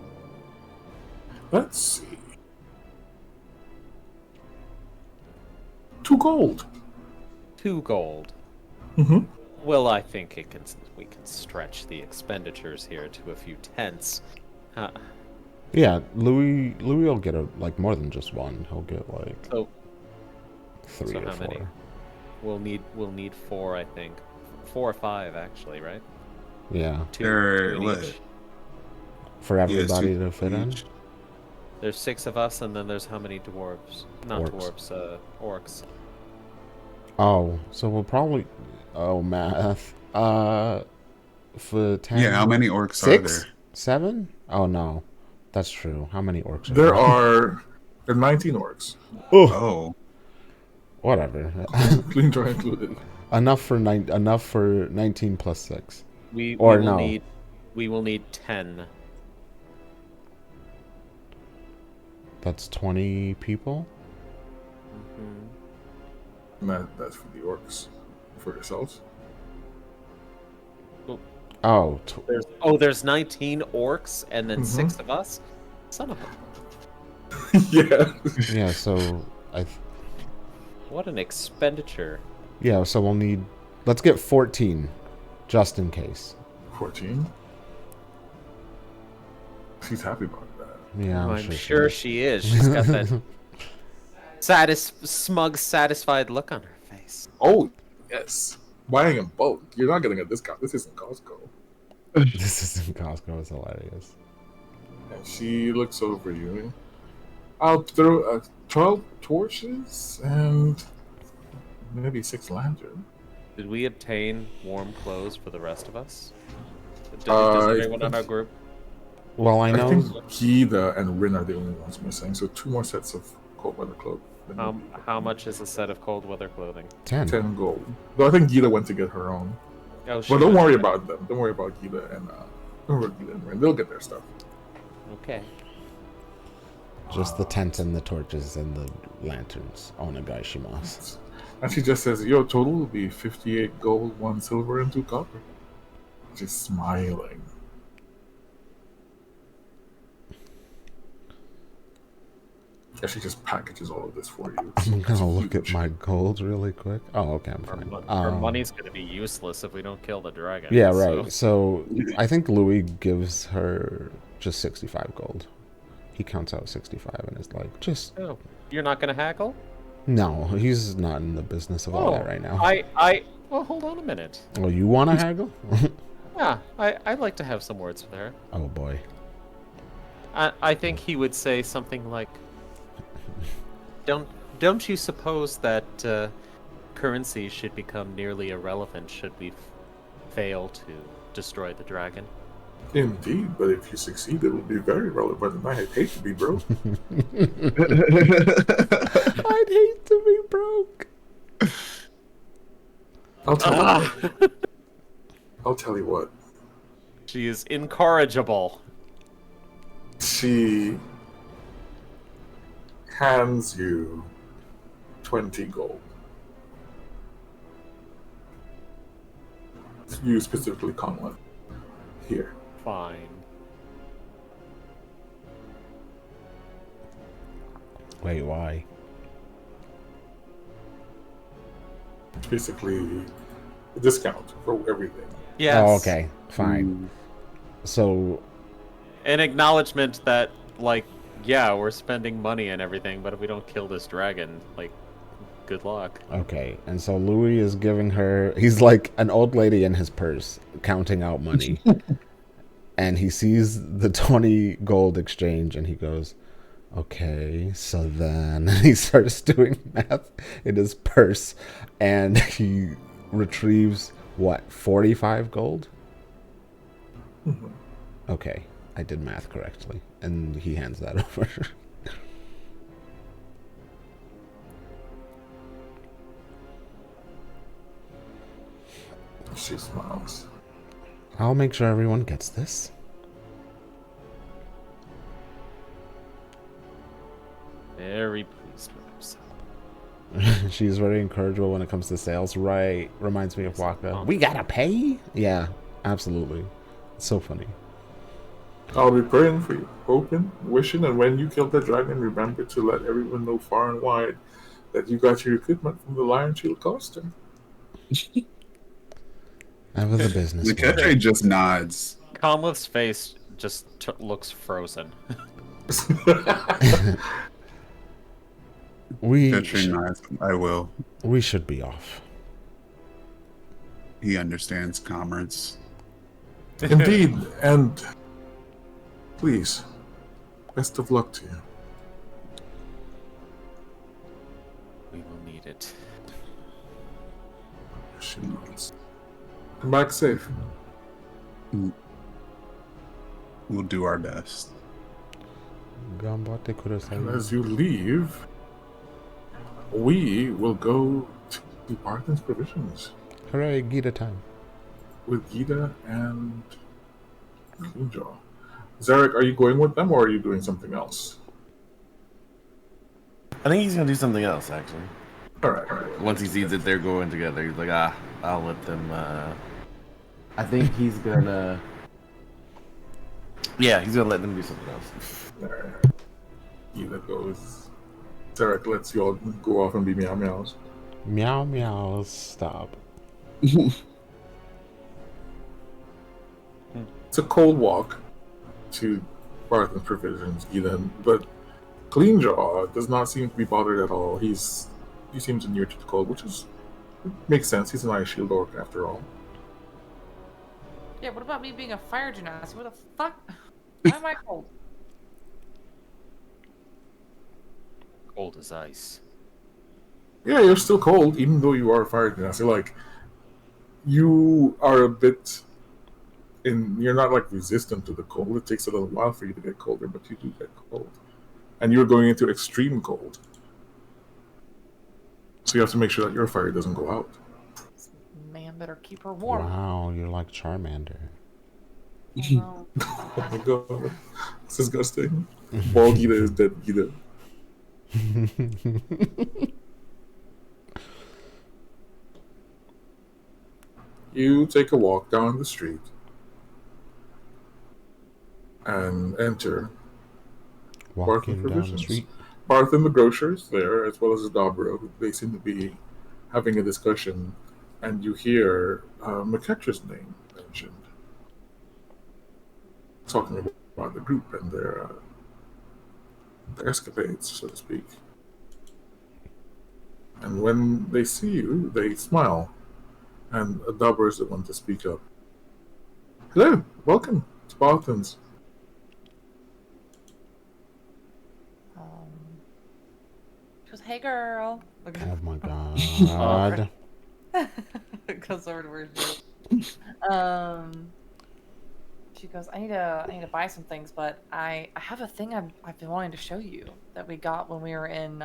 Let's see. 2 gold. 2 gold. Mm-hmm. Well, I think we can stretch the expenditures here to a few tents. Yeah, Louis will get more than just one. He'll get So 3 so or how 4. many? We'll need 4, I think. 4 or 5, actually, right? Yeah, 2 There, in what? each. for everybody to fit in. Each. There's 6 of us, and then there's how many dwarves? Not Orcs. dwarves, orcs. Oh, so we'll probably. Oh, math. For 10. Yeah, how many orcs 6? are there? 7? Oh no, that's true. How many orcs are There are 19 orcs. Oh, Oh, whatever. Clean dry included. enough for 19 plus 6. We Or will no. need 10. That's 20 people. And that's for the orcs. For yourselves. Oh, There's 19 orcs and then 6 of us. Son of a... Yeah. yeah. So What an expenditure. yeah. So we'll need. Let's get 14, just in case. 14. She's happy about that. Yeah, I'm sure she is. She's got that smug, satisfied look on her face. Oh, yes. Buying in bulk. You're not getting a discount. This isn't Costco. This isn't Costco. It's hilarious. And she looks over you. I'll throw 12 torches and maybe 6 lanterns. Did we obtain warm clothes for the rest of us? Does I everyone in think- our group? Well, I I know. think Keeda and Rin are the only ones missing, so 2 more sets of cold weather clothes. then How much is a set of cold weather clothing? 10. 10 gold. Though I think Gita went to get her own. Oh, But don't went worry to- about them. Don't worry about Gita and Ren. They'll get their stuff. Okay. Just the tent and the torches and the lanterns. Onegaishimasu. And she just says, "Your total will be 58 gold, 1 silver, and 2 copper." She's smiling. Yeah, she just packages all of this for you. I'm It's gonna look at huge. my gold really quick. Oh, okay, I'm Our, fine. our money's gonna be useless if we don't kill the dragon. Yeah, so- right. So I think Louis gives her just 65 gold. He counts out 65 and is like, just Oh, you're not gonna haggle? no. He's not in the business of all that right now. Well, hold on a minute. Oh, you want to haggle? Yeah, I'd like to have some words with her. Oh boy. I think he would say something like, "Don't you suppose that currency should become nearly irrelevant should we fail to destroy the dragon?" Indeed, but if you succeed, it will be very relevant, and I'd hate to be broke. I'd hate to be broke. I'll tell you. I'll tell you what. She is incorrigible. She hands you 20 gold. You specifically, Conlon. Here. Fine. Wait, why? It's basically a discount for everything. Yes. Oh, okay, fine. So, An acknowledgement that, like, yeah, we're spending money and everything, but if we don't kill this dragon, like, good luck. okay, and so Louis is giving her. He's like an old lady in his purse, counting out money, and he sees the 20 gold exchange, and he goes, "Okay, so then," he starts doing math in his purse, and he retrieves what 45 gold. Okay, I did math correctly, and he hands that over. She smiles. I'll make sure everyone gets this. Very pleased with herself. She's very encourageable when it comes to sales. Right. Reminds me of Waka. We gotta pay? Yeah, absolutely. It's so funny. I'll be praying for you, hoping, wishing, and when you kill the dragon, remember to let everyone know far and wide that you got your equipment from the Lion Shield Coaster. Ever the business. The Ketre just nods. Conleth's face just looks frozen. Ketre nods. I will. We should be off. He understands commerce. Indeed, and please, best of luck to you. We will need it. She nods. Come back safe. We'll do our best. Gambate And kudasai. as you leave, we will go to Barton's Provisions Hooray, Gita time. with Gita and Cleanjaw. Zarek, are you going with them or are you doing something else? I think he's gonna do something else actually. Alright. Once he sees that they're going together, he's like, I'll let them. I think he's gonna. Yeah, he's gonna let them do something else. Alright. Gita goes. Zarek lets you all go off and be meow meows. Meow meow, stop. It's a cold walk to Barton's Provisions, Gita, but Cleanjaw does not seem to be bothered at all. He seems inured to the cold, which makes sense. He's an ice shield orc after all. Yeah, what about me being a fire genasi? What the fuck? Why am I cold? Cold as ice. Yeah, you're still cold, even though you are a fire genasi. Like, you are a bit you're not like resistant to the cold. It takes a little while for you to get colder, but you do get cold. And you're going into extreme cold. So you have to make sure that your fire doesn't go out. This man better keep her warm. Wow, you're like Charmander. Oh, no. Oh my god. It's disgusting. Bald Gita is dead Gita. You take a walk down the street and enter Walking down the Provisions. street. Barth and the grocer's there, as well as Adabra. They seem to be having a discussion, and you hear McKetra's name mentioned, talking about the group and their escapades, so to speak. And when they see you, they smile, and Adabra is the one to speak up. Hello, welcome to Barthen's. She goes, "Hey, girl." Oh my god. Goes over to where she is. She goes, I need to buy some things, but I have a thing I've been wanting to show you that we got when we were in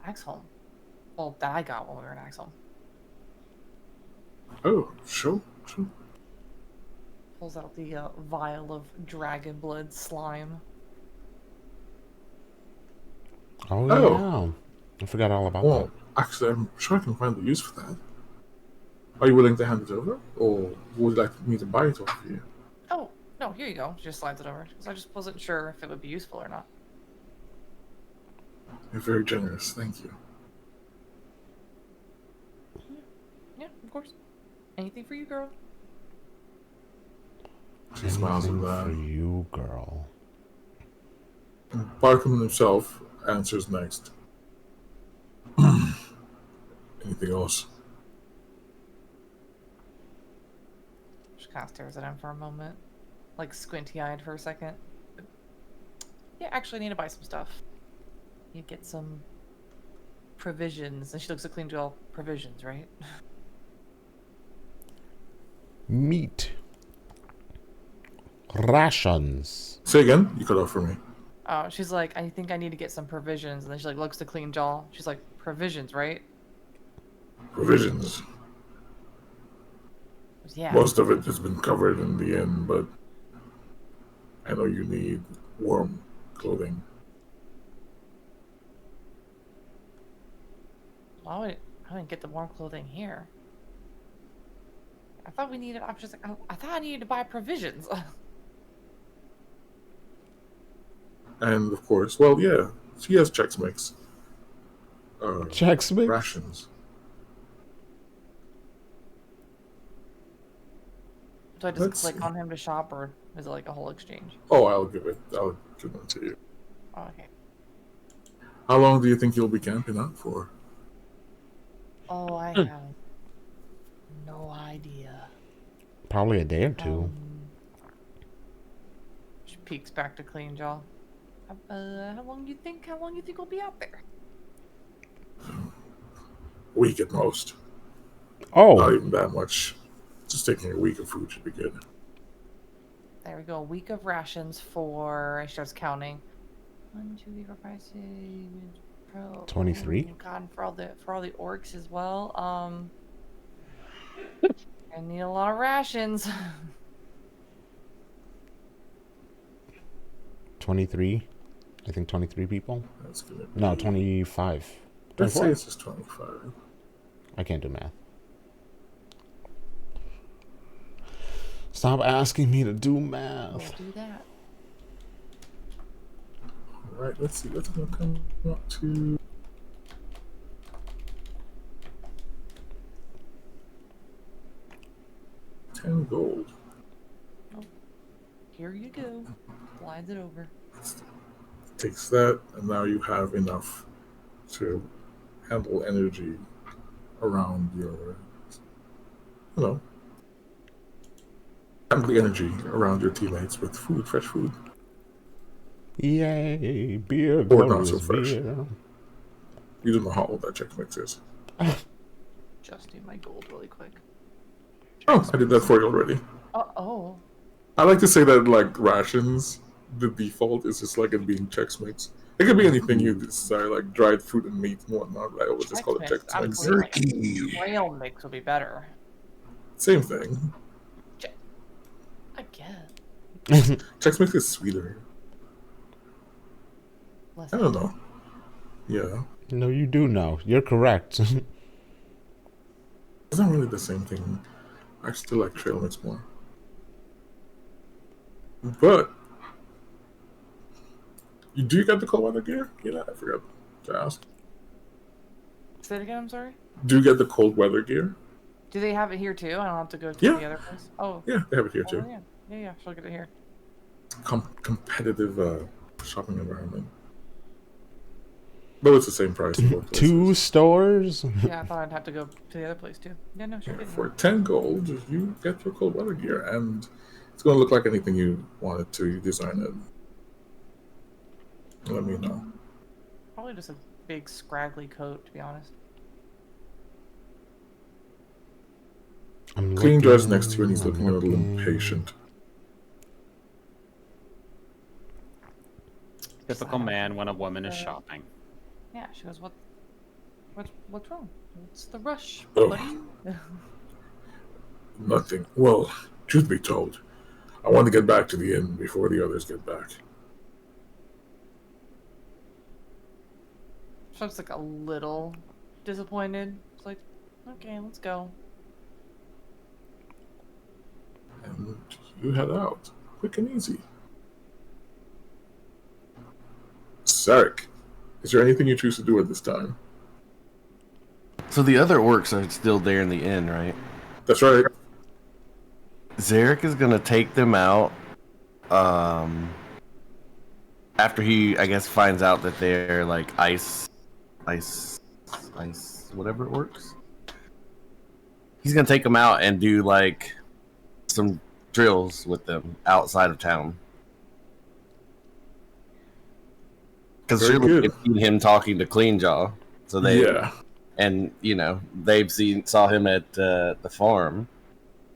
Axholm. Well, that I got when we were in Axholm. Oh, sure. Pulls out the vial of dragon blood slime. Oh, Oh. yeah. I forgot all about Well, actually, I'm sure I can find the use for that. Are you willing to hand it over, or would you like me to buy it off you? Oh, no, here you go. She just slides it over. Because I just wasn't sure if it would be useful or not. You're very generous, thank you. Yeah, of course. Anything for you, girl. She smiles at Anything that. for you, girl. Barkham himself answers next. Anything else? She kind of stares at him for a moment. Like squinty-eyed for a second. Yeah, actually I need to buy some stuff. You get some provisions. And she looks at Clean Jewel. Provisions, right? Meat. Rations. Say again? You cut off for me. Oh, she's like, I think I need to get some provisions. And then she like looks to Clean Jaw. She's like, provisions, right? Provisions. Yeah. Most of it has been covered in the inn, but I know you need warm clothing. I didn't get the warm clothing here. I thought we needed. I was just like, I thought I needed to buy provisions. And of course, well, yeah, she has Chex Mix. Chex Mix? Rations. Do I just Let's click see. on him to shop, or is it like a whole exchange? Oh, I'll give them to you. Oh, okay. How long do you think you'll be camping out for? Oh, I have no idea. Probably a day or two. She peeks back to Clean Jaw. How long you think we'll be out there? Week at most. Not Oh, even that much. Just taking a week of food should be good. There we go. A week of rations for. She starts counting. 1, 2, 3, 4, 5, 6. 23? Oh, God, and for all the orcs as well. I need a lot of rations. 23. I think 23 people. That's gonna be, No, 25. let's say 24? it's just 25. I can't do math. Stop asking me to do We'll math. do that. Alright, let's see. That's gonna come up to 10 gold. Here you go. Slides it over. Takes that, and now you have enough to handle energy around your, handle the energy around your teammates with food, fresh food. Yay, beer, Or not glorious so fresh. beer. You don't know how old that Chex Mix is. Just need my gold really quick. Oh, I did that for you already. Oh. I like to say that, like, rations, the default is just like it being Chex Mix. It could be anything you desire, like dried fruit and meat and whatnot. But I always just call it Tex-Mex. Tex Mex. Absolutely. Trail mix would be better. Same thing. I guess. Tex Mex is sweeter. Less I don't know. Yeah. No, you do know. You're correct. It's not really the same thing. I still like trail mix more. But do you get the cold weather gear? I forgot to ask. Say it again, I'm sorry? Do you get the cold weather gear? Do they have it here too? I don't have to go to Yeah. the other place? Oh. Yeah, they have it here Oh, too. yeah. Yeah, she'll get it here. Competitive shopping environment. But it's the same price in both places. 2 stores? Yeah, I thought I'd have to go to the other place too. Yeah, no, she'll get it For here. 10 gold, you get your cold weather gear, and it's going to look like anything you wanted to. You design it. Let me know. Probably just a big scraggly coat, to be honest. I'm Clean dress looking, next to you, and he's looking a little looking. impatient. Typical man when a woman is shopping. Yeah, she goes, what's wrong? What's the rush, Oh. buddy? Nothing. Well, truth be told, I want to get back to the inn before the others get back. She looks like a little disappointed. It's like, okay, let's go. And you head out. Quick and easy. Sarek, is there anything you choose to do at this time? So the other orcs are still there in the inn, right? That's right. Zarek is gonna take them out. After he, I guess, finds out that they're like ice, whatever orcs. He's gonna take them out and do like some drills with them outside of town. Because Very surely good. they've seen him talking to Cleanjaw, so they Yeah. and they've saw him at the farm.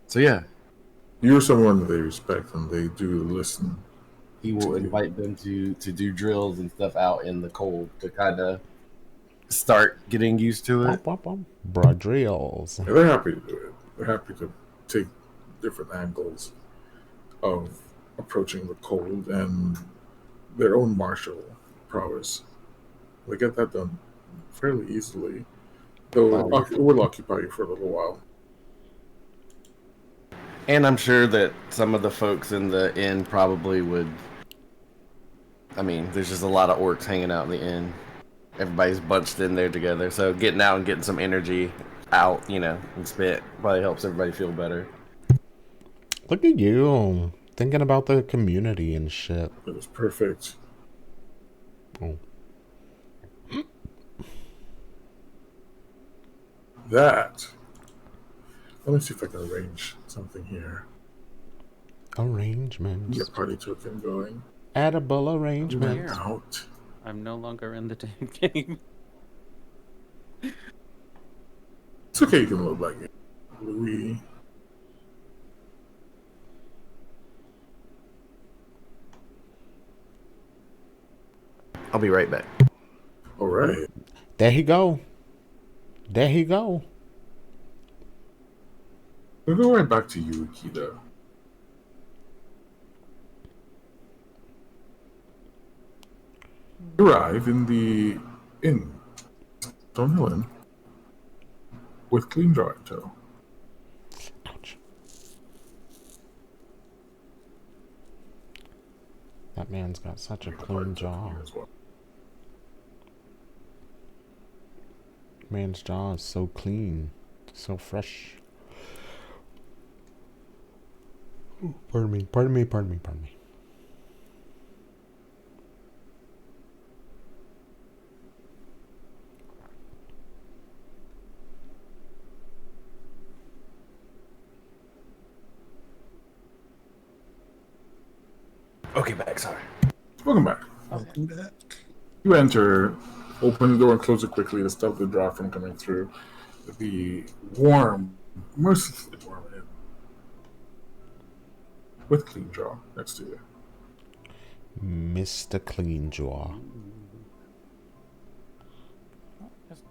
So yeah, You're someone that they respect and they do listen. he will invite them to do drills and stuff out in the cold to kind of start getting used to it. Bradrills. And they're happy to do it. They're happy to take different angles of approaching the cold and their own martial prowess. They get that done fairly easily, though it will occupy you for a little while. And I'm sure that some of the folks in the inn probably would. I mean, there's just a lot of orcs hanging out in the inn. Everybody's bunched in there together, so getting out and getting some energy out, and spit probably helps everybody feel better. Look at you. Thinking about the community and shit. It was perfect. Oh. That. Let me see if I can arrange something here. Arrangements. Get party token going. Edible Went arrangements. out. I'm no longer in the damn game. It's okay, you can look like it. Louis. I'll be right back. All right. There he go. There he go. We'll go right back to you, Akita. You arrive in the inn, Stonehill Inn, with Cleanjaw in tow. Ouch. That man's got such a clean jaw. As well. Man's jaw is so clean. So fresh. Ooh, pardon me. Okay, back. Sorry. Welcome back. Welcome back. You enter, open the door and close it quickly to stop the draft from coming through. The warm, mercilessly warm inn. With Cleanjaw next to you. Mr. Clean Jaw.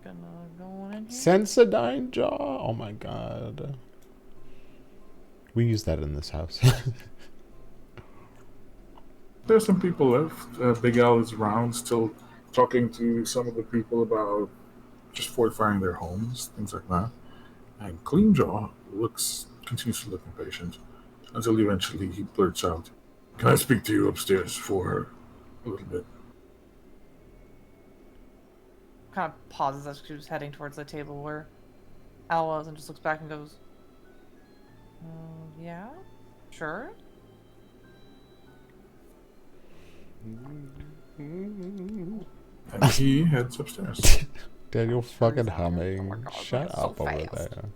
gonna go on in here. Sensodyne jaw. Oh my god. We use that in this house. There's some people left. Big Al is around, still talking to some of the people about just fortifying their homes, things like that. And Clean Jaw continues to look impatient until eventually he blurts out, "Can I speak to you upstairs for a little bit?" Kind of pauses as she was heading towards the table where Al was and just looks back and goes, yeah, sure. And he heads upstairs. Daniel fucking Oh my humming. God, Shut that's so up over fast. there.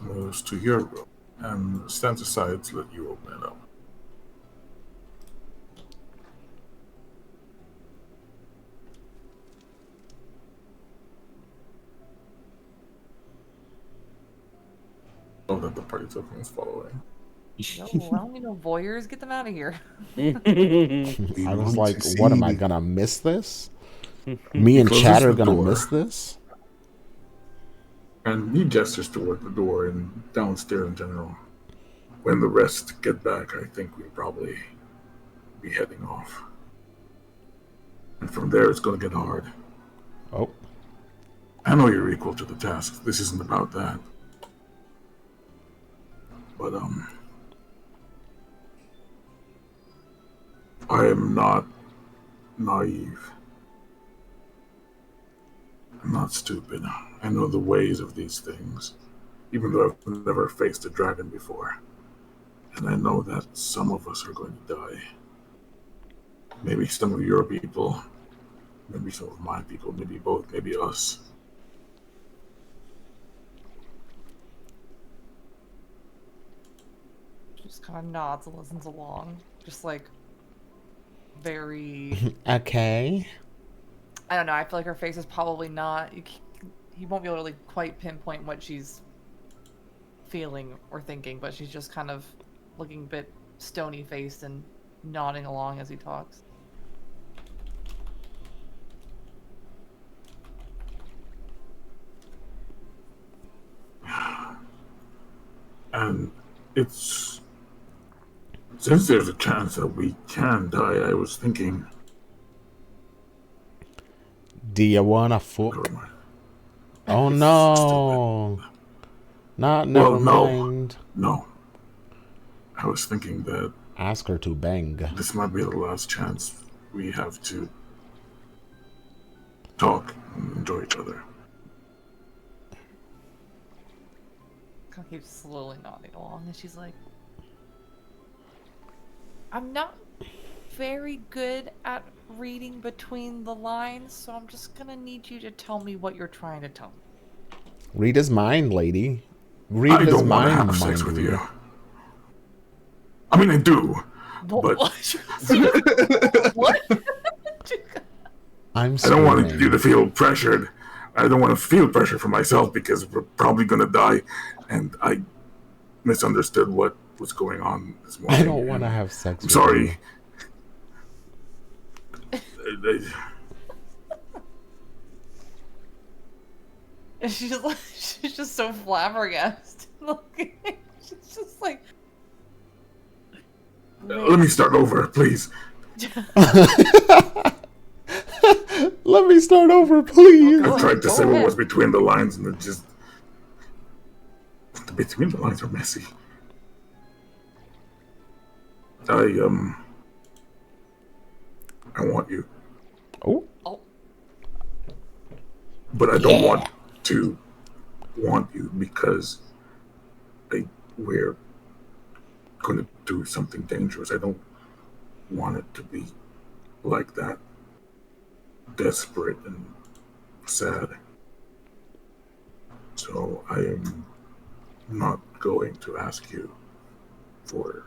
Moves to your room and stands aside to let you open it up. Know that the party token is following. No, I don't need no voyeurs. Get them out of here. I was want like, to what am I see. gonna miss this? Me and Closes Chad are the gonna door. miss this? And he gestures toward the door and downstairs in general. When the rest get back, I think we'll probably be heading off. And from there, it's going to get hard. Oh, I know you're equal to the task. This isn't about that. But, I am not naive. I'm not stupid. I know the ways of these things, even though I've never faced a dragon before. And I know that some of us are going to die. Maybe some of your people, maybe some of my people, maybe both, maybe us. She just kind of nods and listens along. Just like very. okay. I don't know. I feel like her face is probably not. He won't be able to really quite pinpoint what she's feeling or thinking, but she's just kind of looking a bit stony faced and nodding along as he talks. And it's. Since there's a chance that we can die, I was thinking. Do you wanna fuck? Never mind. Oh no. Not never Well, no. mind. No. I was thinking that Ask her to bang. this might be the last chance we have to talk and enjoy each other. Kind of keeps slowly nodding along, and she's like, I'm not very good at reading between the lines, so I'm just gonna need you to tell me what you're trying to tell me. Read his mind, lady. Read I his don't want to mind, have sex mind with you. reader. I mean, I do. But- What? I'm I don't want screaming. you to feel pressured. I don't want to feel pressure for myself because we're probably going to die. And I misunderstood what was going on this morning. I don't want to have sex I'm with sorry. you. And she's like, she's just so flabbergasted. She's just like, Let me start over, please. Let me start over, please. I tried to Go say what ahead. was between the lines, and it just. The between the lines are messy. I want you, Oh, but I don't want to want you because we're going to do something dangerous. I don't want it to be like that. Desperate and sad. So I am not going to ask you for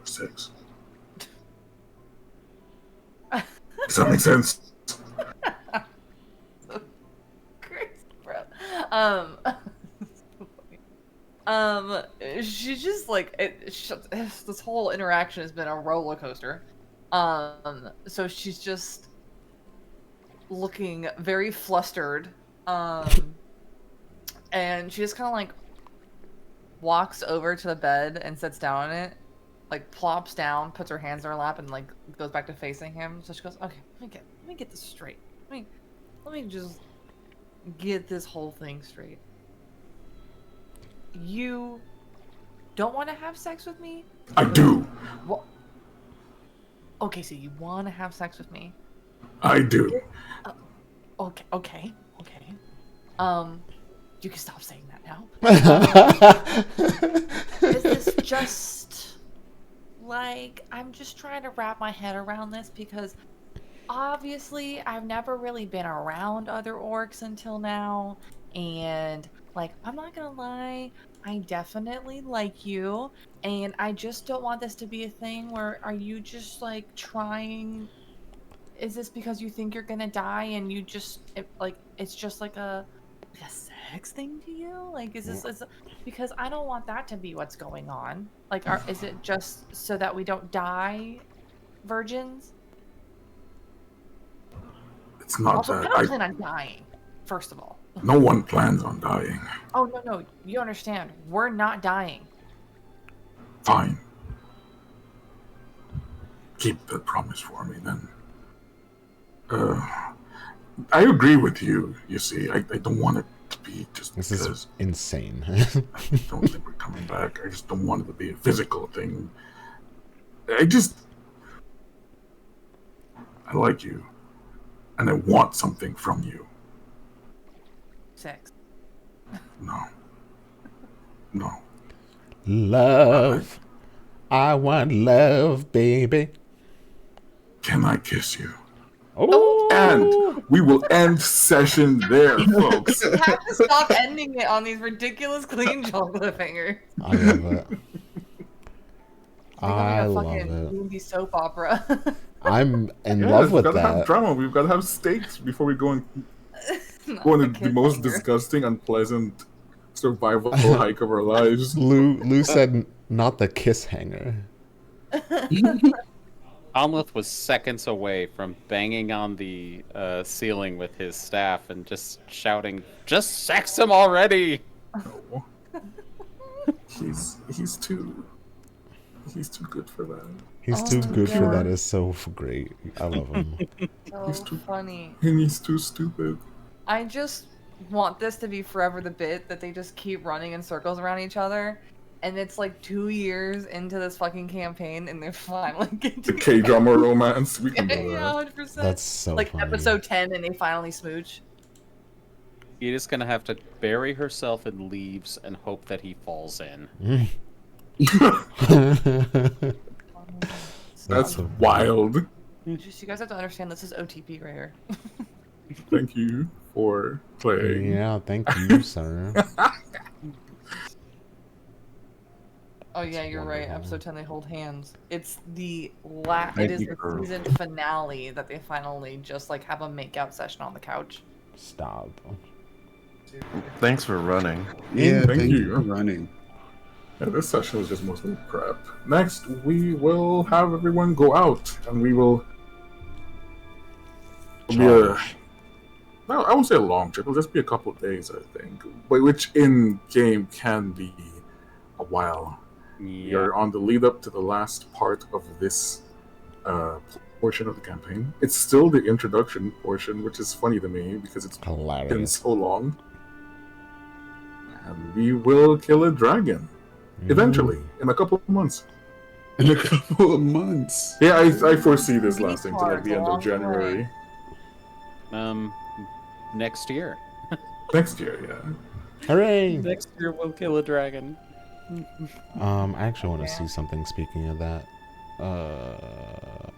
sex. Does that make sense? crazy, bro. She just like this whole interaction has been a roller coaster. So she's just looking very flustered. And she just kind of like walks over to the bed and sits down on it, like plops down, puts her hands in her lap, and like goes back to facing him. So she goes, "Okay, let me get this straight. Let me just get this whole thing straight. You don't want to have sex with me? I do. What? Okay, so you want to have sex with me? I do. Okay. You can stop saying that now. Is this just like I'm just trying to wrap my head around this because obviously I've never really been around other orcs until now, and like I'm not gonna lie, I definitely like you, and I just don't want this to be a thing where are you just like trying? Is this because you think you're gonna die and you just it's just like a sex thing to you? Like is because I don't want that to be what's going on. Like is it just so that we don't die virgins? It's not Also, I that. don't plan on dying, first of all. No one plans on dying. Oh no, you understand. We're not dying. Fine. Keep that promise for me then. I agree with you, you see. I don't want it to be just This because is insane. I don't think we're coming back. I just don't want it to be a physical thing. I like you. And I want something from you. Sex. No. Love. I want love, baby. Can I kiss you? Oh, And we will end session there, folks. You have to stop ending it on these ridiculous clean jump cliffhangers. I love it. I a love fucking it. movie soap opera. I'm in love with we've got to have that. drama. We've got to have stakes before we go into Not the most cliffhanger. disgusting, unpleasant survival hike of our lives. Lou said not the kiss hanger. Almuth was seconds away from banging on the ceiling with his staff and just shouting, "Just sex him already!" No. He's too good for that. He's Oh too my good for God. that. Is so great. I love him. He's So too- funny. And he's too stupid. I just want this to be forever the bit that they just keep running in circles around each other. And it's like 2 years into this fucking campaign and they're finally getting The together. K-drama romance. We can do Yeah, that. 100%. That's so like funny. episode 10 and they finally smooch. You're just gonna have to bury herself in leaves and hope that he falls in. That's so wild. Just, you guys have to understand this is OTP right here. Thank you for playing. Yeah, thank you, sir. Oh yeah, That's you're right. wonderful. Episode 10 they hold hands. It's the Thank it is you the for- season finale that they finally just like have a makeout session on the couch. Stop. Thanks for running. Yeah, Thank thank you. you for running. Yeah, this session was just mostly prep. Next, we will have everyone go out, and we will be a. No, I won't say a long trip. It'll just be a couple of days, I think. But which in game can be a while. You're on the lead up to the last part of this portion of the campaign. It's still the introduction portion, which is funny to me because it's been Hilarious. so long. And we will kill a dragon eventually in a couple of months. In a couple of months. Yeah, I foresee this lasting to like the end of Along the way. January Next year. next year. Yeah. Hooray! Next year we'll kill a dragon. I actually want to see something. Speaking of that,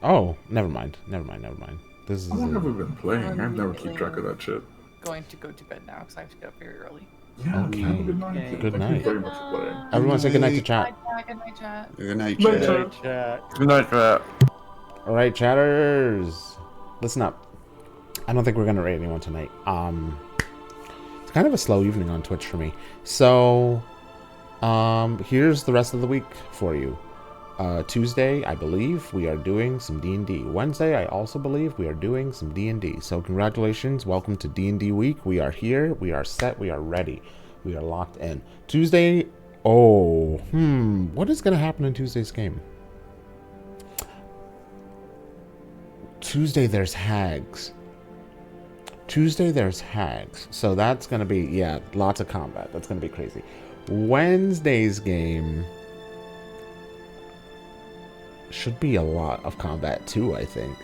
oh, never mind. This is How long have we it. been playing? I never keep track of that shit. Going to go to bed now because I have to get up very early. Yeah. Okay. Have a good night. Okay. Good Thank night. you very much for playing. Everyone say good night to chat. Good night, chat. Good night, Good chat. night, chat. Good night, Pat. All right, chatters, listen up. I don't think we're gonna raid anyone tonight. It's kind of a slow evening on Twitch for me. So Here's the rest of the week for you. Tuesday, I believe we are doing some D&D. Wednesday, I also believe we are doing some D&D. So congratulations, welcome to D&D week. We are here, we are set, we are ready, we are locked in. Tuesday, what is going to happen in Tuesday's game? Tuesday, there's hags. So that's going to be, lots of combat. That's going to be crazy. Wednesday's game should be a lot of combat too, I think.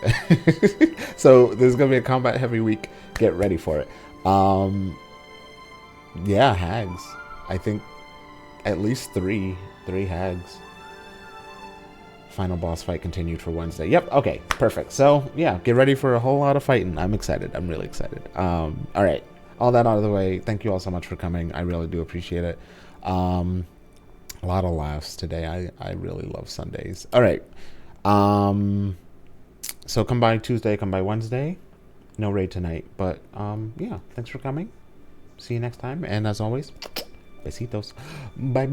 So there's gonna be a combat heavy week. Get ready for it. Hags. I think at least three hags. Final boss fight continued for Wednesday. Yep, okay, perfect. So yeah, get ready for a whole lot of fighting. I'm excited. I'm really excited. All right, all that out of the way. Thank you all so much for coming. I really do appreciate it. A lot of laughs today. I really love Sundays. All right. So come by Tuesday, come by Wednesday. No raid tonight, but thanks for coming. See you next time. And as always, besitos. Bye.